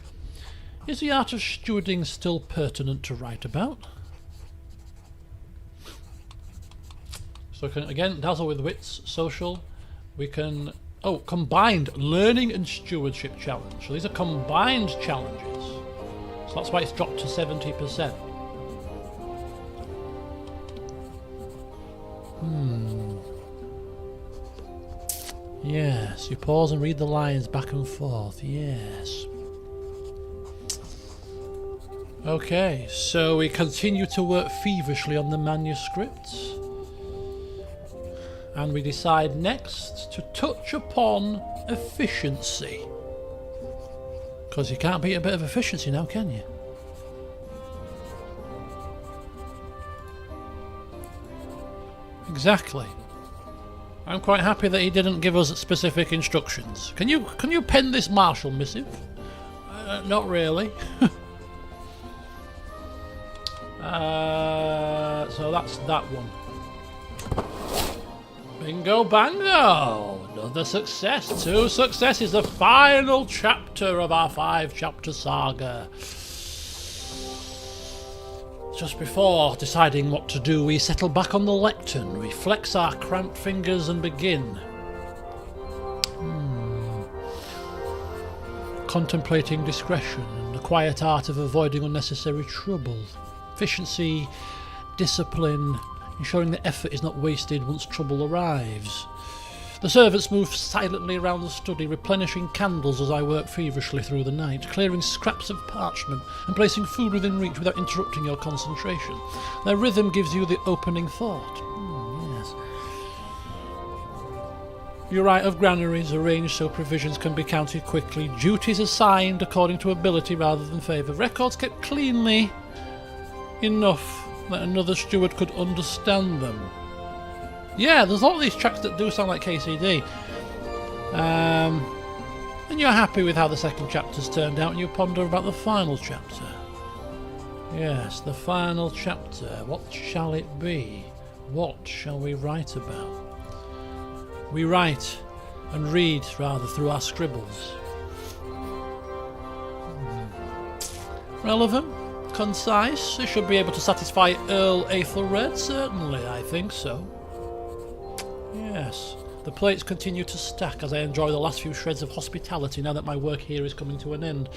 Is the art of stewarding still pertinent to write about? So we can again dazzle with wits, social. We can combined learning and stewardship challenge. So these are combined challenges. So that's why it's dropped to 70%. Yes, you pause and read the lines back and forth. Yes. Okay, so we continue to work feverishly on the manuscript. And we decide next to touch upon efficiency. Because you can't beat a bit of efficiency now, can you? Exactly. I'm quite happy that he didn't give us specific instructions. Can you pen this martial missive? Not really. So that's that one. Bingo bango! Another success. 2 successes. The final chapter of our 5-chapter saga. Just before deciding what to do, we settle back on the lectern. We flex our cramped fingers and begin. contemplating discretion and the quiet art of avoiding unnecessary trouble. Efficiency, discipline, ensuring that effort is not wasted once trouble arrives. The servants move silently around the study, replenishing candles as I work feverishly through the night, clearing scraps of parchment and placing food within reach without interrupting your concentration. Their rhythm gives you the opening thought. Yes. Your right of granaries arranged so provisions can be counted quickly. Duties assigned according to ability rather than favour. Records kept cleanly enough that another steward could understand them. Yeah, there's a lot of these tracks that do sound like KCD. And you're happy with how the second chapter's turned out and you ponder about the final chapter. Yes, the final chapter. What shall it be? What shall we write about? We write and read, rather, through our scribbles. Relevant? Concise? It should be able to satisfy Earl Æthelred, certainly, I think so. Yes, the plates continue to stack as I enjoy the last few shreds of hospitality now that my work here is coming to an end.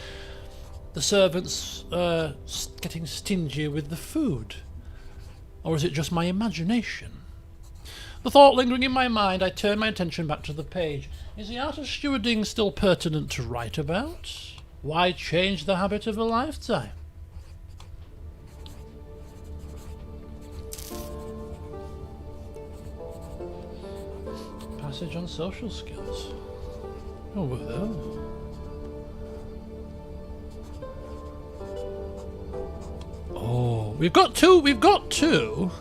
The servants getting stingier with the food. Or is it just my imagination? The thought lingering in my mind, I turn my attention back to the page. Is the art of stewarding still pertinent to write about? Why change the habit of a lifetime? Passage on social skills. Oh, well. Oh, we've got two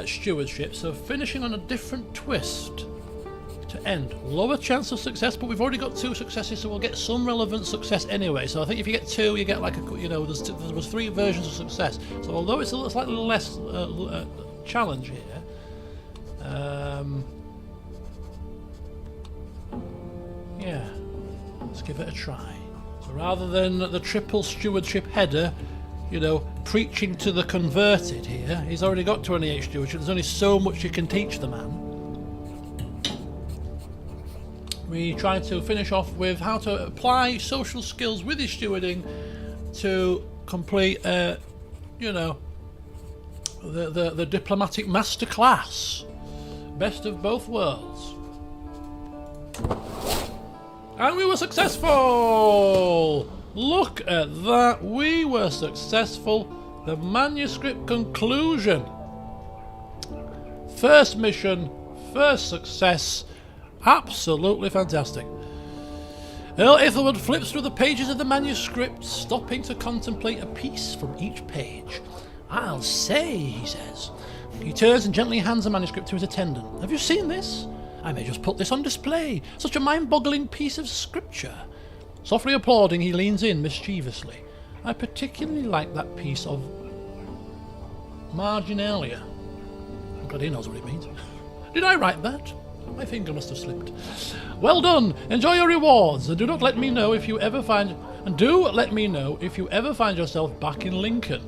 stewardship, so finishing on a different twist to end. Lower chance of success, but we've already got 2 successes, so we'll get some relevant success anyway. So I think if you get 2, you get like a, you know, there was 3 versions of success. So although it's a little slightly less challenge here, yeah, let's give it a try. So rather than the triple stewardship header, you know, preaching to the converted here, he's already got 28 stewardship. There's only so much you can teach the man. We try to finish off with how to apply social skills with his stewarding to complete, you know, the diplomatic masterclass. Best of both worlds. And we were successful! Look at that, we were successful. The manuscript conclusion. First mission, first success. Absolutely fantastic. Earl Æthelred flips through the pages of the manuscript, stopping to contemplate a piece from each page. I'll say, he says. He turns and gently hands the manuscript to his attendant. Have you seen this? I may just put this on display. Such a mind-boggling piece of scripture. Softly applauding, he leans in mischievously. I particularly like that piece of marginalia. I'm glad he knows what it means. Did I write that? My finger must have slipped. Well done. Enjoy your rewards, and do let me know if you ever find yourself back in Lincoln.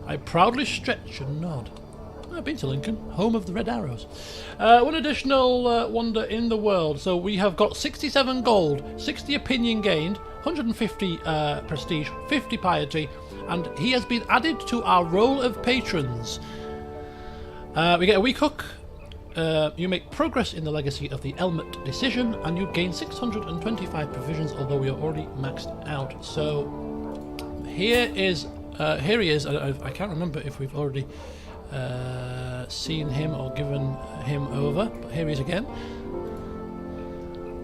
I proudly stretch and nod. I've been to Lincoln, home of the Red Arrows. One additional wonder in the world. So we have got 67 gold, 60 opinion gained, 150 prestige, 50 piety, and he has been added to our roll of patrons. We get a weak hook. You make progress in the legacy of the Elmet decision, and you gain 625 provisions, although we are already maxed out. So here he is. I can't remember if we've already seen him or given him over, but here he is again.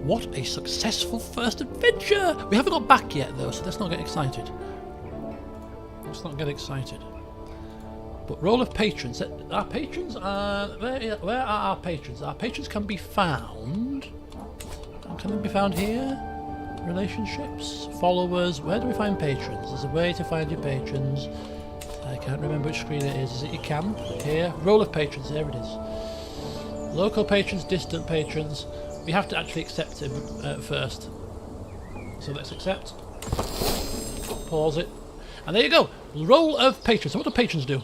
What a successful first adventure! We haven't got back yet though, so let's not get excited. But roll of patrons. Our patrons are... Where are our patrons? Our patrons can be found... Can they be found here? Relationships? Followers? Where do we find patrons? There's a way to find your patrons. I can't remember which screen it is. Is it your camp? Here. Roll of patrons. There it is. Local patrons, distant patrons. We have to actually accept him first. So let's accept. Pause it. And there you go. Roll of patrons. So what do patrons do?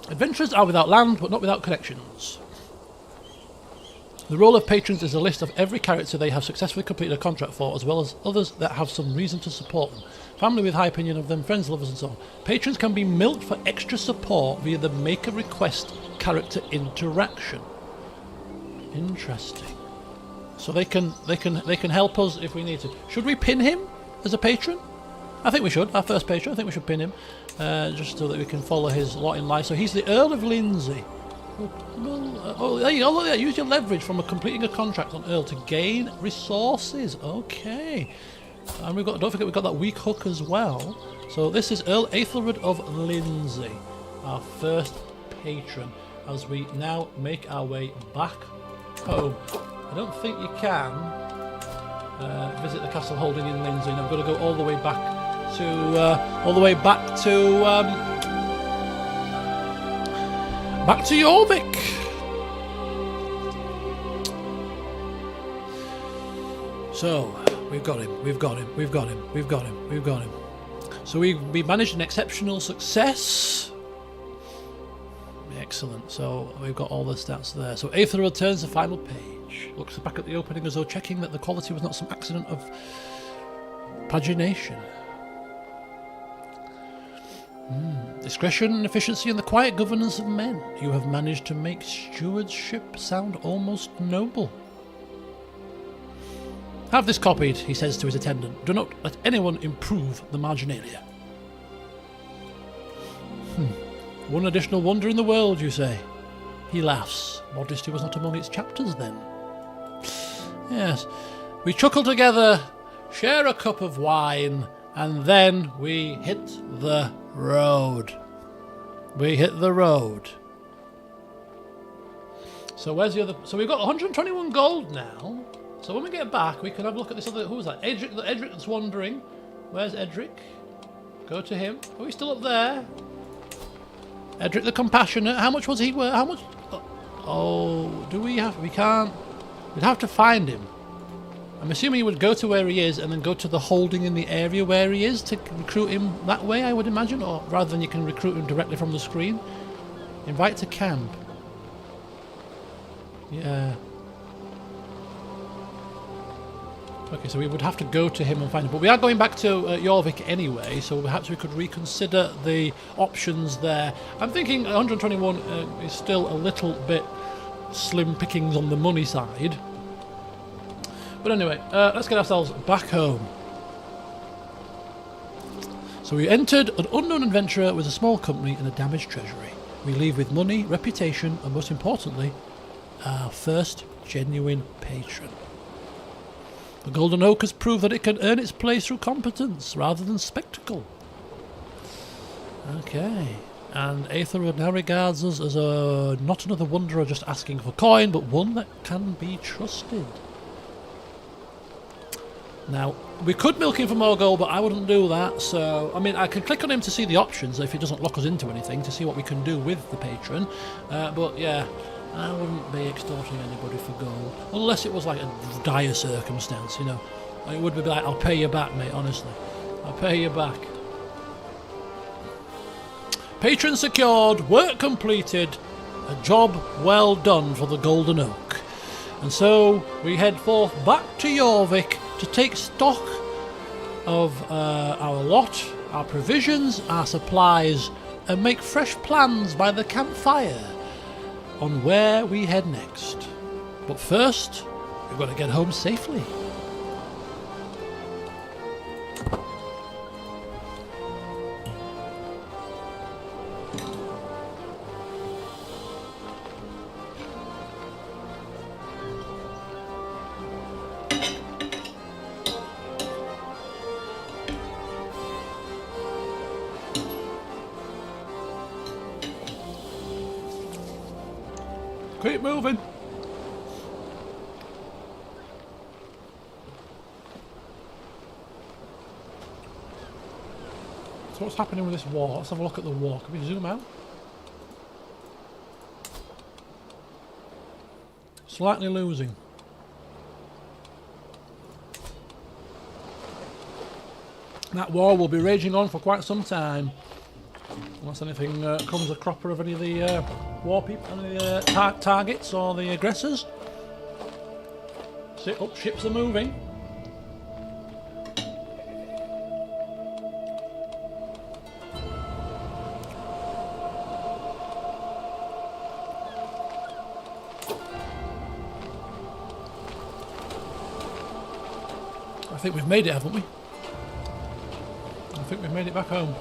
Adventurers are without land, but not without connections. The role of patrons is a list of every character they have successfully completed a contract for, as well as others that have some reason to support them. Family with high opinion of them, friends, lovers, and so on. Patrons can be milked for extra support via the make a request character interaction. Interesting. So they can help us if we need to. Should we pin him as a patron? I think we should. Our first patron. I think we should pin him, just so that we can follow his lot in life. So he's the Earl of Lindsay. Oh, there you go. Look at that. Use your leverage from completing a contract on Earl to gain resources. Okay. And we've got. Don't forget we've got that weak hook as well. So this is Earl Æthelred of Lindsay, our first patron, as we now make our way back home. I don't think you can visit the castle holding in Lindsay. And I've got to go all the way back to Jorvik. So we've got him. So we managed an exceptional success. Excellent. So we've got all the stats there. So Æthelred turns the final page. Looks back at the opening as though checking that the quality was not some accident of pagination. Discretion and efficiency and the quiet governance of men. You have managed to make stewardship sound almost noble. Have this copied, he says to his attendant. Do not let anyone improve the marginalia. One additional wonder in the world, you say? He laughs. Modesty was not among its chapters then. Yes. We chuckle together, share a cup of wine, and then we hit the road. So where's the other... So we've got 121 gold now. So when we get back, we can have a look at this other... Who was that? Edric that's wandering. Where's Edric? Go to him. Oh, he's still up there. Edric the Compassionate. How much was he worth? How much... Oh, do we have... We can't... We'd have to find him. I'm assuming you would go to where he is and then go to the holding in the area where he is to recruit him that way, I would imagine, or rather than you can recruit him directly from the screen. Invite to camp. Yeah. Okay, so we would have to go to him and find him. But we are going back to Jorvik anyway, so perhaps we could reconsider the options there. I'm thinking 121 is still a little bit slim pickings on the money side. But anyway, let's get ourselves back home. So we entered an unknown adventurer with a small company and a damaged treasury. We leave with money, reputation, and most importantly, our first genuine patron. The Golden Oak has proved that it can earn its place through competence rather than spectacle. Okay. And Æthelred now regards us as not another wanderer just asking for coin, but one that can be trusted. Now, we could milk him for more gold, but I wouldn't do that. So, I mean, I can click on him to see the options if it doesn't lock us into anything, to see what we can do with the patron. But yeah, I wouldn't be extorting anybody for gold. Unless it was like a dire circumstance, you know. It would be like, I'll pay you back, mate, honestly. I'll pay you back. Patron secured, work completed, a job well done for the Golden Oak. And so we head forth back to Jorvik to take stock of our lot, our provisions, our supplies, and make fresh plans by the campfire on where we head next. But first, we've got to get home safely. Keep moving. So what's happening with this war? Let's have a look at the war. Can we zoom out? Slightly losing. That war will be raging on for quite some time. Unless anything comes a cropper of any of the war people, any of the targets or the aggressors. Sit up, ships are moving. I think we've made it, haven't we? I think we've made it back home.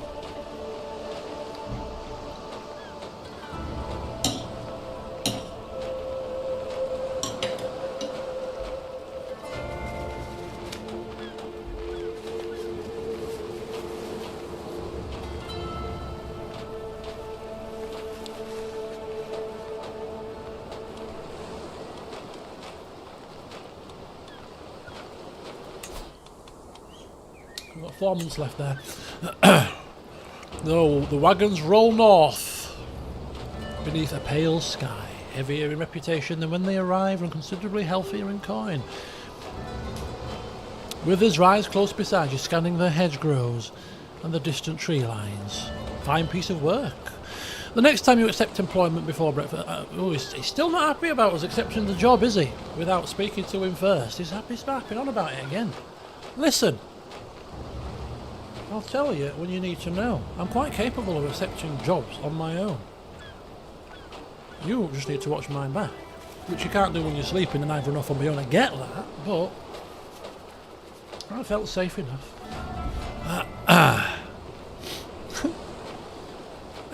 We've got 4 months left there. No, the wagons roll north beneath a pale sky, heavier in reputation than when they arrive and considerably healthier in coin. Withers rise close beside you, scanning the hedgerows and the distant tree lines. Fine piece of work. The next time you accept employment before breakfast... he's still not happy about us accepting the job, is he? Without speaking to him first. He's harping on about it again. Listen. I'll tell you when you need to know. I'm quite capable of accepting jobs on my own. You just need to watch mine back. Which you can't do when you're sleeping, and I've run off on my own. I get that, but... I felt safe enough.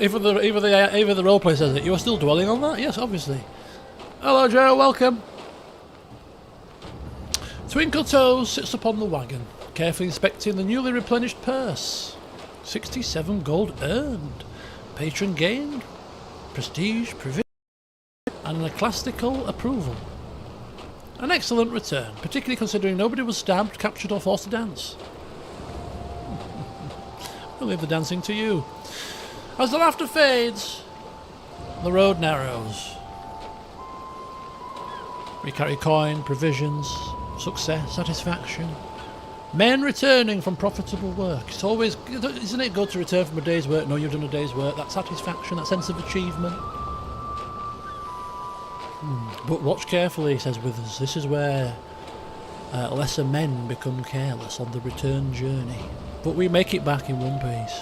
Even the roleplay says it. You are still dwelling on that? Yes, obviously. Hello, Joe. Welcome. Twinkle Toes sits upon the wagon, carefully inspecting the newly replenished purse. 67 gold earned, patron gained, prestige, privilege, and an ecclesiastical approval. An excellent return, particularly considering nobody was stabbed, captured, or forced to dance. We'll leave the dancing to you. As the laughter fades, the road narrows. We carry coin, provisions, success, satisfaction. Men returning from profitable work. It's always, isn't it good to return from a day's work? No, you've done a day's work. That satisfaction, that sense of achievement. But watch carefully, says Withers. This is where lesser men become careless on the return journey. But we make it back in one piece.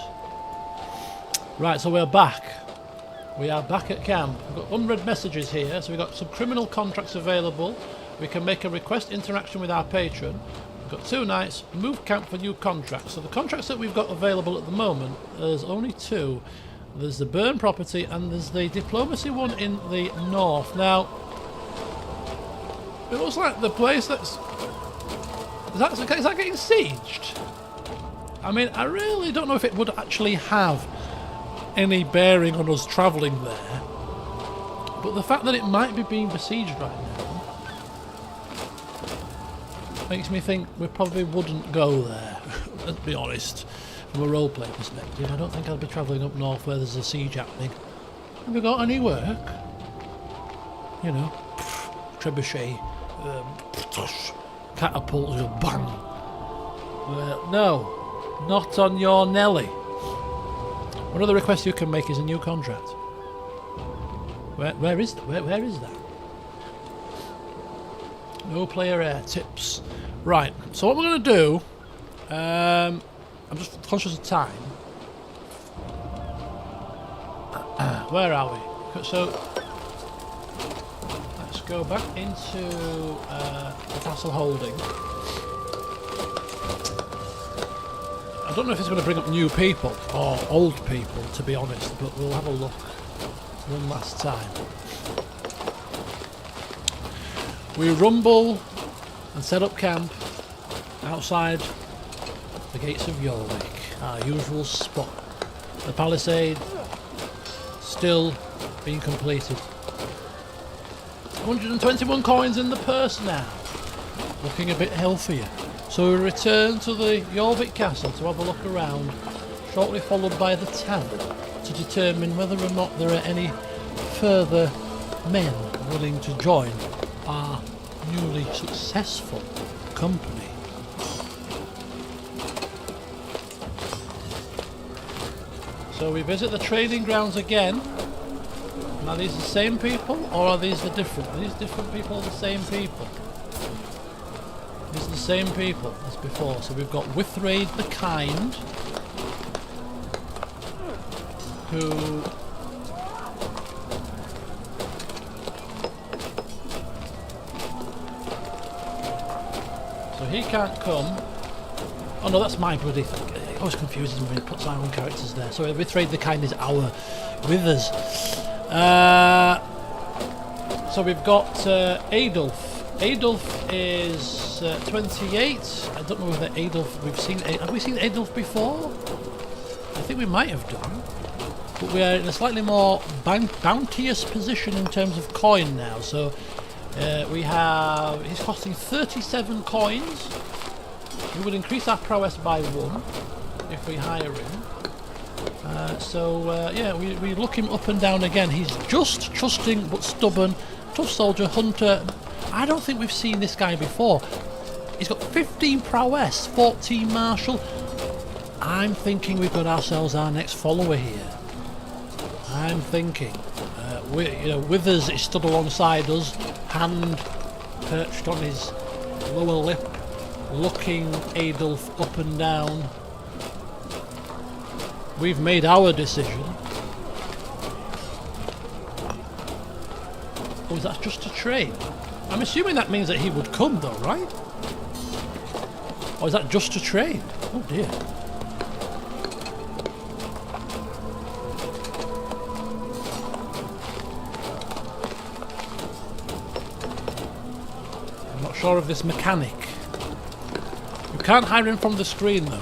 Right, so we're back. We are back at camp. We've got unread messages here. So we've got some criminal contracts available. We can make a request interaction with our patron. We've got 2 nights. Move camp for new contracts. So the contracts that we've got available at the moment, there's only 2. There's the burn property and there's the diplomacy one in the north. Now, it looks like the place that's... Is that getting sieged? I mean, I really don't know if it would actually have any bearing on us travelling there. But the fact that it might be being besieged right now makes me think we probably wouldn't go there, let's be honest. From a roleplay perspective, I don't think I'll be travelling up north where there's a siege happening. Have we got any work? You know, trebuchet, catapult, bang. No, not on your Nelly. One of the requests you can make is a new contract. Where is that? No player air tips. Right, so what we're going to do, I'm just conscious of time. Where are we? So, let's go back into the castle holding. I don't know if it's going to bring up new people or old people, to be honest, but we'll have a look one last time. We rumble and set up camp outside the gates of Ælfwine, our usual spot. The palisade still being completed. 121 coins in the purse now, looking a bit healthier. So we return to the Ælfwine castle to have a look around, shortly followed by the town, to determine whether or not there are any further men willing to join our newly successful company. So we visit the trading grounds again. Are these the same people, or are these the different? Are these different people or the same people? These are the same people as before. So we've got Withræd the Kind, who... So he can't come. Oh no, that's my bloody thing. It always confuses me when it puts our own characters there. So Withræd the Kind is our with us. So we've got Adolf. Adolf is 28. I don't know whether Adolf have we seen Adolf before? I think we might have done. But we are in a slightly more bounteous position in terms of coin now. So he's costing 37 coins. We would increase our prowess by 1 if we hire him. Yeah, we look him up and down again. He's just trusting but stubborn, tough soldier, hunter. I don't think we've seen this guy before. He's got 15 prowess, 14 martial. I'm thinking we've got ourselves our next follower here. I'm thinking. Withers is stood alongside us, hand perched on his lower lip, looking Adolf up and down. We've made our decision. Oh, is that just a trade? I'm assuming that means that he would come though, right? Or is that just a trade? Oh dear. I'm not sure of this mechanic. You can't hire him from the screen though.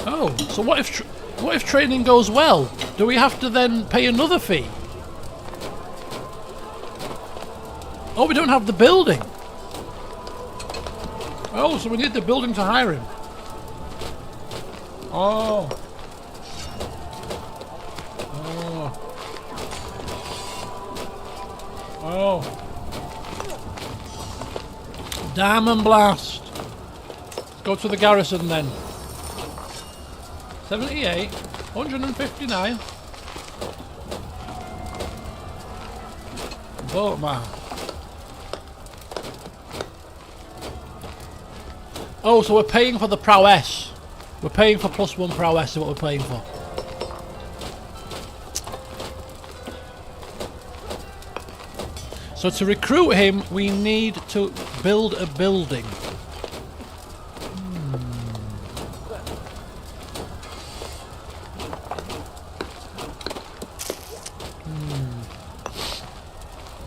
Oh, so what if training goes well? Do we have to then pay another fee? Oh, we don't have the building. Oh, so we need the building to hire him. Oh. Oh. Oh. Diamond Blast. Let's go to the garrison then. 78, 159. Boatman. Oh, so we're paying for the prowess. We're paying for +1 prowess is what we're paying for. So to recruit him, we need to build a building.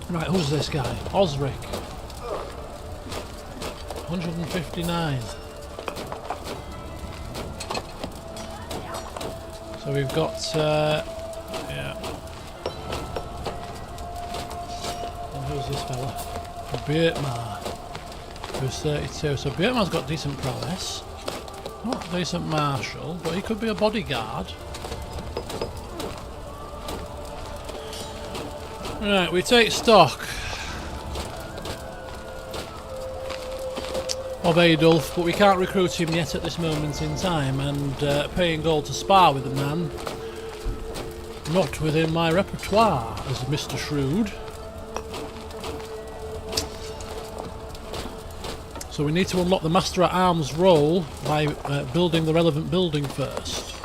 Right, who's this guy? Osric. 159. So we've got, yeah. And who's this fella? Björkmar, who's 32. So Björkmar's got decent prowess. Not decent martial, but he could be a bodyguard. Right, we take stock of Adolf, but we can't recruit him yet at this moment in time, and paying gold to spar with a man, not within my repertoire as Mr. Shrewd. So we need to unlock the Master at Arms role by building the relevant building first.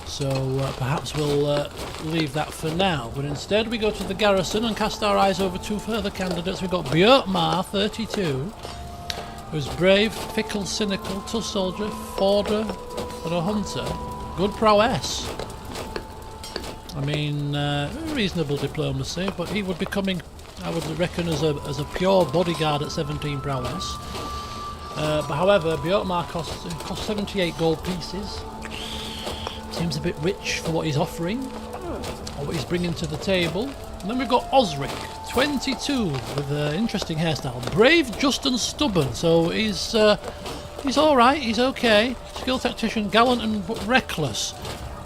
So perhaps we'll leave that for now, but instead we go to the garrison and cast our eyes over 2 further candidates. We've got Björkmar, 32, who's brave, fickle, cynical, tough soldier, forder, and a hunter. Good prowess. I mean, reasonable diplomacy, but he would be coming, I would reckon, as a pure bodyguard at 17 prowess. But however, Björkmar costs 78 gold pieces. Seems a bit rich for what he's offering, or what he's bringing to the table. And then we've got Osric, 22, with an interesting hairstyle. Brave, just and stubborn, so he's alright, he's okay. Skilled tactician, gallant and but reckless.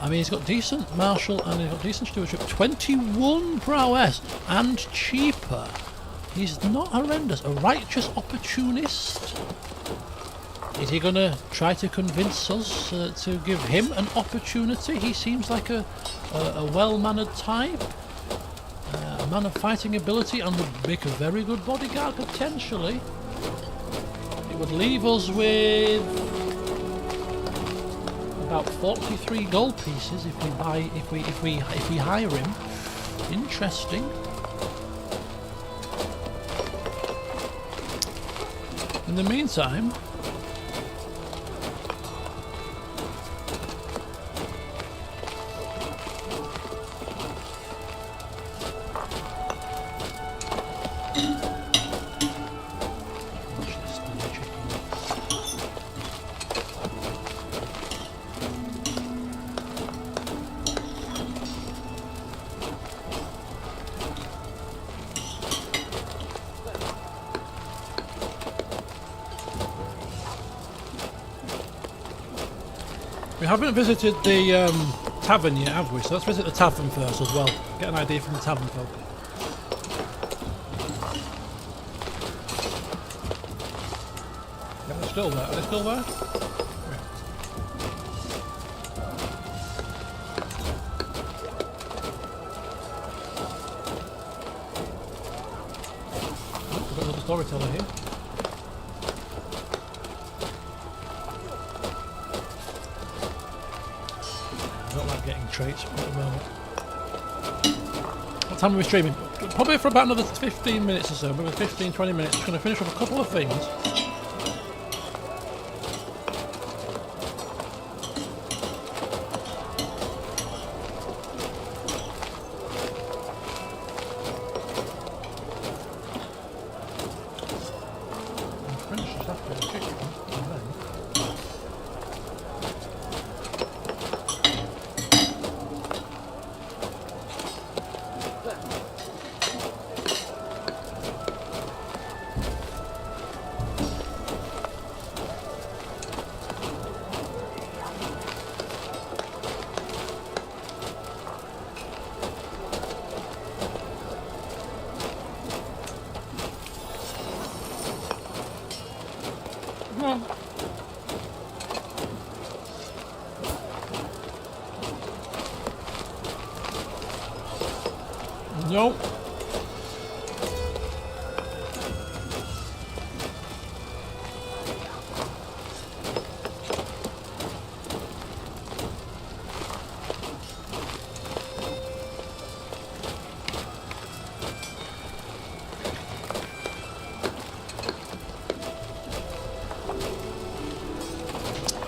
I mean, he's got decent martial and he's got decent stewardship. 21 prowess, and cheaper. He's not horrendous. A righteous opportunist. Is he going to try to convince us to give him an opportunity? He seems like a well-mannered type. A man of fighting ability and would make a very good bodyguard, potentially. it would leave us with about 43 gold pieces if we buy, if we hire him. Interesting. In the meantime, we haven't visited the tavern yet, have we? So let's visit the tavern first as well. Get an idea from the tavern folk. Yeah, they're still there. Are they still there? Yeah. Oh, we've got another storyteller here. Traits at the moment. What time are we streaming? Probably for about another 15 minutes or so, maybe 15-20 minutes. Just going to finish off a couple of things. Nope.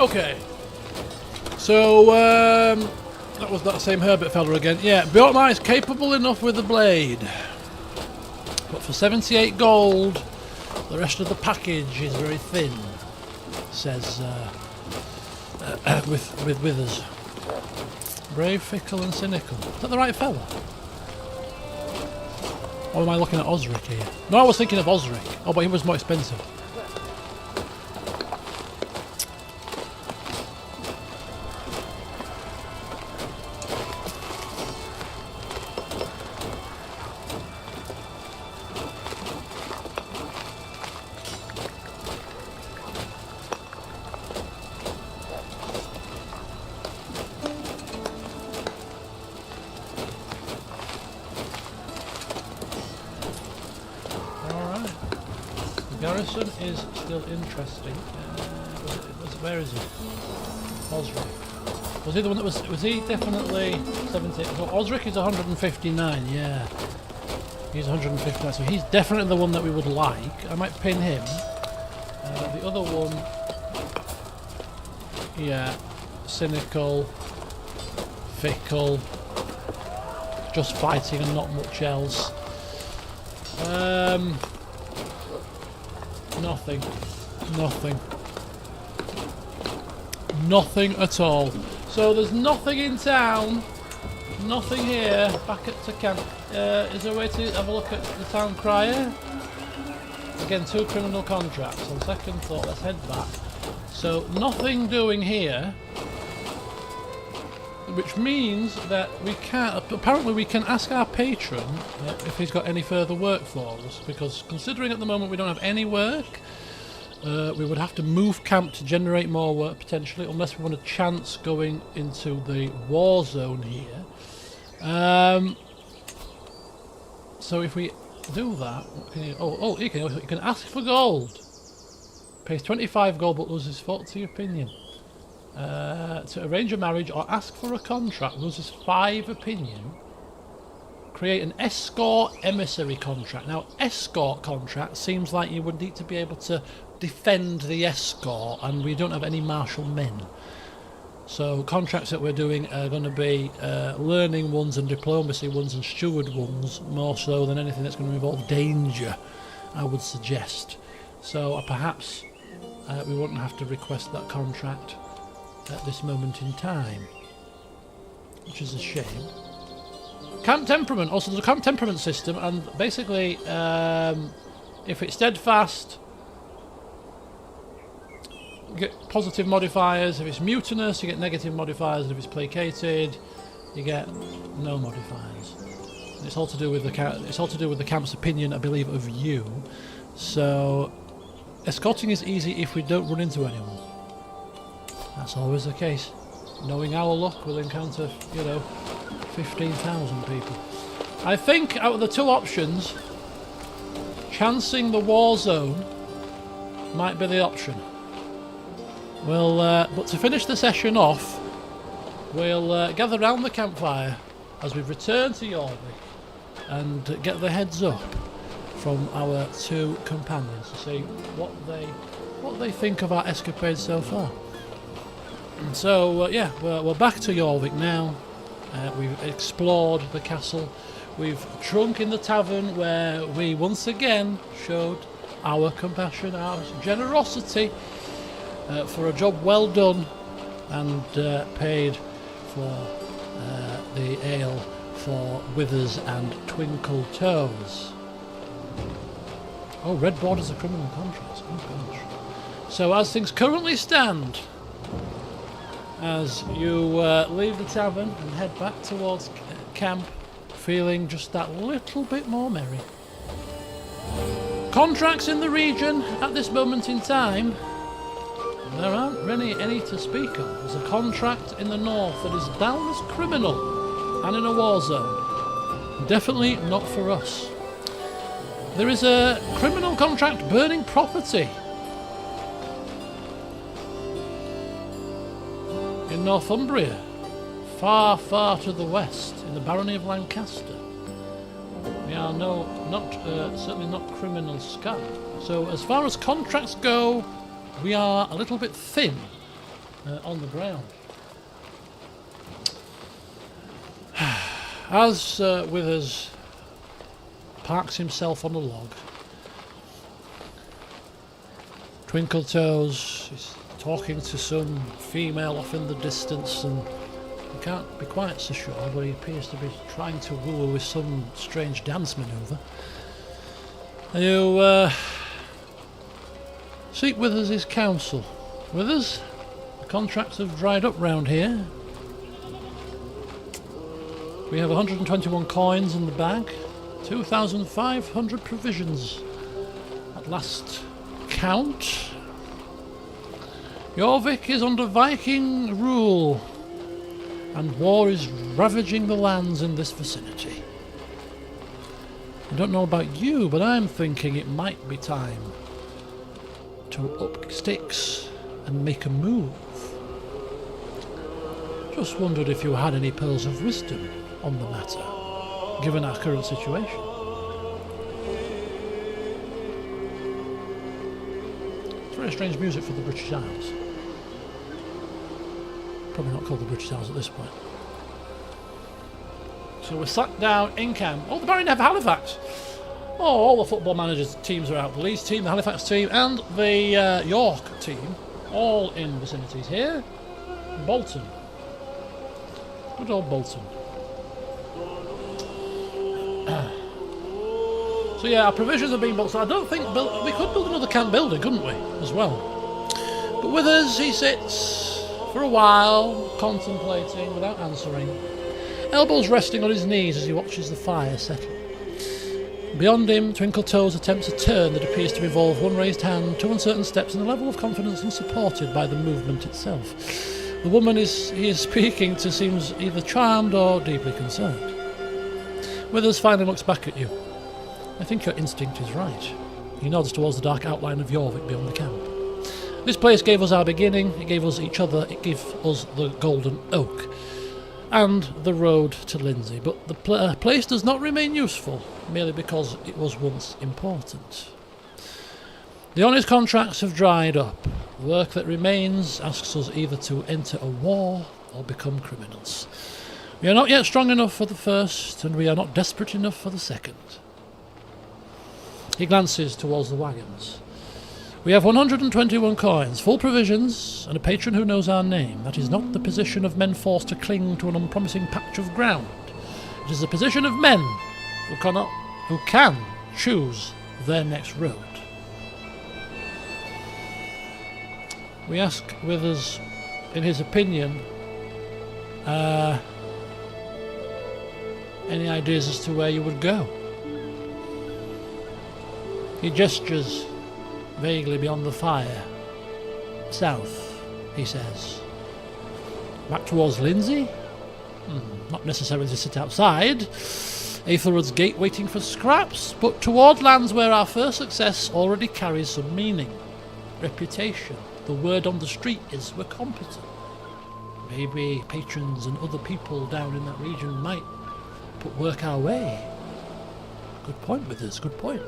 Okay. So, that was that same Herbert fella again. Yeah, Bjorkmar is capable enough with the blade. But for 78 gold, the rest of the package is very thin, says with Withers. Brave, fickle and cynical. Is that the right fella? Or am I looking at Osric here? No, I was thinking of Osric. Oh, but he was more expensive. Garrison is still interesting. Where is he? Osric. Was he the one that was he definitely 70? So Osric is 159, yeah. He's 159, so he's definitely the one that we would like. I might pin him. The other one, yeah, cynical, fickle, just fighting and not much else. Nothing. Nothing. Nothing at all. So there's nothing in town. Nothing here. Back at the camp. Is there a way to have a look at the town crier? Again, 2 criminal contracts. On second thought, let's head back. So nothing doing here. Which means that we can't. Apparently, we can ask our patron if he's got any further work for us. Because considering at the moment we don't have any work, we would have to move camp to generate more work potentially, unless we want a chance going into the war zone here. So if we do that, you can ask for gold. Pays 25 gold but loses 40 opinion. To arrange a marriage or ask for a contract, loses 5 opinion. Create an escort emissary contract. Now, escort contract seems like you would need to be able to defend the escort, and we don't have any martial men. So contracts that we're doing are going to be learning ones and diplomacy ones and steward ones, more so than anything that's going to involve danger, I would suggest. So perhaps we wouldn't have to request that contract at this moment in time, which is a shame. Camp temperament. Also, there's a camp temperament system, and basically, if it's steadfast, you get positive modifiers. If it's mutinous, you get negative modifiers. And if it's placated, you get no modifiers. And it's all to do with the camp's opinion, I believe, of you. So, escorting is easy if we don't run into anyone. That's always the case. Knowing our luck, we'll encounter, 15,000 people. I think out of the two options, chancing the war zone might be the option. But to finish the session off, we'll gather round the campfire as we return to Jorvik and get the heads up from our two companions to see what they think of our escapade so far. So we're back to Jorvik now. We've explored the castle. We've drunk in the tavern where we once again showed our compassion, our generosity for a job well done, and paid for the ale for Withers and Twinkle Toes. Oh, red borders are criminal contracts. Oh gosh. So as things currently stand, as you leave the tavern and head back towards camp, feeling just that little bit more merry. Contracts in the region at this moment in time, there aren't really any to speak of. There's a contract in the north that is down as criminal and in a war zone. Definitely not for us. There is a criminal contract burning property in Northumbria, far, far to the west, in the barony of Lancaster. We are certainly not criminal scum. So as far as contracts go, we are a little bit thin on the ground. As Withers parks himself on a log, Twinkle Toes is talking to some female off in the distance, and you can't be quite so sure, but he appears to be trying to woo her with some strange dance manoeuvre. You seek Withers' counsel. Withers, the contracts have dried up round here. We have 121 coins in the bag, 2,500 provisions at last count. Jorvik is under Viking rule, and war is ravaging the lands in this vicinity. I don't know about you, but I'm thinking it might be time to up sticks and make a move. Just wondered if you had any pearls of wisdom on the matter, given our current situation. It's very strange music for the British Isles. Probably not called the British Isles at this point. So we're sat down in camp. Oh, the Barony of Halifax! Oh, all the football managers' teams are out. The Leeds team, the Halifax team, and the York team, all in vicinities here. Bolton. Good old Bolton. So yeah, our provisions are being built. So I don't think we could build another camp building, couldn't we, as well? But with us, he sits for a while, contemplating without answering. Elbows resting on his knees as he watches the fire settle. Beyond him, Twinkle Toes attempts a turn that appears to involve one raised hand, two uncertain steps, and a level of confidence unsupported by the movement itself. The woman he is speaking to seems either charmed or deeply concerned. Withers finally looks back at you. I think your instinct is right. He nods towards the dark outline of Jorvik beyond the camp. This place gave us our beginning, it gave us each other, it gave us the Golden Oak, and the road to Lindsay, but the place does not remain useful, merely because it was once important. The honest contracts have dried up. The work that remains asks us either to enter a war or become criminals. We are not yet strong enough for the first, and we are not desperate enough for the second. He glances towards the wagons. We have 121 coins, full provisions, and a patron who knows our name. That is not the position of men forced to cling to an unpromising patch of ground. It is the position of men who can choose their next road. We ask Withers, in his opinion, any ideas as to where you would go? He gestures vaguely beyond the fire. South, he says. Back towards Lindsay? Not necessarily to sit outside Æthelred's gate waiting for scraps, but toward lands where our first success already carries some meaning. Reputation. The word on the street is we're competent. Maybe patrons and other people down in that region might put work our way. Good point with this, good point.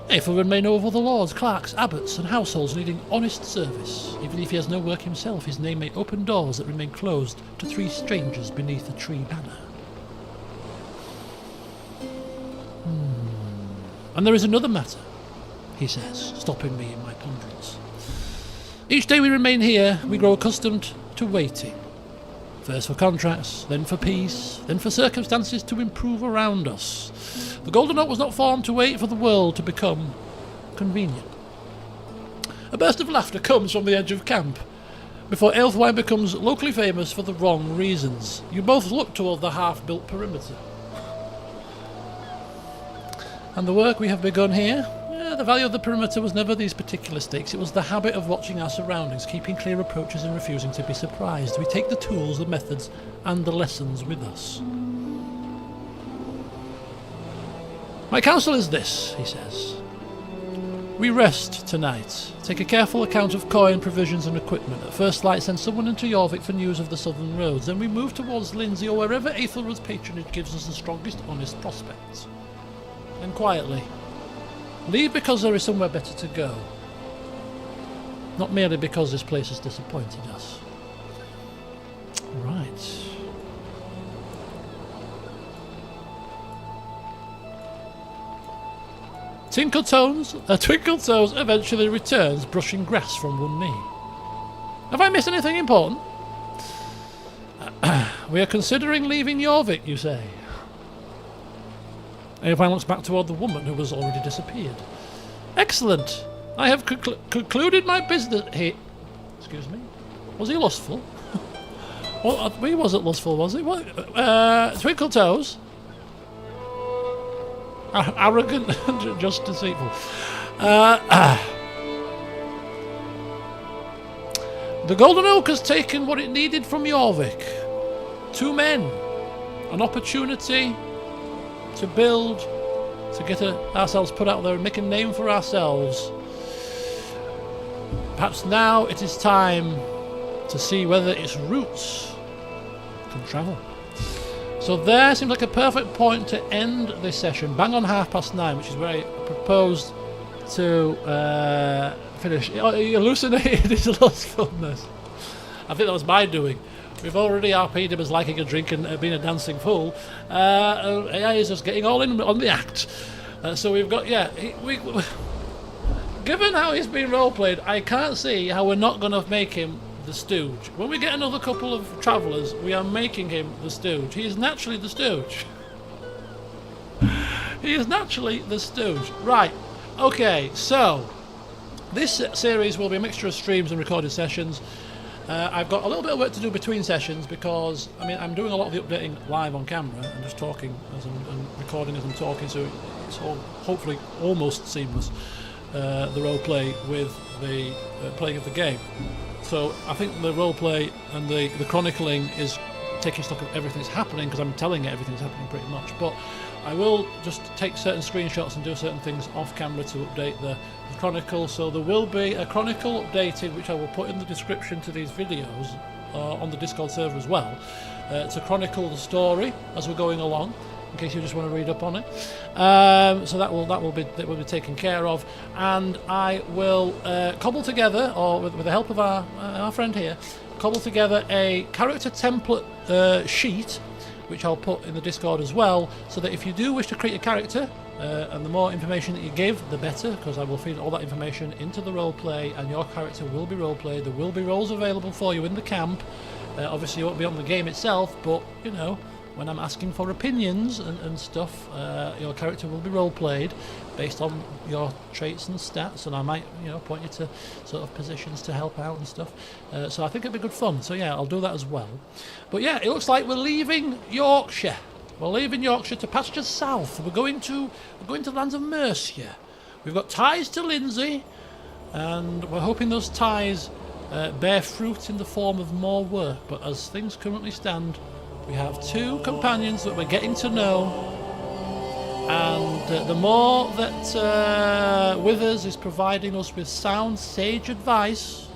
Æthelred may know of other lords, clerks, abbots and households needing honest service. Even if he has no work himself, his name may open doors that remain closed to 3 strangers beneath a tree banner. And there is another matter, he says, stopping me in my ponderings. Each day we remain here, we grow accustomed to waiting. First for contracts, then for peace, then for circumstances to improve around us. The Golden Oak was not formed to wait for the world to become convenient. A burst of laughter comes from the edge of camp. Before Ælfwine becomes locally famous for the wrong reasons. You both look toward the half-built perimeter. And the work we have begun here? The value of the perimeter was never these particular stakes. It was the habit of watching our surroundings, keeping clear approaches and refusing to be surprised. We take the tools, the methods, and the lessons with us. My counsel is this, he says. We rest tonight. Take a careful account of coin, provisions, and equipment. At first light, send someone into Jorvik for news of the southern roads. Then we move towards Lindsay or wherever Æthelred's patronage gives us the strongest honest prospects. Then quietly, leave because there is somewhere better to go. Not merely because this place has disappointed us. Right. Twinkle Toes eventually returns, brushing grass from one knee. Have I missed anything important? We are considering leaving Jorvik, you say? Ælfwine looks back toward the woman who has already disappeared. Excellent! I have concluded my business here. Excuse me? Was he lustful? Well, he wasn't lustful, was he? Twinkle Toes? Arrogant and just deceitful. The Golden Oak has taken what it needed from Jorvik. 2 men. An opportunity to build, to get ourselves put out there and make a name for ourselves. Perhaps now it is time to see whether its roots can travel. So there seems like a perfect point to end this session, bang on 9:30, which is where I proposed to finish. He hallucinated his lustfulness. I think that was my doing. We've already RP'd him as liking a drink and being a dancing fool. AI is just getting all in on the act. So we've got, given how he's been roleplayed, I can't see how we're not going to make him the stooge. When we get another couple of travellers, we are making him the stooge. He is naturally the stooge. He is naturally the stooge. Right, okay, so this series will be a mixture of streams and recorded sessions. I've got a little bit of work to do between sessions because, I'm doing a lot of the updating live on camera and just talking and recording as I'm talking, so it's all hopefully almost seamless, the roleplay with the playing of the game. So I think the roleplay and the chronicling is taking stock of everything that's happening, because I'm telling it everything's happening pretty much, but I will just take certain screenshots and do certain things off camera to update the chronicle. So there will be a chronicle updated, which I will put in the description to these videos on the Discord server as well, to chronicle the story as we're going along, in case you just want to read up on it. So that will be taken care of, and I will cobble together, or with the help of our friend here, cobble together a character template sheet, which I'll put in the Discord as well, so that if you do wish to create a character, and the more information that you give, the better, because I will feed all that information into the roleplay, and your character will be roleplayed. There will be roles available for you in the camp. Obviously, you won't be on the game itself, but you know, when I'm asking for opinions and stuff, your character will be role-played based on your traits and stats, and I might, you know, point you to sort of positions to help out and stuff. So I think it'd be good fun. So yeah, I'll do that as well. But yeah, it looks like we're leaving Yorkshire. We're leaving Yorkshire to pastures south. We're going to the lands of Mercia. We've got ties to Lindsay, and we're hoping those ties bear fruit in the form of more work. But as things currently stand, we have 2 companions that we're getting to know, and the more that Withers is providing us with sound, sage advice,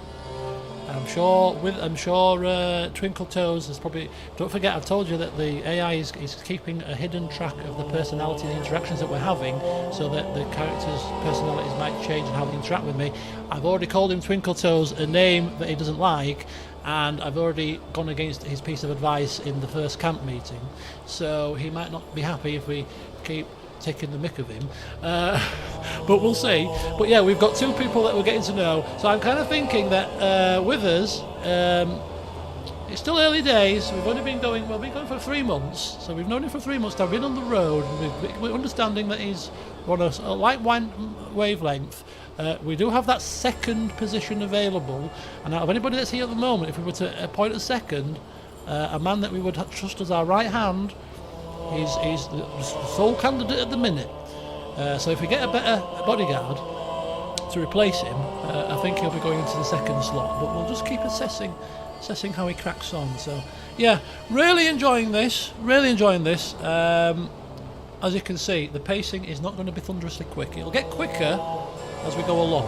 I'm sure Twinkle Toes is probably... Don't forget, I've told you that the AI is keeping a hidden track of the personality and the interactions that we're having, so that the characters' personalities might change and how they interact with me. I've already called him Twinkle Toes, a name that he doesn't like, and I've already gone against his piece of advice in the first camp meeting, so he might not be happy if we keep taking the mick of him, but we'll see. But yeah, we've got 2 people that we're getting to know, so I'm kind of thinking that with us, it's still early days. We've only been going, well, we've been going for 3 months, so we've known him for 3 months now. We've been on the road, and we're understanding that he's on a light wavelength. We do have that second position available, and out of anybody that's here at the moment, if we were to appoint a second, a man that we would trust as our right hand, he's the sole candidate at the minute. So if we get a better bodyguard to replace him, I think he'll be going into the second slot. But we'll just keep assessing how he cracks on. So yeah, really enjoying this. As you can see, the pacing is not going to be thunderously quick. It'll get quicker as we go along,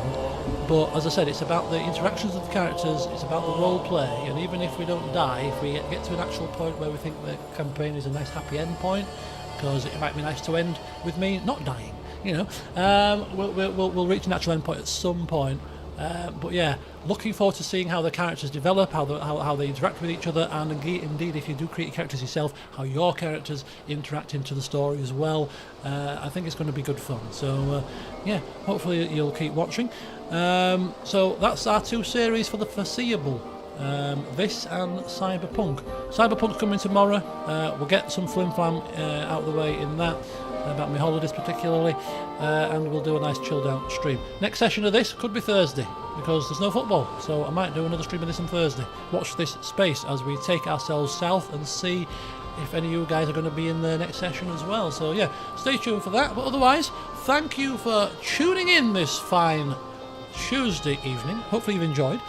but as I said, it's about the interactions of the characters, it's about the role play, and even if we don't die, if we get to an actual point where we think the campaign is a nice happy end point, because it might be nice to end with me not dying, you know, we'll reach an actual end point at some point. But yeah, looking forward to seeing how the characters develop, how they interact with each other, and indeed, if you do create characters yourself, how your characters interact into the story as well. I think it's going to be good fun. So yeah, hopefully you'll keep watching. So that's our 2 series for the foreseeable. This and Cyberpunk. Cyberpunk's coming tomorrow. We'll get some flim-flam out of the way in that, about my holidays particularly, and we'll do a nice chilled out stream. Next session of this could be Thursday, because there's no football, so I might do another stream of this on Thursday. Watch this space as we take ourselves south and see if any of you guys are going to be in the next session as well. So yeah, stay tuned for that. But otherwise, thank you for tuning in this fine Tuesday evening. Hopefully you've enjoyed,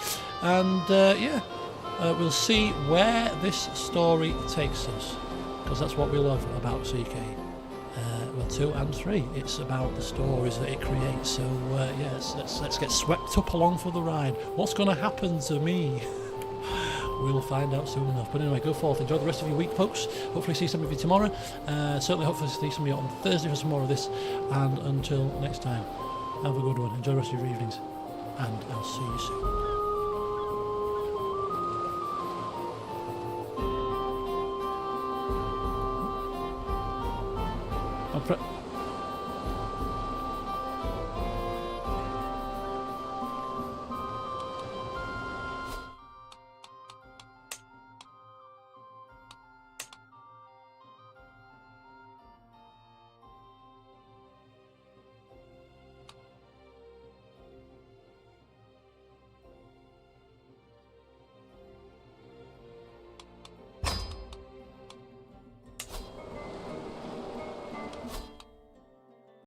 and yeah, we'll see where this story takes us, because that's what we love about CK. Well, 2 and 3. It's about the stories that it creates. So yeah, let's get swept up along for the ride. What's going to happen to me? We'll find out soon enough. But anyway, go forth, enjoy the rest of your week, folks. Hopefully see some of you tomorrow. Certainly hopefully see some of you on Thursday for some more of this. And until next time, have a good one. Enjoy the rest of your evenings, and I'll see you soon.